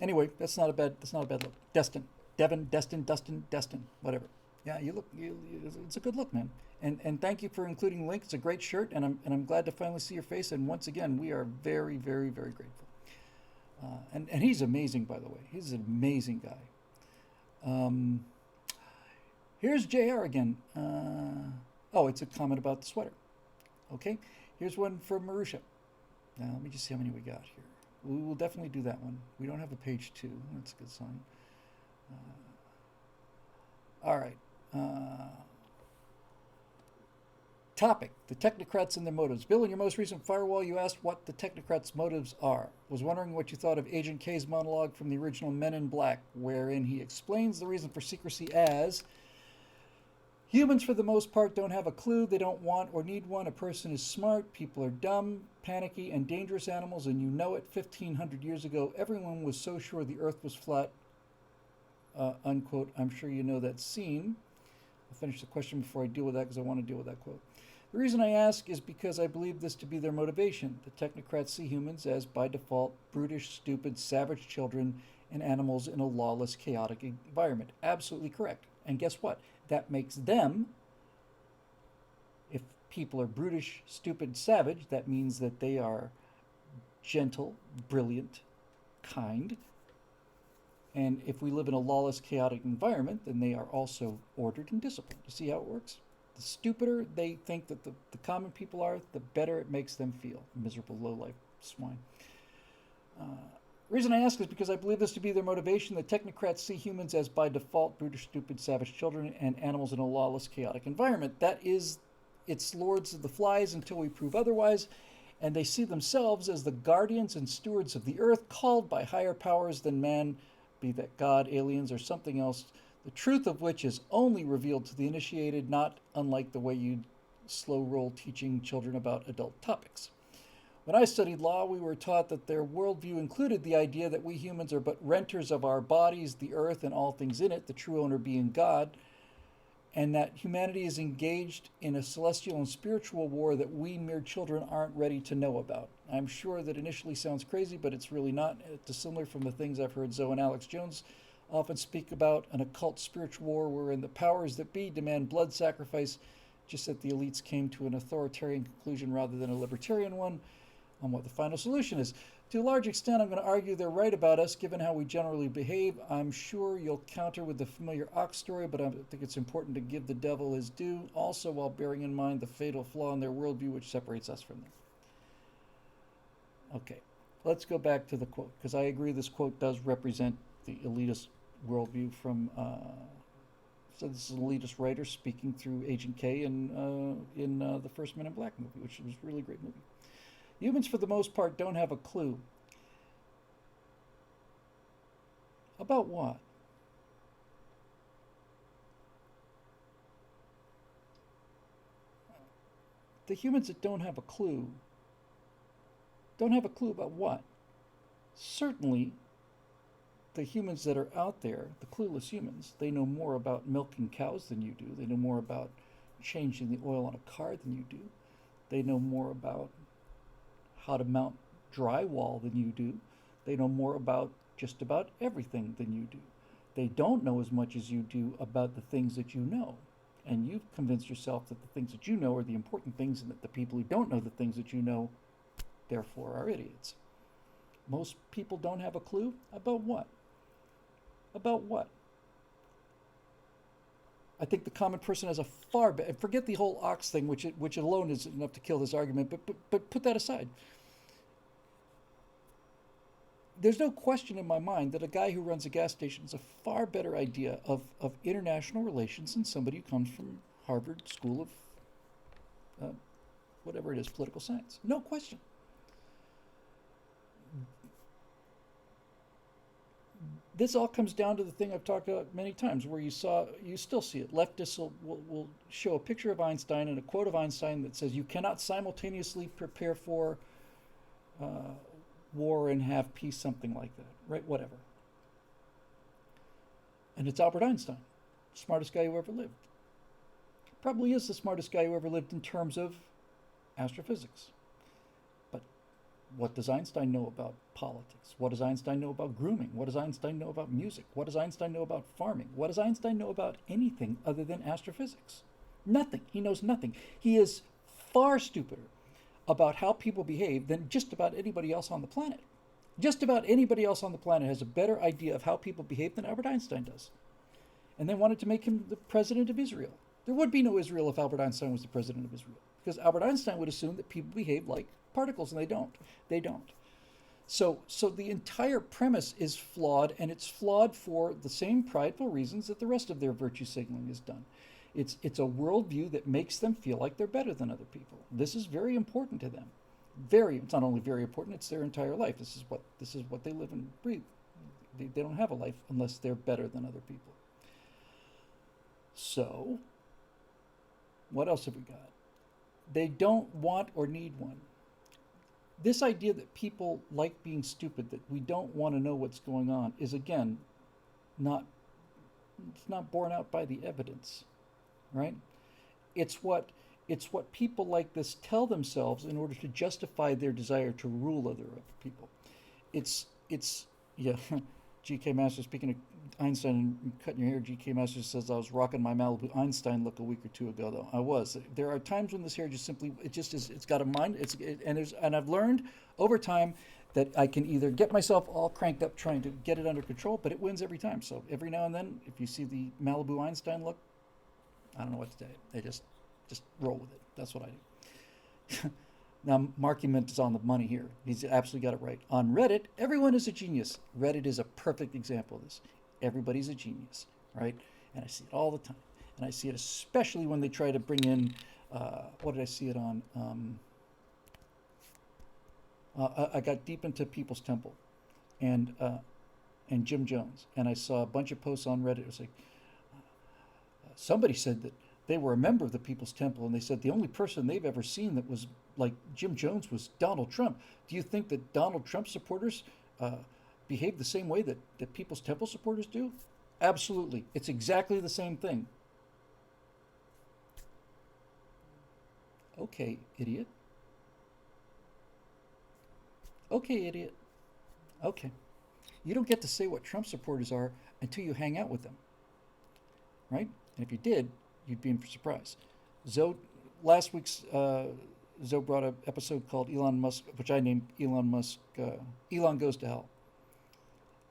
Anyway, that's not a bad look. Destin, whatever. Yeah, you look. It's a good look, man. And thank you for including the link. It's a great shirt, and I'm glad to finally see your face. And once again, we are very, very, very grateful. And he's amazing, by the way. He's an amazing guy. Here's JR again. It's a comment about the sweater. Okay, here's one from Marusha. Now, let me just see how many we got here. We will definitely do that one. We don't have a page 2. That's a good sign. All right. Topic, the technocrats and their motives. Bill, in your most recent firewall, you asked what the technocrats' motives are. Was wondering what you thought of Agent K's monologue from the original Men in Black, wherein he explains the reason for secrecy as humans, for the most part, don't have a clue. They don't want or need one. A person is smart. People are dumb, panicky, and dangerous animals, and you know it. 1,500 years ago, everyone was so sure the earth was flat, unquote. I'm sure you know that scene. I'll finish the question before I deal with that because I want to deal with that quote. The reason I ask is because I believe this to be their motivation. The technocrats see humans as, by default, brutish, stupid, savage children and animals in a lawless, chaotic environment. Absolutely correct. And guess what? That makes them, if people are brutish, stupid, savage, that means that they are gentle, brilliant, kind. And if we live in a lawless, chaotic environment, then they are also ordered and disciplined. You see how it works? The stupider they think that the common people are, the better it makes them feel. Miserable, low-life swine. Reason I ask is because I believe this to be their motivation. The technocrats see humans as, by default, brutish, stupid, savage children and animals in a lawless, chaotic environment. That is, it's lords of the flies until we prove otherwise. And they see themselves as the guardians and stewards of the earth, called by higher powers than man, be that God, aliens, or something else, the truth of which is only revealed to the initiated, not unlike the way you slow roll teaching children about adult topics. When I studied law, we were taught that their worldview included the idea that we humans are but renters of our bodies, the earth, and all things in it, the true owner being God. and that humanity is engaged in a celestial and spiritual war that we mere children aren't ready to know about. I'm sure that initially sounds crazy, but it's really not. It's dissimilar from the things I've heard Zoe and Alex Jones often speak about, an occult spiritual war wherein the powers that be demand blood sacrifice, just that the elites came to an authoritarian conclusion rather than a libertarian one on what the final solution is. To a large extent, I'm going to argue they're right about us, given how we generally behave. I'm sure you'll counter with the familiar ox story, but I think it's important to give the devil his due, also while bearing in mind the fatal flaw in their worldview which separates us from them. Okay, let's go back to the quote, because I agree this quote does represent the elitist worldview from... so this is an elitist writer speaking through Agent K in the first Men in Black movie, which was a really great movie. Humans, for the most part, don't have a clue. About what? The humans that don't have a clue about what? Certainly, the humans that are out there, the clueless humans, they know more about milking cows than you do. They know more about changing the oil on a car than you do. They know more about how to mount drywall than you do. They know more about just about everything than you do. They don't know as much as you do about the things that you know. And you've convinced yourself that the things that you know are the important things, and that the people who don't know the things that you know, therefore, are idiots. Most people don't have a clue about what? About what? I think the common person has a far better... Forget the whole ox thing, which alone is enough to kill this argument, but put that aside. There's no question in my mind that a guy who runs a gas station is a far better idea of international relations than somebody who comes from Harvard School of whatever it is, political science. No question. This all comes down to the thing I've talked about many times, where you still see it. Leftists will show a picture of Einstein and a quote of Einstein that says, you cannot simultaneously prepare for war and have peace, something like that, right? Whatever. And it's Albert Einstein, smartest guy who ever lived. Probably is the smartest guy who ever lived in terms of astrophysics. But what does Einstein know about politics? What does Einstein know about grooming? What does Einstein know about music? What does Einstein know about farming? What does Einstein know about anything other than astrophysics? Nothing. He knows nothing. He is far stupider about how people behave than just about anybody else on the planet. Just about anybody else on the planet has a better idea of how people behave than Albert Einstein does. And they wanted to make him the president of Israel. There would be no Israel if Albert Einstein was the president of Israel, because Albert Einstein would assume that people behave like particles, and they don't. They don't. So the entire premise is flawed, and it's flawed for the same prideful reasons that the rest of their virtue signaling is done. It's a worldview that makes them feel like they're better than other people. This is very important to them. It's not only very important, it's their entire life. This is what they live and breathe. They don't have a life unless they're better than other people. So, what else have we got? They don't want or need one. This idea that people like being stupid, that we don't want to know what's going on, is again not borne out by the evidence, right? It's what people like this tell themselves in order to justify their desire to rule other people. It's yeah. G.K. Masters, speaking of Einstein and cutting your hair, G.K. Masters says, I was rocking my Malibu Einstein look a week or two ago, though. I was. There are times when this hair just simply, it's got a mind, and I've learned over time that I can either get myself all cranked up trying to get it under control, but it wins every time. So every now and then, if you see the Malibu Einstein look, I don't know what to say. They just roll with it. That's what I do. Now, Marky Mint is on the money here. He's absolutely got it right. On Reddit, everyone is a genius. Reddit is a perfect example of this. Everybody's a genius, right? And I see it all the time. And I see it especially when they try to bring in, what did I see it on? I got deep into People's Temple and Jim Jones. And I saw a bunch of posts on Reddit. It was like, somebody said that they were a member of the People's Temple, and they said the only person they've ever seen that was like Jim Jones was Donald Trump. Do you think that Donald Trump supporters behave the same way that People's Temple supporters do? Absolutely. It's exactly the same thing. Okay, idiot. Okay, idiot. Okay. You don't get to say what Trump supporters are until you hang out with them, right? And if you did, you'd be in for surprise. Zoe, last week's Zoe brought an episode called Elon Musk, which I named Elon Musk. Elon Goes to Hell,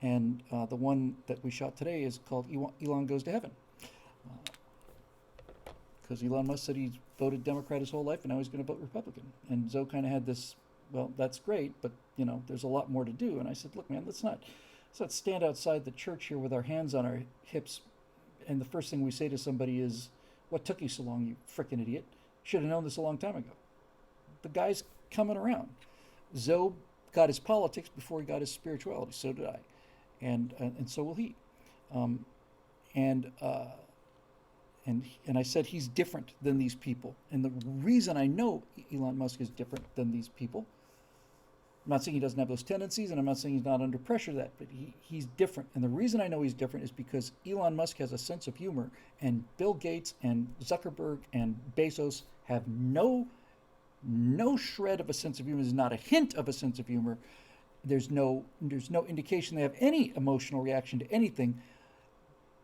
and the one that we shot today is called Elon Goes to Heaven, because Elon Musk said he's voted Democrat his whole life, and now he's going to vote Republican. And Zoe kind of had this, well, that's great, but there's a lot more to do. And I said, look, man, let's not stand outside the church here with our hands on our hips, and the first thing we say to somebody is, "What took you so long, you frickin' idiot? Should have known this a long time ago." The guy's coming around. Zoe got his politics before he got his spirituality. So did I, and so will he. Um, and I said he's different than these people. And the reason I know Elon Musk is different than these people, I'm not saying he doesn't have those tendencies, and I'm not saying he's not under pressure to that, but he's different. And the reason I know he's different is because Elon Musk has a sense of humor, and Bill Gates and Zuckerberg and Bezos have no shred of a sense of humor. There's not a hint of a sense of humor. There's no indication they have any emotional reaction to anything.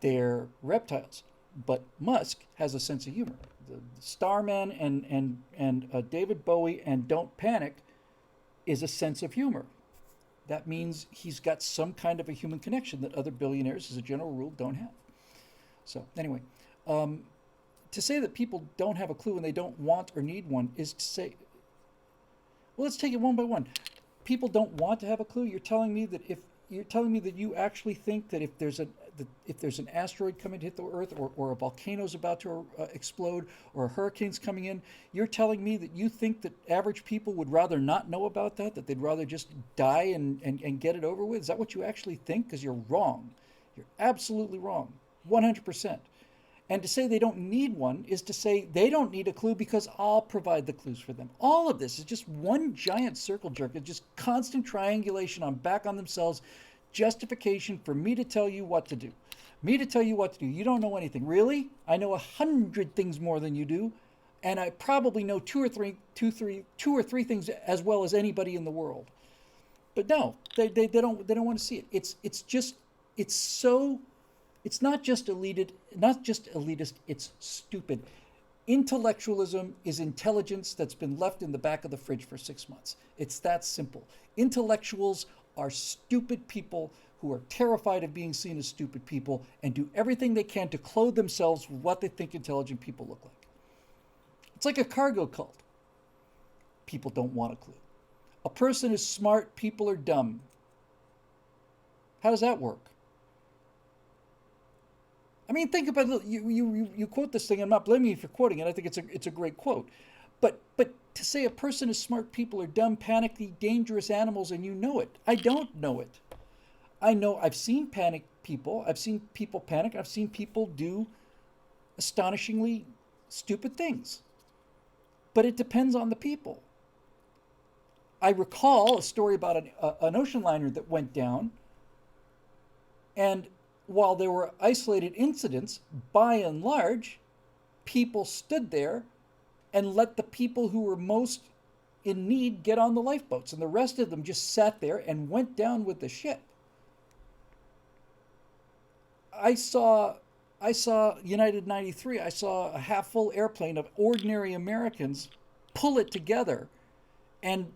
They're reptiles. But Musk has a sense of humor. The Starman and David Bowie and Don't Panic is a sense of humor. That means he's got some kind of a human connection that other billionaires, as a general rule, don't have. So anyway, to say that people don't have a clue and they don't want or need one is to say, well, let's take it one by one. People don't want to have a clue. You're telling me that you actually think that if there's an asteroid coming to hit the Earth, or a volcano's about to explode, or a hurricane's coming in, you're telling me that you think that average people would rather not know about that they'd rather just die and get it over with? Is that what you actually think? Because you're wrong. You're absolutely wrong. 100%. And to say they don't need one is to say they don't need a clue because I'll provide the clues for them. All of this is just one giant circle jerk. It's just constant triangulation back on themselves, justification for me to tell you what to do. Me to tell you what to do. You don't know anything. Really? I know 100 things more than you do, and I probably know two or three things as well as anybody in the world. But no, they don't want to see it. It's not just elitist, it's stupid. Intellectualism is intelligence that's been left in the back of the fridge for 6 months. It's that simple. Intellectuals are stupid people who are terrified of being seen as stupid people and do everything they can to clothe themselves with what they think intelligent people look like. It's like a cargo cult. People don't want a clue. A person is smart, people are dumb. How does that work? I mean, think about it. You quote this thing. I'm not blaming you for quoting it. I think it's a great quote. But to say a person is smart, people are dumb, panicky, dangerous animals, and you know it. I don't know it. I've seen panic people. I've seen people panic. I've seen people do astonishingly stupid things. But it depends on the people. I recall a story about an ocean liner that went down, and while there were isolated incidents, by and large, people stood there and let the people who were most in need get on the lifeboats, and the rest of them just sat there and went down with the ship. I saw United 93. I saw a half-full airplane of ordinary Americans pull it together and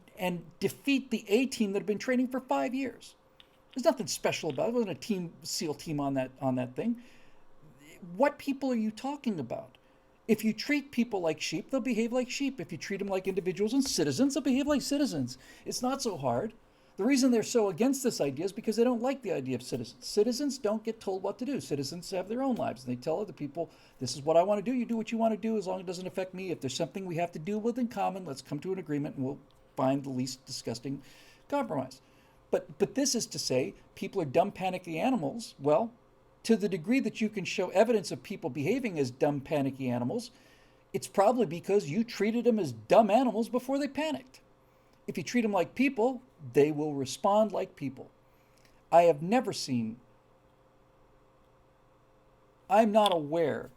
defeat the A-team that had been training for 5 years. There's nothing special about it. It wasn't a team SEAL team on that thing. What people are you talking about? If you treat people like sheep, they'll behave like sheep. If you treat them like individuals and citizens, they'll behave like citizens. It's not so hard. The reason they're so against this idea is because they don't like the idea of citizens. Citizens don't get told what to do. Citizens have their own lives, and they tell other people, this is what I want to do. You do what you want to do as long as it doesn't affect me. If there's something we have to deal with in common, let's come to an agreement, and we'll find the least disgusting compromise. But this is to say people are dumb, panicky animals. Well, to the degree that you can show evidence of people behaving as dumb, panicky animals, it's probably because you treated them as dumb animals before they panicked. If you treat them like people, they will respond like people. I'm not aware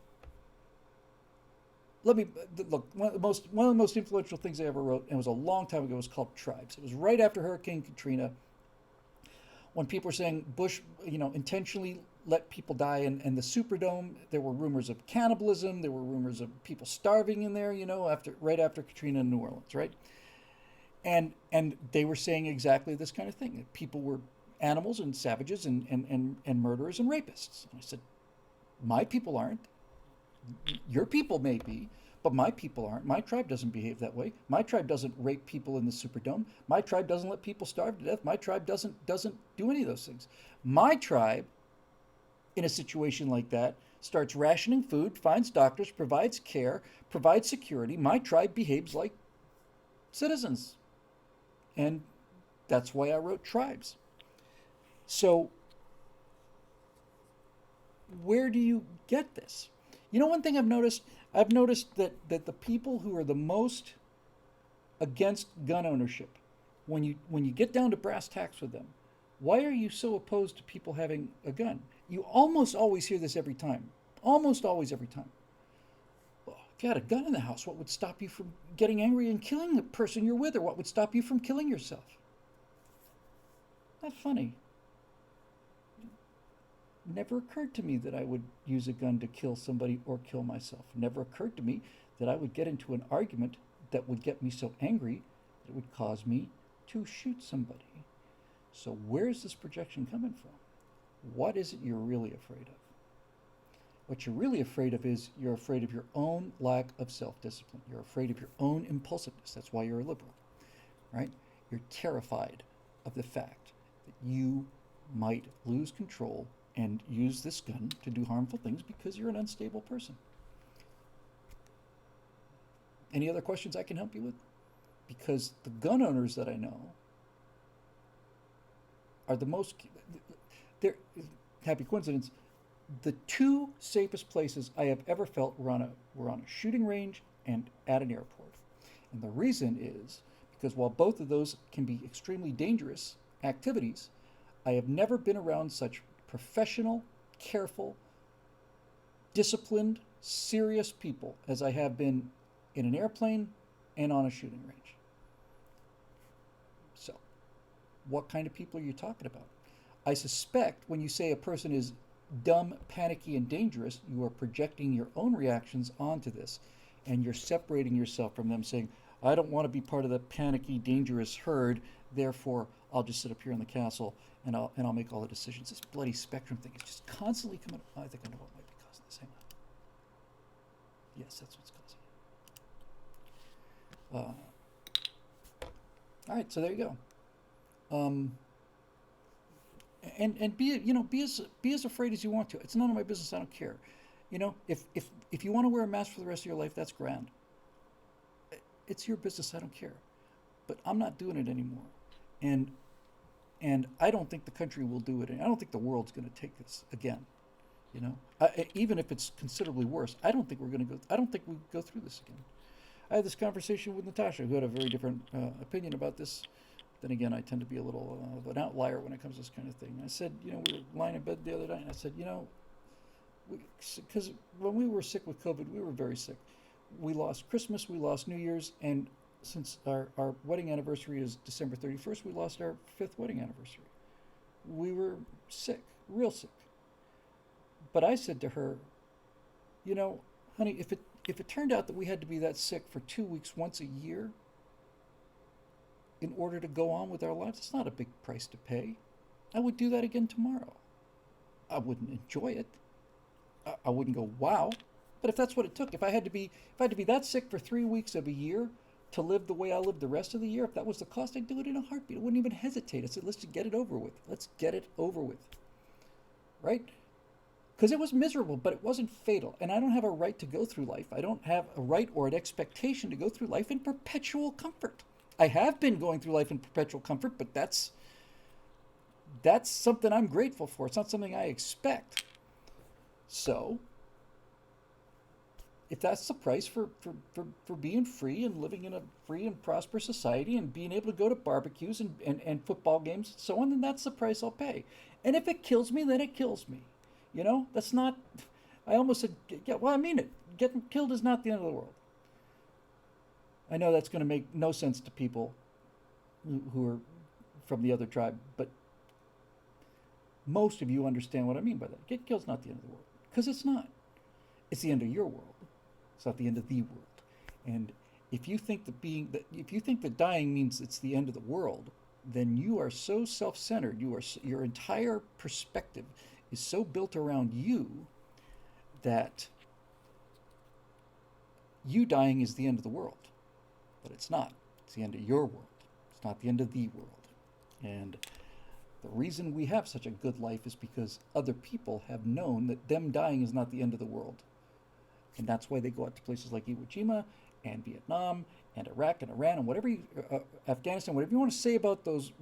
let me look. One of the most influential things I ever wrote, and it was a long time ago, was called Tribes. It was right after Hurricane Katrina, when people were saying Bush, intentionally let people die in the Superdome. There were rumors of cannibalism. There were rumors of people starving in there. Right after Katrina in New Orleans, right? And they were saying exactly this kind of thing. That people were animals and savages and murderers and rapists. And I said, my people aren't. Your people may be, but my people aren't. My tribe doesn't behave that way. My tribe doesn't rape people in the Superdome. My tribe doesn't let people starve to death. My tribe doesn't do any of those things. My tribe, in a situation like that, starts rationing food, finds doctors, provides care, provides security. My tribe behaves like citizens. And that's why I wrote Tribes. So, where do you get this? One thing I've noticed that the people who are the most against gun ownership, when you get down to brass tacks with them, why are you so opposed to people having a gun? You almost always hear this every time. Almost always every time. Well, if you had a gun in the house, what would stop you from getting angry and killing the person you're with, or what would stop you from killing yourself? Not funny. Never occurred to me that I would use a gun to kill somebody or kill myself. Never occurred to me that I would get into an argument that would get me so angry that it would cause me to shoot somebody. So where's this projection coming from? What is it you're really afraid of? What you're really afraid of is you're afraid of your own lack of self-discipline. You're afraid of your own impulsiveness. That's why you're a liberal, right? You're terrified of the fact that you might lose control and use this gun to do harmful things because you're an unstable person. Any other questions I can help you with? Because the gun owners that I know are the most, they're, happy coincidence, the two safest places I have ever felt were on a shooting range and at an airport. And the reason is because while both of those can be extremely dangerous activities, I have never been around such professional, careful, disciplined, serious people as I have been in an airplane and on a shooting range. So, what kind of people are you talking about? I suspect when you say a person is dumb, panicky, and dangerous, you are projecting your own reactions onto this, and you're separating yourself from them, saying, I don't want to be part of the panicky, dangerous herd, therefore I'll just sit up here in the castle and I'll make all the decisions. This bloody spectrum thing is just constantly coming. I think I know what might be causing this. Hang on. Yes, that's what's causing it. All right, so there you go. And be as afraid as you want to. It's none of my business. I don't care. If you want to wear a mask for the rest of your life, that's grand. It's your business. I don't care. But I'm not doing it anymore. And I don't think the country will do it. And I don't think the world's going to take this again. Even if it's considerably worse, I don't think we're going to go. I don't think we go through this again. I had this conversation with Natasha, who had a very different opinion about this. Then again, I tend to be a little of an outlier when it comes to this kind of thing. I said, we were lying in bed the other night, and I said, because when we were sick with COVID, we were very sick. We lost Christmas, we lost New Year's, and since our wedding anniversary is December 31st, we lost our 5th wedding anniversary. We were sick, real sick. But I said to her, honey, if it turned out that we had to be that sick for 2 weeks once a year in order to go on with our lives, it's not a big price to pay. I would do that again tomorrow. I wouldn't enjoy it. I wouldn't go, wow. But if that's what it took, if I had to be that sick for 3 weeks of a year to live the way I lived the rest of the year, if that was the cost, I'd do it in a heartbeat. I wouldn't even hesitate. I said, let's just get it over with. Let's get it over with. Right? Because it was miserable, but it wasn't fatal. And I don't have a right to go through life. I don't have a right or an expectation to go through life in perpetual comfort. I have been going through life in perpetual comfort, but that's something I'm grateful for. It's not something I expect. So, if that's the price for being free and living in a free and prosperous society and being able to go to barbecues and football games and so on, then that's the price I'll pay. And if it kills me, then it kills me. I almost said, yeah, well, I mean it. Getting killed is not the end of the world. I know that's going to make no sense to people who are from the other tribe, but most of you understand what I mean by that. Getting killed is not the end of the world. Because it's not. It's the end of your world. It's not the end of the world. And if you think that dying means it's the end of the world, then you are so self-centered. Your entire perspective is so built around you that you dying is the end of the world. But it's not. It's the end of your world. It's not the end of the world. And the reason we have such a good life is because other people have known that them dying is not the end of the world. And that's why they go out to places like Iwo Jima and Vietnam and Iraq and Iran and Afghanistan, whatever you want to say about those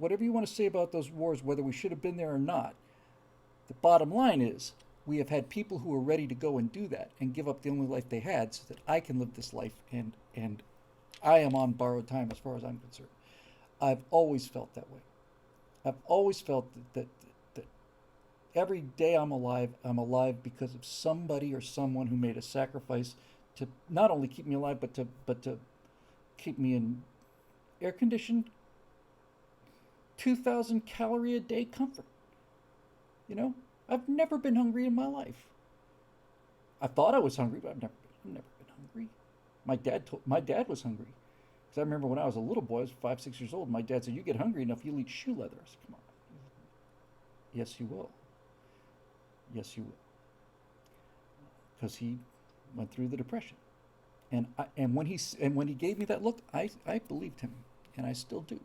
wars, whether we should have been there or not. The bottom line is we have had people who are ready to go and do that and give up the only life they had so that I can live this life, and I am on borrowed time as far as I'm concerned. I've always felt that way. I've always felt that every day I'm alive because of somebody or someone who made a sacrifice to not only keep me alive, but to keep me in air-conditioned 2,000 calorie a day comfort. You know, I've never been hungry in my life. I thought I was hungry, but I've never been hungry. My dad was hungry. Because I remember when I was a little boy, I was 5, 6 years old, my dad said, "You get hungry enough, you'll eat shoe leather." I said, "Come on." Yes, you will. Yes, you will. Because he went through the depression. And when he gave me that look, I believed him, and I still do.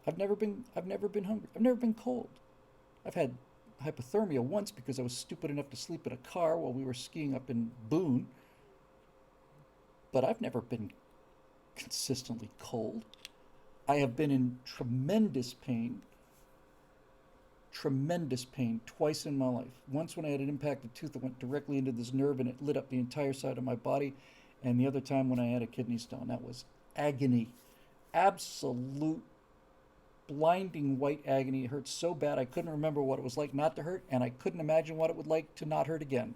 I've never been hungry. I've never been cold. I've had hypothermia once because I was stupid enough to sleep in a car while we were skiing up in Boone. But I've never been consistently cold. I have been in tremendous pain twice in my life. Once when I had an impacted tooth that went directly into this nerve and it lit up the entire side of my body, and the other time when I had a kidney stone. That was agony. Absolute blinding white agony. It hurt so bad I couldn't remember what it was like not to hurt, and I couldn't imagine what it would like to not hurt again.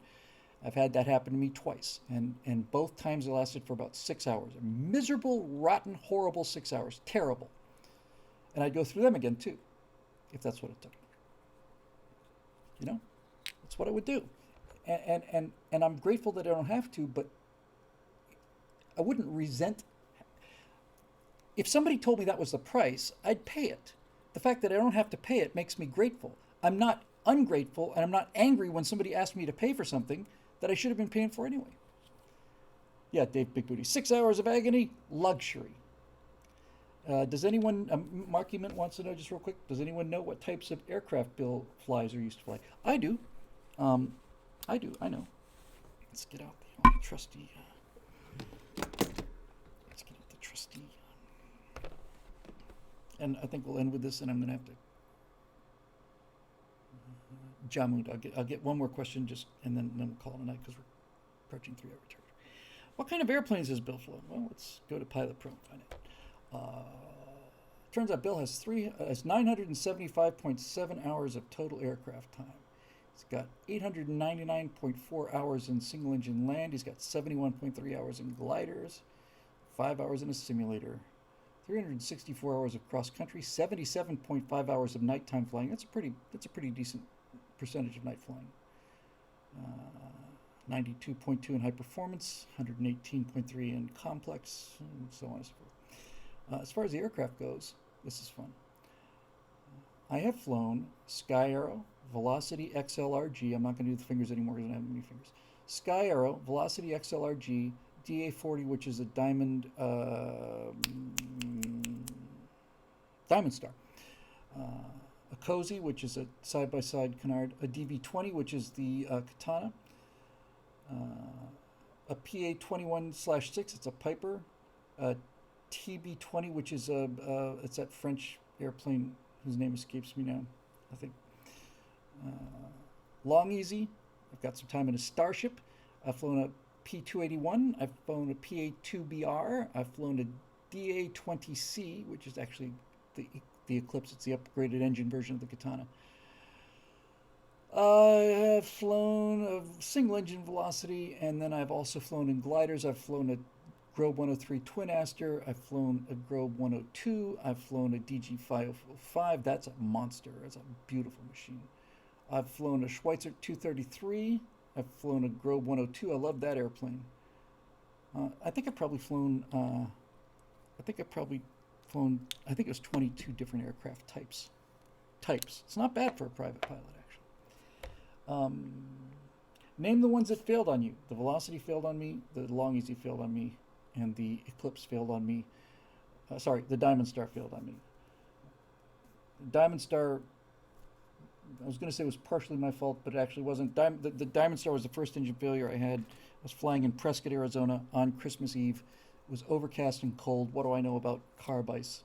I've had that happen to me twice, and both times it lasted for about 6 hours. A miserable, rotten, horrible 6 hours. Terrible. And I'd go through them again, too, if that's what it took. You know? That's what I would do. And I'm grateful that I don't have to, but I wouldn't resent. If somebody told me that was the price, I'd pay it. The fact that I don't have to pay it makes me grateful. I'm not ungrateful, and I'm not angry when somebody asks me to pay for something that I should have been paying for anyway. Yeah, Dave Big Booty. 6 hours of agony, luxury. Does anyone, Marky Mint wants to know just real quick, does anyone know what types of aircraft Bill flies or used to fly? I do. I know. Let's get out the trusty, and I think we'll end with this, and I'm going to have to Jamud. I'll get one more question, and then we'll call it a night because we're approaching 3 hour charge. What kind of airplanes has Bill flown? Well, let's go to Pilot Pro and find out. Turns out Bill has 975.7 hours of total aircraft time. He's got 899.4 hours in single engine land. He's got 71.3 hours in gliders, 5 hours in a simulator, 364 hours of cross country, 77.5 hours of nighttime flying. That's a pretty decent percentage of night flying. 92.2 in high performance, 118.3 in complex, and so on and so forth. As far as the aircraft goes, this is fun. I have flown Sky Arrow, Velocity XLRG. I'm not going to do the fingers anymore because I don't have many fingers. Sky Arrow, Velocity XLRG, DA40, which is a Diamond Star. A Cozy, which is a side-by-side canard. A DV20, which is the Katana. A PA-21/6, it's a Piper. A TB-20, which is it's that French airplane whose name escapes me now, I think. Long Easy, I've got some time in a Starship. I've flown a P-281. I've flown a PA-2BR. I've flown a DA-20C, which is actually the Eclipse. It's the upgraded engine version of the Katana. I have flown a single engine Velocity, and then I've also flown in gliders. I've flown a Grobe 103 Twin Aster. I've flown a Grobe 102. I've flown a DG 505. That's a monster. That's a beautiful machine. I've flown a Schweitzer 233. I've flown a Grobe 102. I love that airplane. I think I've probably flown. I think I've probably flown. I think it was 22 different aircraft types. It's not bad for a private pilot, actually. Um, Name the ones that failed on you. The Velocity failed on me. The Long Easy failed on me, and the Eclipse failed on me. Sorry, the Diamond Star failed on me. Diamond Star, I was going to say it was partially my fault, but it actually wasn't. The Diamond Star was the first engine failure I had. I was flying in Prescott, Arizona on Christmas Eve. It was overcast and cold. What do I know about carb ice?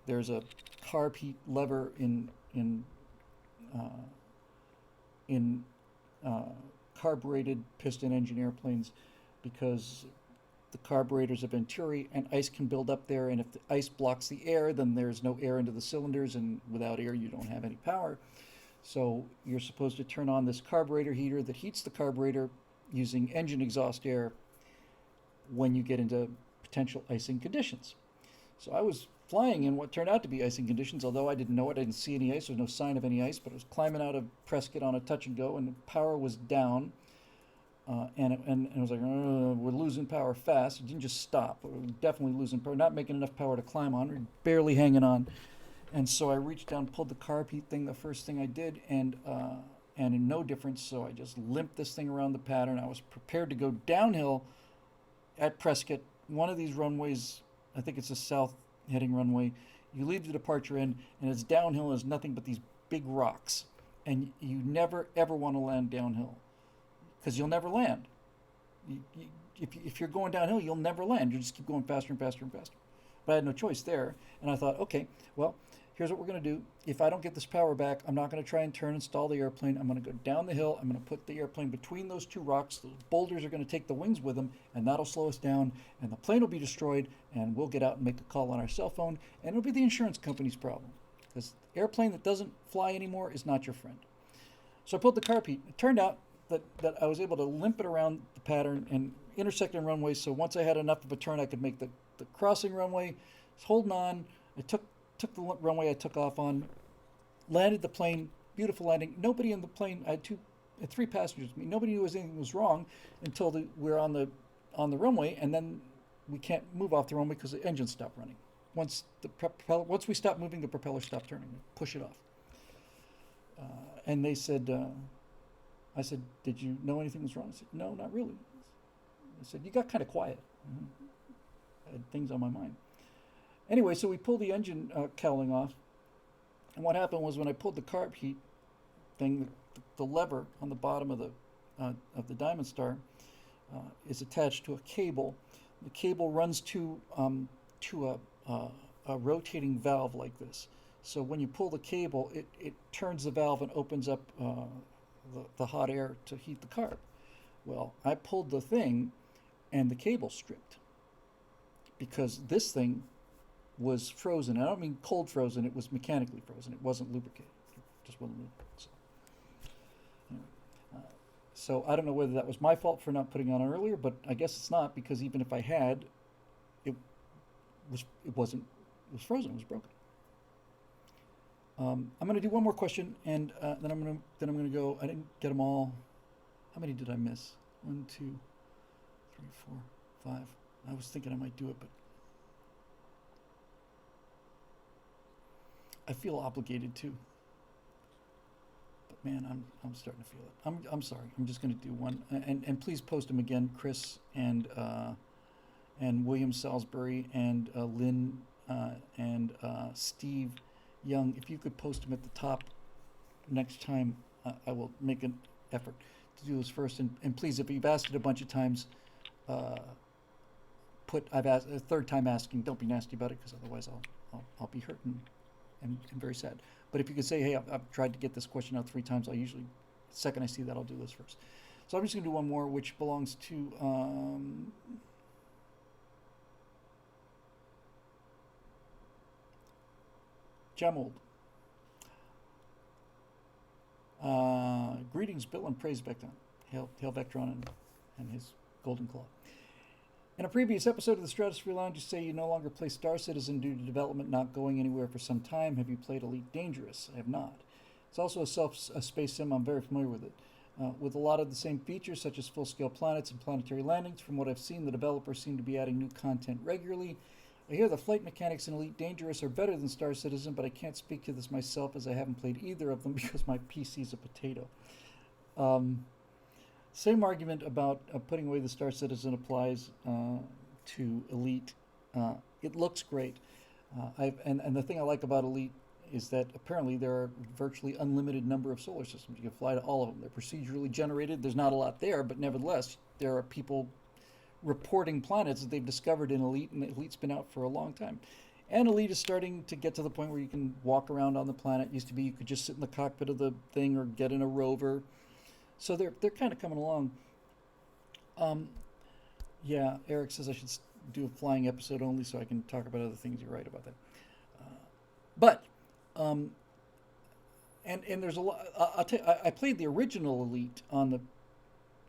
There's a carb heat lever uh, in uh, carbureted piston engine airplanes because the carburetors are venturi and ice can build up there, and if the ice blocks the air, then there's no air into the cylinders, and without air you don't have any power. So you're supposed to turn on this carburetor heater that heats the carburetor using engine exhaust air when you get into potential icing conditions. So I was flying in what turned out to be icing conditions, although I didn't know it. I didn't see any ice. There was no sign of any ice, but I was climbing out of Prescott on a touch and go, and the power was down. And I was like, we're losing power fast. It didn't just stop. We were definitely losing power, not making enough power to climb on. We were barely hanging on. And so I reached down, pulled the carb heat thing, the first thing I did, and in no difference. So I just limped this thing around the pattern. I was prepared to go downhill at Prescott, one of these runways. I think it's a south heading runway. You leave the departure end, and it's downhill. And there's nothing but these big rocks, and you never ever want to land downhill because you'll never land. If you're going downhill, you'll never land. You just keep going faster and faster and faster. But I had no choice there, and I thought, okay, well, here's what we're going to do. If I don't get this power back, I'm not going to try and turn and stall the airplane. I'm going to go down the hill. I'm going to put the airplane between those two rocks. Those boulders are going to take the wings with them, and that'll slow us down, and the plane will be destroyed, and we'll get out and make a call on our cell phone, and it'll be the insurance company's problem. Because the airplane that doesn't fly anymore is not your friend. So I pulled the carb heat. It turned out that I was able to limp it around the pattern and intersecting runways, so once I had enough of a turn, I could make the crossing runway. I was holding on. I took the runway I took off on, landed the plane, beautiful landing. Nobody in the plane, I had three passengers with me. Nobody knew anything was wrong until we're on the runway, and then we can't move off the runway because the engine stopped running. Once we stopped moving, the propeller stopped turning. Push it off. And they said, I said, did you know anything was wrong? I said, no, not really. I said, you got kind of quiet. I had things on my mind. Anyway, so we pulled the engine cowling off, and what happened was when I pulled the carb heat thing, the lever on the bottom of the Diamond Star is attached to a cable. The cable runs to a rotating valve like this. So when you pull the cable, it turns the valve and opens up the hot air to heat the carb. Well, I pulled the thing, and the cable stripped because this thing was frozen. I don't mean cold frozen. It was mechanically frozen. It wasn't lubricated. It just wasn't lubricated. So, anyway, so I don't know whether that was my fault for not putting on earlier, but I guess it's not, because even if I had, it was frozen. It was broken. I'm going to do one more question, and then I'm going to go. I didn't get them all. How many did I miss? 1, 2, 3, 4, 5. I was thinking I might do it, but I feel obligated to. But man, I'm starting to feel it. I'm sorry. I'm just going to do one, and please post them again, Chris and William Salisbury and Lynn and Steve Young. If you could post them at the top next time, I will make an effort to do this first. And please, if you've asked it a bunch of times, I've asked a third time asking. Don't be nasty about it, because otherwise I'll be hurt and very sad. But if you could say, hey, I've tried to get this question out 3 times, the second I see that, I'll do this first. So I'm just going to do one more, which belongs to Jamold. Greetings, Bill, and praise Vectron. Hail Vectron and his Golden Claw. In a previous episode of the Stratosphere Lounge, you say you no longer play Star Citizen due to development not going anywhere for some time. Have you played Elite Dangerous? I have not. It's also a space sim. I'm very familiar with it. With a lot of the same features, such as full-scale planets and planetary landings. From what I've seen, the developers seem to be adding new content regularly. I hear the flight mechanics in Elite Dangerous are better than Star Citizen, but I can't speak to this myself as I haven't played either of them because my PC's a potato. Same argument about putting away the Star Citizen applies to Elite. It looks great. And the thing I like about Elite is that apparently there are virtually unlimited number of solar systems. You can fly to all of them. They're procedurally generated. There's not a lot there, but nevertheless, there are people reporting planets that they've discovered in Elite, and Elite's been out for a long time. And Elite is starting to get to the point where you can walk around on the planet. It used to be you could just sit in the cockpit of the thing or get in a rover. So they're kind of coming along. Yeah, Eric says I should do a flying episode only so I can talk about other things. You're right about that. But and there's a lot. I played the original Elite on the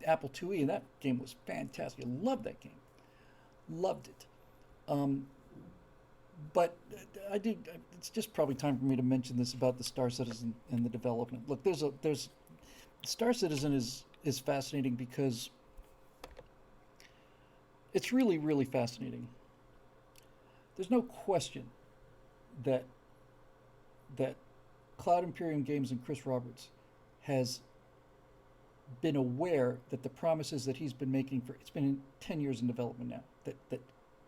Apple IIe, and that game was fantastic. I loved that game. Loved it. But I did. It's just probably time for me to mention this about the Star Citizen and the development. Look, there's Star Citizen is fascinating because it's really, really fascinating. There's no question that Cloud Imperium Games and Chris Roberts has been aware that the promises that he's been making for it's been 10 years in development now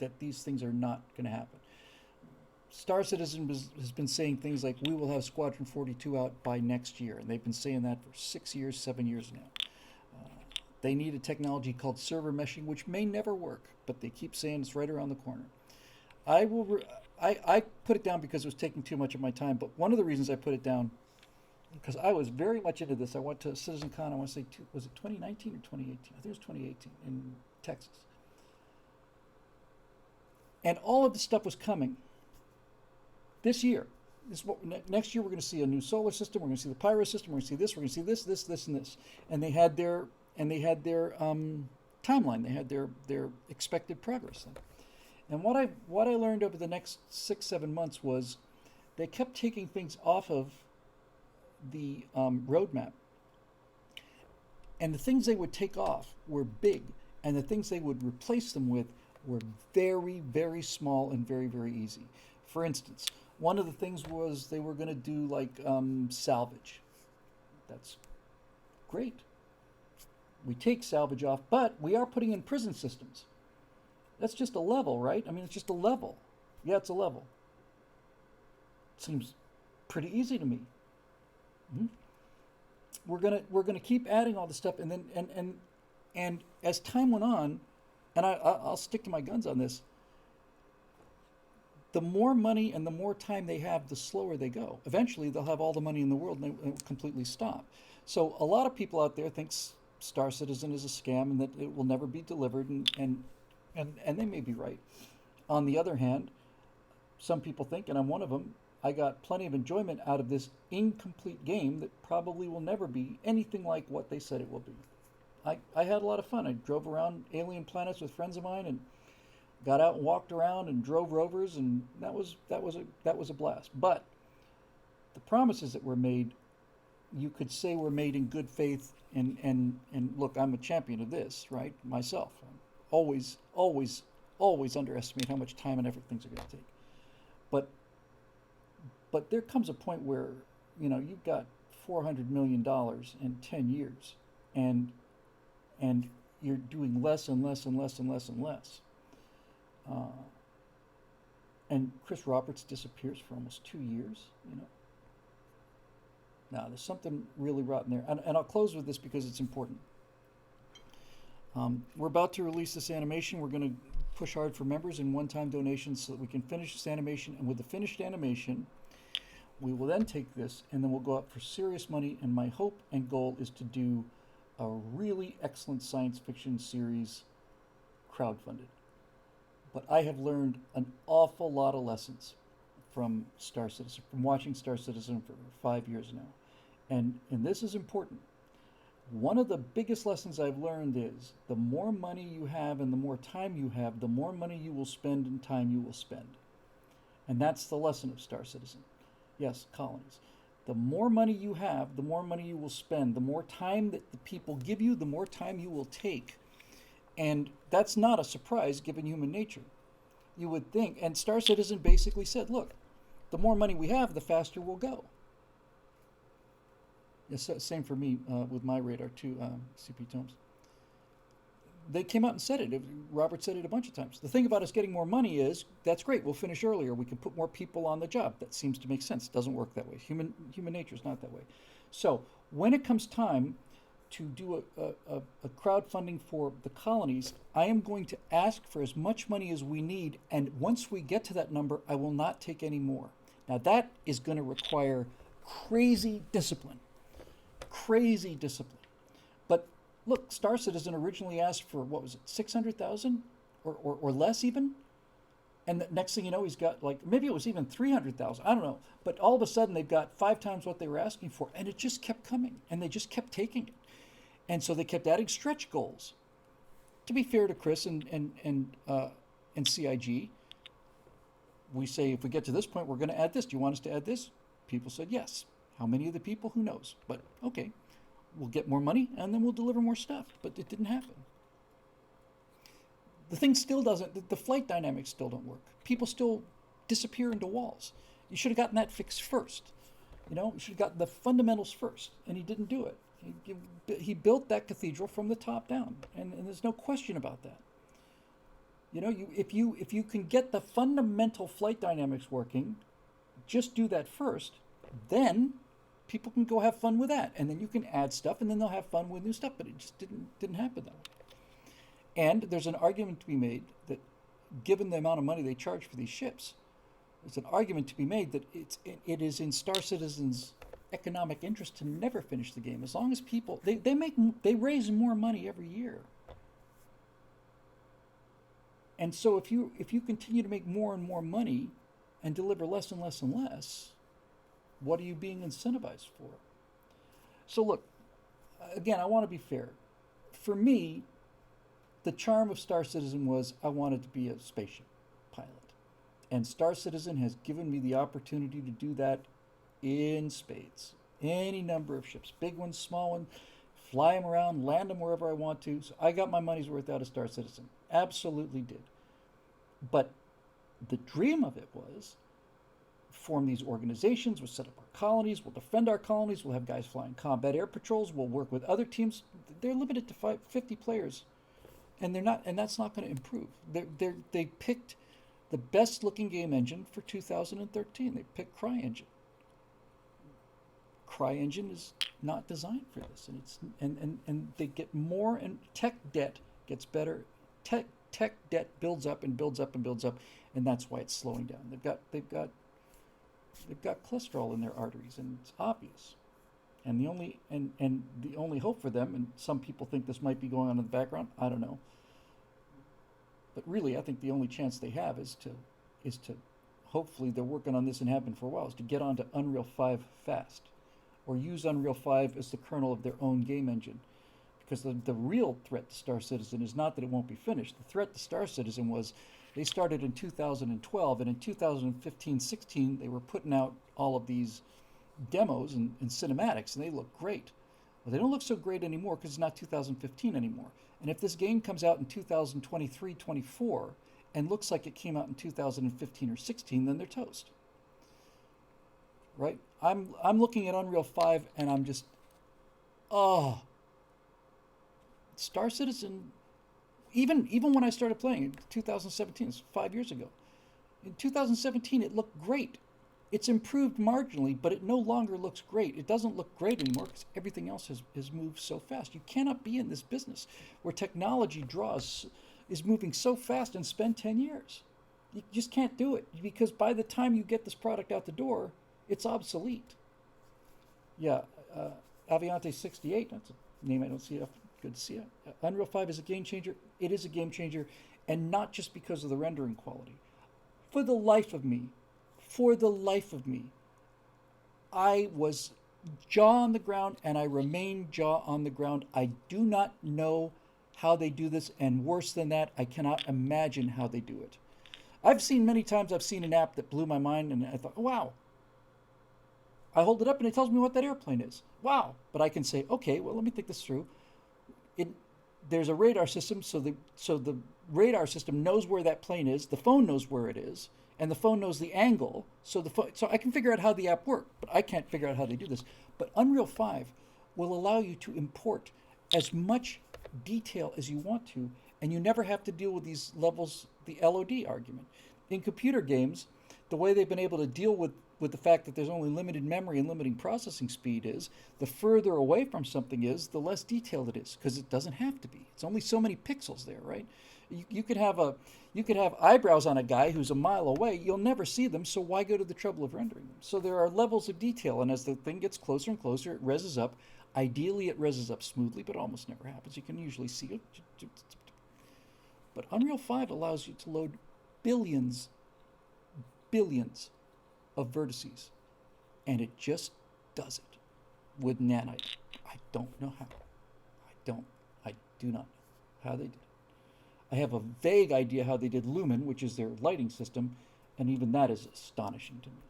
that these things are not going to happen. Star Citizen has been saying things like we will have Squadron 42 out by next year, and they've been saying that for 6 years, 7 years now. They need a technology called server meshing, which may never work, but they keep saying it's right around the corner. I put it down because it was taking too much of my time, but one of the reasons I put it down, because I was very much into this. I went to CitizenCon, I want to say, was it 2019 or 2018? I think it was 2018 in Texas. And all of the stuff was coming this year. Next year we're going to see a new solar system. We're going to see the Pyro system. We're going to see this. We're going to see this, and this. And they had their timeline. They had their expected progress. And what I learned over the next 6-7 months was they kept taking things off of the roadmap, and the things they would take off were big, and the things they would replace them with were very, very small and very, very easy. For instance, one of the things was they were going to do like salvage. That's great. We take salvage off, but we are putting in prison systems. That's just a level, right? I mean, it's just a level. Yeah, it's a level. Seems pretty easy to me. Mm-hmm. We're gonna keep adding all this stuff, and then and as time went on, and I'll stick to my guns on this. The more money and the more time they have, the slower they go. Eventually, they'll have all the money in the world and they will completely stop. So a lot of people out there think Star Citizen is a scam and that it will never be delivered, and they may be right. On the other hand, some people think, and I'm one of them, I got plenty of enjoyment out of this incomplete game that probably will never be anything like what they said it will be. I had a lot of fun. I drove around alien planets with friends of mine and got out and walked around and drove rovers, and that was a blast. But the promises that were made, you could say were made in good faith, and look, I'm a champion of this, right? Myself. Always underestimate how much time and effort things are going to take. But there comes a point where, you've got $400 million in 10 years, and you're doing less and less and less and less and less. And Chris Roberts disappears for almost 2 years, Now, there's something really rotten there. And I'll close with this because it's important. We're about to release this animation. We're going to push hard for members and one-time donations so that we can finish this animation. And with the finished animation, we will then take this and then we'll go out for serious money. And my hope and goal is to do a really excellent science fiction series crowdfunded. But I have learned an awful lot of lessons from Star Citizen, from watching Star Citizen for 5 years now. And this is important. One of the biggest lessons I've learned is the more money you have and the more time you have, the more money you will spend and time you will spend. And that's the lesson of Star Citizen. Yes, colonies. The more money you have, the more money you will spend. The more time that the people give you, the more time you will take. And that's not a surprise given human nature. You would think, and Star Citizen basically said, look, the more money we have, the faster we'll go. It's the same for me with my radar too, CP Tomes. They came out and said it. Robert said it a bunch of times. The thing about us getting more money is that's great. We'll finish earlier. We can put more people on the job. That seems to make sense. It doesn't work that way. Human nature is not that way. So when it comes time to do a crowdfunding for the colonies, I am going to ask for as much money as we need. And once we get to that number, I will not take any more. Now that is going to require crazy discipline. Crazy discipline. But look, Star Citizen originally asked for, what was it, 600,000 or less even? And the next thing you know, he's got like, maybe it was even 300,000. I don't know. But all of a sudden, they've got 5 times what they were asking for. And it just kept coming. And they just kept taking it. And so they kept adding stretch goals. To be fair to Chris and CIG, we say, if we get to this point, we're going to add this. Do you want us to add this? People said yes. How many of the people? Who knows? But okay, we'll get more money and then we'll deliver more stuff. But it didn't happen. The thing still doesn't, the flight dynamics still don't work. People still disappear into walls. You should have gotten that fixed first. You know, you should have gotten the fundamentals first. And he didn't do it. He built that cathedral from the top down. And there's no question about that. You know, if you can get the fundamental flight dynamics working, just do that first, then people can go have fun with that, and then you can add stuff, and then they'll have fun with new stuff. But it just didn't happen that way. And there's an argument to be made that, given the amount of money they charge for these ships, there's an argument to be made that it is in Star Citizen's economic interest to never finish the game, as long as people they raise more money every year. And so if you continue to make more and more money and deliver less and less and less, what are you being incentivized for? So look, again, I want to be fair. For me, the charm of Star Citizen was I wanted to be a spaceship pilot. And Star Citizen has given me the opportunity to do that in spades. Any number of ships, big ones, small ones, fly them around, land them wherever I want to. So I got my money's worth out of Star Citizen. Absolutely did. But the dream of it was form these organizations, we'll set up our colonies, we'll defend our colonies, we'll have guys flying combat air patrols, we'll work with other teams. They're limited to 50 players, and that's not going to improve. They picked the best looking game engine for 2013. They picked CryEngine. CryEngine is not designed for this, and they get more, and tech debt gets better. Tech debt builds up and builds up and builds up, and that's why it's slowing down. They've got cholesterol in their arteries, and it's obvious. And the only hope for them, and some people think this might be going on in the background, I don't know. But really, I think the only chance they have is to hopefully they're working on this and have been for a while, is to get onto Unreal 5 fast, or use Unreal 5 as the kernel of their own game engine. Because the real threat to Star Citizen is not that it won't be finished. The threat to Star Citizen was they started in 2012, and in 2015-16 they were putting out all of these demos and cinematics, and they look great. Well, they don't look so great anymore because it's not 2015 anymore. And if this game comes out in 2023-24 and looks like it came out in 2015 or 16, then they're toast. Right? I'm looking at Unreal 5 and I'm just, Star Citizen, even when I started playing in 2017, it's 5 years ago. In 2017, it looked great. It's improved marginally, but it no longer looks great. It doesn't look great anymore because everything else has moved so fast. You cannot be in this business where technology is moving so fast and spend 10 years. You just can't do it, because by the time you get this product out the door, it's obsolete. Yeah, Aviante 68, that's a name I don't see often. Good to see it. Unreal 5 is a game changer. It is a game changer, and not just because of the rendering quality. For the life of me, I was jaw on the ground, and I remain jaw on the ground. I do not know how they do this, and worse than that, I cannot imagine how they do it. I've seen many times, I've seen an app that blew my mind, and I thought, wow. I hold it up and it tells me what that airplane is. Wow. But I can say, okay, well, let me think this through. It, there's a radar system, so the radar system knows where that plane is. The phone knows where it is, and the phone knows the angle. So I can figure out how the app works, but I can't figure out how they do this. But Unreal 5 will allow you to import as much detail as you want to, and you never have to deal with these levels, the LOD argument. In computer games, the way they've been able to deal with the fact that there's only limited memory and limiting processing speed is the further away from something is, the less detailed it is, because it doesn't have to be. It's only so many pixels there, right? You could have eyebrows on a guy who's a mile away. You'll never see them, so why go to the trouble of rendering them? So there are levels of detail, and as the thing gets closer and closer, it reses up. Ideally, it reses up smoothly, but almost never happens. You can usually see it. But Unreal 5 allows you to load billions of vertices, and it just does it with nanite. I don't know how. I do not know how they did it. I have a vague idea how they did Lumen, which is their lighting system, and even that is astonishing to me.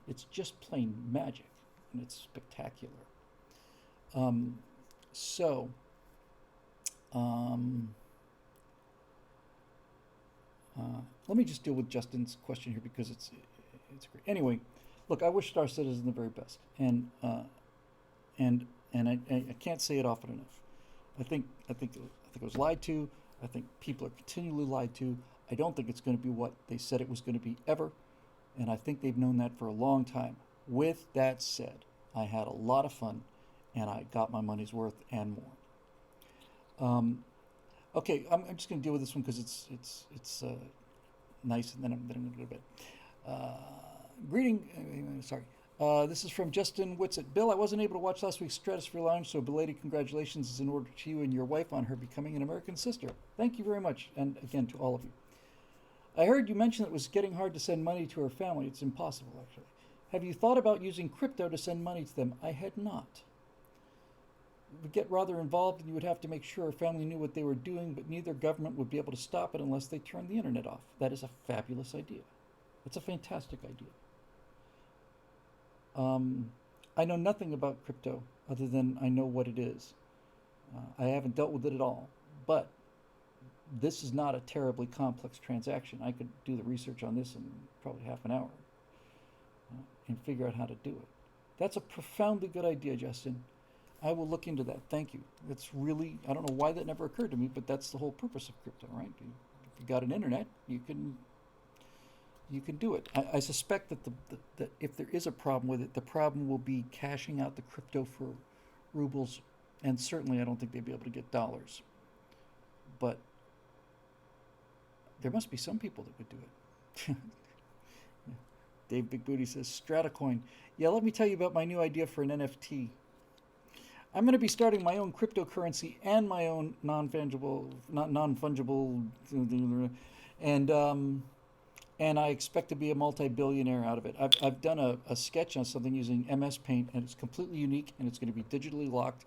It's just plain magic, and it's spectacular. So, let me just deal with Justin's question here because it's great. Anyway, look, I wish Star Citizen the very best, and I can't say it often enough. I think I was lied to. I think people are continually lied to. I don't think it's going to be what they said it was going to be ever, and I think they've known that for a long time. With that said, I had a lot of fun, and I got my money's worth and more. Okay, I'm just going to deal with this one because it's nice, and then I'm going to go to bed. Sorry. This is from Justin Whitsett. Bill, I wasn't able to watch last week's Stratosphere Lounge, so belated congratulations is in order to you and your wife on her becoming an American sister. Thank you very much, and again to all of you. I heard you mention it was getting hard to send money to her family. It's impossible, actually. Have you thought about using crypto to send money to them? I had not. It would get rather involved, and you would have to make sure her family knew what they were doing, but neither government would be able to stop it unless they turned the internet off. That is a fabulous idea. It's a fantastic idea. I know nothing about crypto other than I know what it is. I haven't dealt with it at all, but this is not a terribly complex transaction. I could do the research on this in probably half an hour and figure out how to do it. That's a profoundly good idea, Justin. I will look into that. Thank you. That's really, I don't know why that never occurred to me, but that's the whole purpose of crypto, right? If you got an internet, you can do it. I suspect that if there is a problem with it, the problem will be cashing out the crypto for rubles, and certainly I don't think they'd be able to get dollars. But there must be some people that would do it. Dave Big Booty says, Stratacoin. Yeah, let me tell you about my new idea for an NFT. I'm going to be starting my own cryptocurrency and my own non-fungible, and I expect to be a multi-billionaire out of it. I've done a sketch on something using MS Paint, and it's completely unique, and it's going to be digitally locked,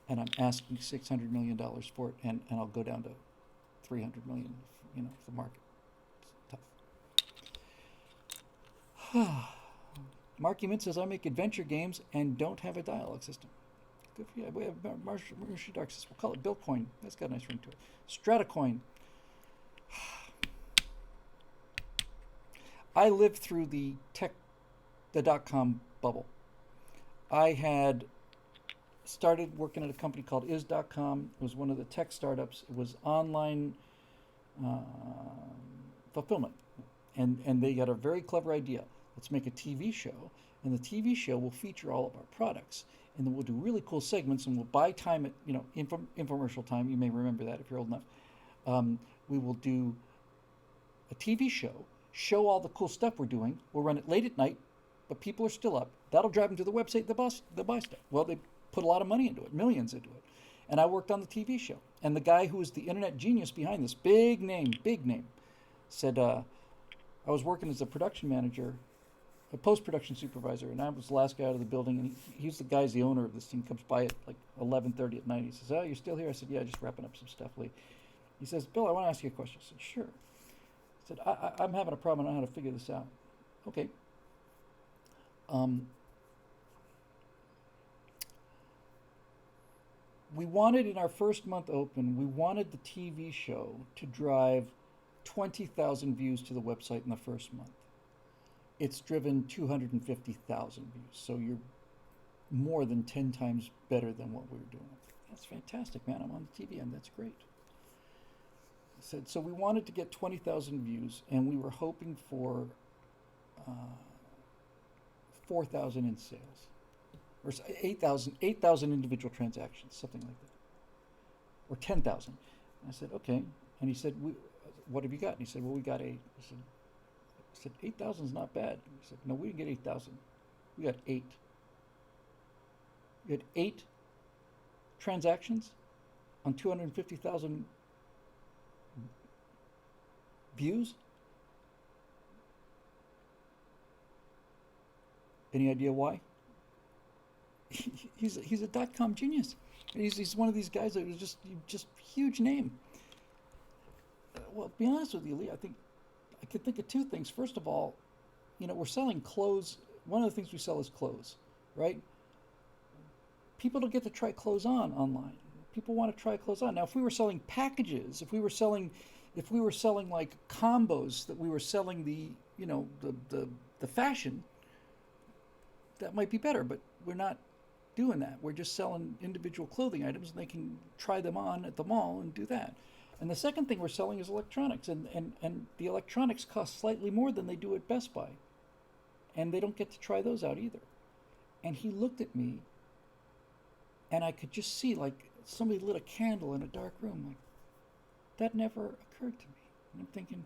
and I'm asking $600 million for it, and I'll go down to $300 million, if the market. It's tough. Marky Mint says, I make adventure games and don't have a dialogue system. Good for you. We have Marsha Dark says, we'll call it Billcoin. That's got a nice ring to it. Stratacoin. I lived through the dot-com bubble. I had started working at a company called is.com. It was one of the tech startups. It was online fulfillment. And they got a very clever idea. Let's make a TV show, and the TV show will feature all of our products. And then we'll do really cool segments, and we'll buy time at, infomercial time. You may remember that if you're old enough. We will do a TV show all the cool stuff we're doing. We'll run it late at night, but people are still up. That'll drive them to the website. They'll buy stuff. Well, they put a lot of money into it, millions into it. And I worked on the TV show. And the guy who was the internet genius behind this, big name, said, I was working as a production manager a post-production supervisor, and I was the last guy out of the building, and he's the guy's the owner of this thing. Comes by at like 11:30 at night. He says, "Oh, you're still here?" I said, "Yeah, just wrapping up some stuff, Lee." He says, "Bill, I want to ask you a question." I said, "Sure." I said, I'm having a problem. I don't know how to figure this out." Okay. Um, we wanted in our first month open, we wanted the TV show to drive 20,000 views to the website in the first month. It's driven 250,000 views. So you're more than 10 times better than what we were doing. That's fantastic, man. I'm on the TV and that's great. I said, so we wanted to get 20,000 views and we were hoping for uh, 4,000 in sales. Or 8,000 individual transactions, something like that. Or 10,000. I said, okay. And he said, what have you got? And he said, well, we got 8. I said 8,000 is not bad. He said, no, we didn't get 8,000. We got 8. We had 8 transactions on 250,000 views. Any idea why? He's a .com genius. He's one of these guys that was just huge name. Well, to be honest with you, Lee, I think I could think of 2 things. First of all, we're selling clothes. One of the things we sell is clothes, right? People don't get to try clothes on online. People want to try clothes on. Now, if we were selling packages, if we were selling like combos, that we were selling the fashion, that might be better. But we're not doing that. We're just selling individual clothing items, and they can try them on at the mall and do that. And the second thing we're selling is electronics, and the electronics cost slightly more than they do at Best Buy, and they don't get to try those out either. And he looked at me, and I could just see like somebody lit a candle in a dark room. Like, that never occurred to me. And I'm thinking,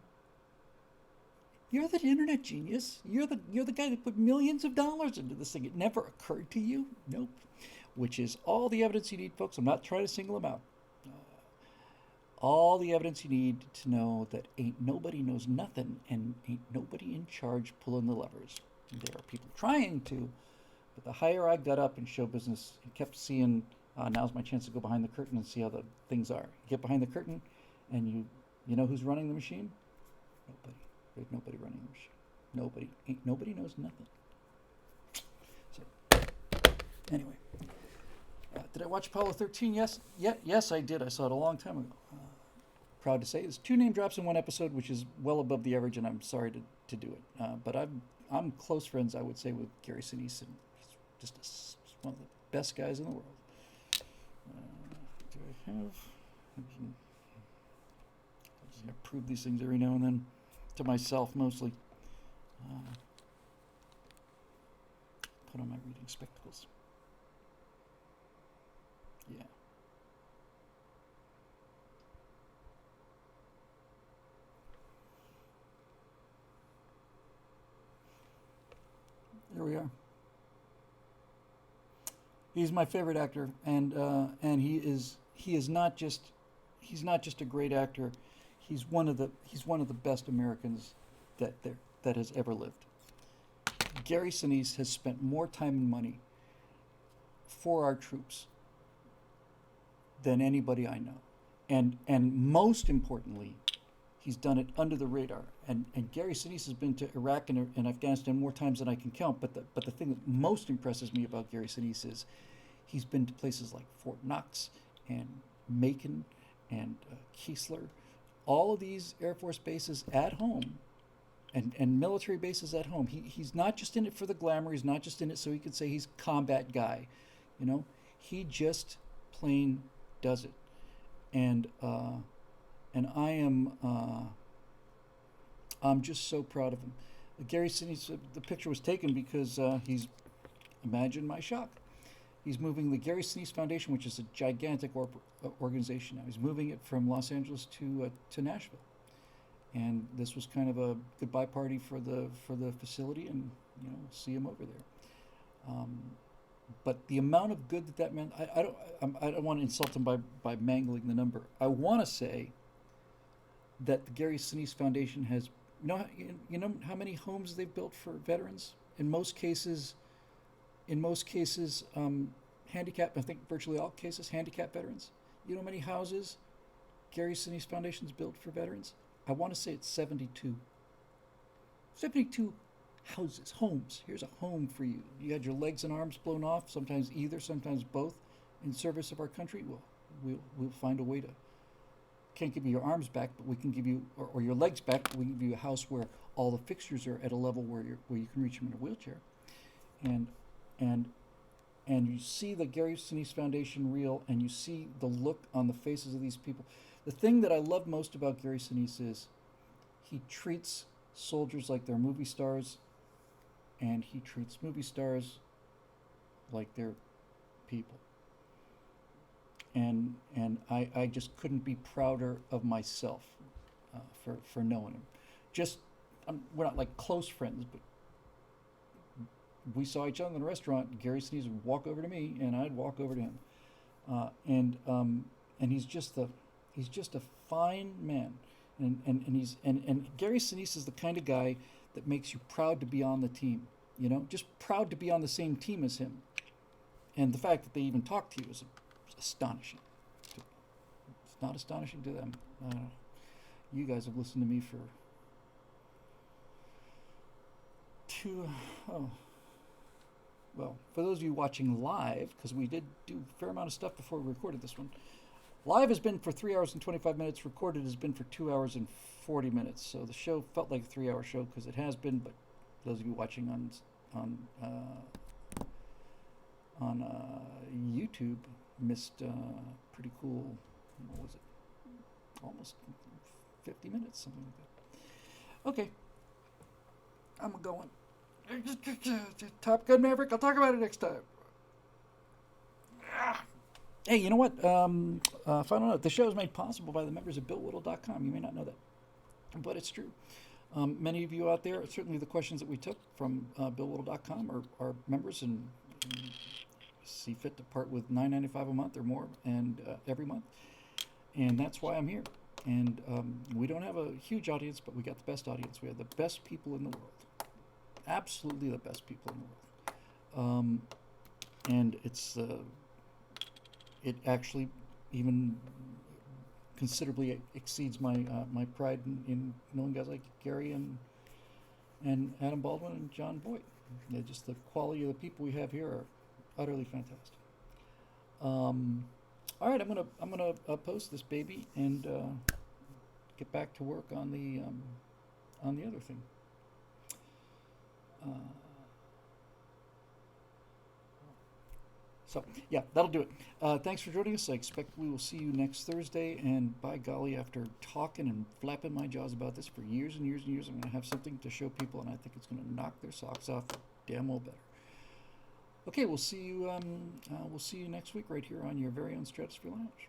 you're the internet genius. You're the guy that put millions of dollars into this thing. It never occurred to you? Nope. Which is all the evidence you need, folks. I'm not trying to single them out. All the evidence you need to know that ain't nobody knows nothing and ain't nobody in charge pulling the levers. There are people trying to, but the higher I got up in show business and kept seeing, now's my chance to go behind the curtain and see how the things are. You get behind the curtain, and you know who's running the machine? Nobody. There's nobody running the machine. Nobody knows nothing. So, anyway, did I watch Apollo 13? Yes, I did. I saw it a long time ago. Proud to say there's 2 name drops in one episode, which is well above the average, and I'm sorry to do it. But I'm close friends, I would say, with Gary Sinise, and he's just one of the best guys in the world. Do I have? I prove these things every now and then to myself, mostly. Put on my reading spectacles. Yeah. Here we are. He's my favorite actor, and he is not just a great actor. He's one of the best Americans that has ever lived. Gary Sinise has spent more time and money for our troops than anybody I know, and most importantly, he's done it under the radar. And Gary Sinise has been to Iraq and Afghanistan more times than I can count. But the thing that most impresses me about Gary Sinise is he's been to places like Fort Knox and Macon and Keesler, all of these Air Force bases at home, and military bases at home. He's not just in it for the glamour. He's not just in it so he could say he's a combat guy. He just plain does it. And I am. I'm just so proud of him. Gary Sinise, the picture was taken because imagine my shock. He's moving the Gary Sinise Foundation, which is a gigantic organization now. He's moving it from Los Angeles to Nashville. And this was kind of a goodbye party for the facility, and see him over there. But the amount of good that meant, I don't want to insult him by mangling the number. I want to say that the Gary Sinise Foundation has, you know how many homes they've built for veterans in most cases, handicap. I think virtually all cases, handicap veterans. You know how many houses Gary Sinise Foundation's built for veterans? I want to say it's 72. 72 houses, homes. Here's a home for you. You had your legs and arms blown off, sometimes either, sometimes both, in service of our country. Well, we'll find a way to. Can't give you your arms back, but we can give you, or your legs back, but we can give you a house where all the fixtures are at a level where you can reach them in a wheelchair. And and and you see the Gary Sinise Foundation reel, and you see the look on the faces of these people. The thing that I love most about Gary Sinise is he treats soldiers like they're movie stars, and he treats movie stars like they're people. And I just couldn't be prouder of myself for knowing him. Just we're not like close friends, but we saw each other in the restaurant. Gary Sinise would walk over to me, and I'd walk over to him. And he's just a fine man, and Gary Sinise is the kind of guy that makes you proud to be on the team. You know, just proud to be on the same team as him. And the fact that they even talk to you is astonishing. It's not astonishing to them. You guys have listened to me for well, for those of you watching live, because we did do a fair amount of stuff before we recorded this one. Live has been for 3 hours and 25 minutes. Recorded has been for 2 hours and 40 minutes. So the show felt like a 3-hour show because it has been. But those of you watching on YouTube missed pretty cool. What was it? Almost 50 minutes, something like that. Okay, I'm going. Top Gun Maverick. I'll talk about it next time. Hey, you know what? Final note. The show is made possible by the members of BillWhittle.com. You may not know that, but it's true. Many of you out there, certainly the questions that we took from BillWhittle.com are members and see fit to part with $9.95 a month or more and every month. And that's why I'm here. And we don't have a huge audience, but we got the best audience. We have the best people in the world. Absolutely the best people in the world. And it actually even considerably exceeds my my pride in knowing guys like Gary and Adam Baldwin and John Boyd. Just the quality of the people we have here are utterly fantastic. All right, I'm gonna post this baby and get back to work on the other thing. So, yeah, that'll do it. Thanks for joining us. I expect we will see you next Thursday. And by golly, after talking and flapping my jaws about this for years and years and years, I'm going to have something to show people, and I think it's going to knock their socks off damn well better. Okay, we'll see you next week right here on your very own Stratosphere Lounge.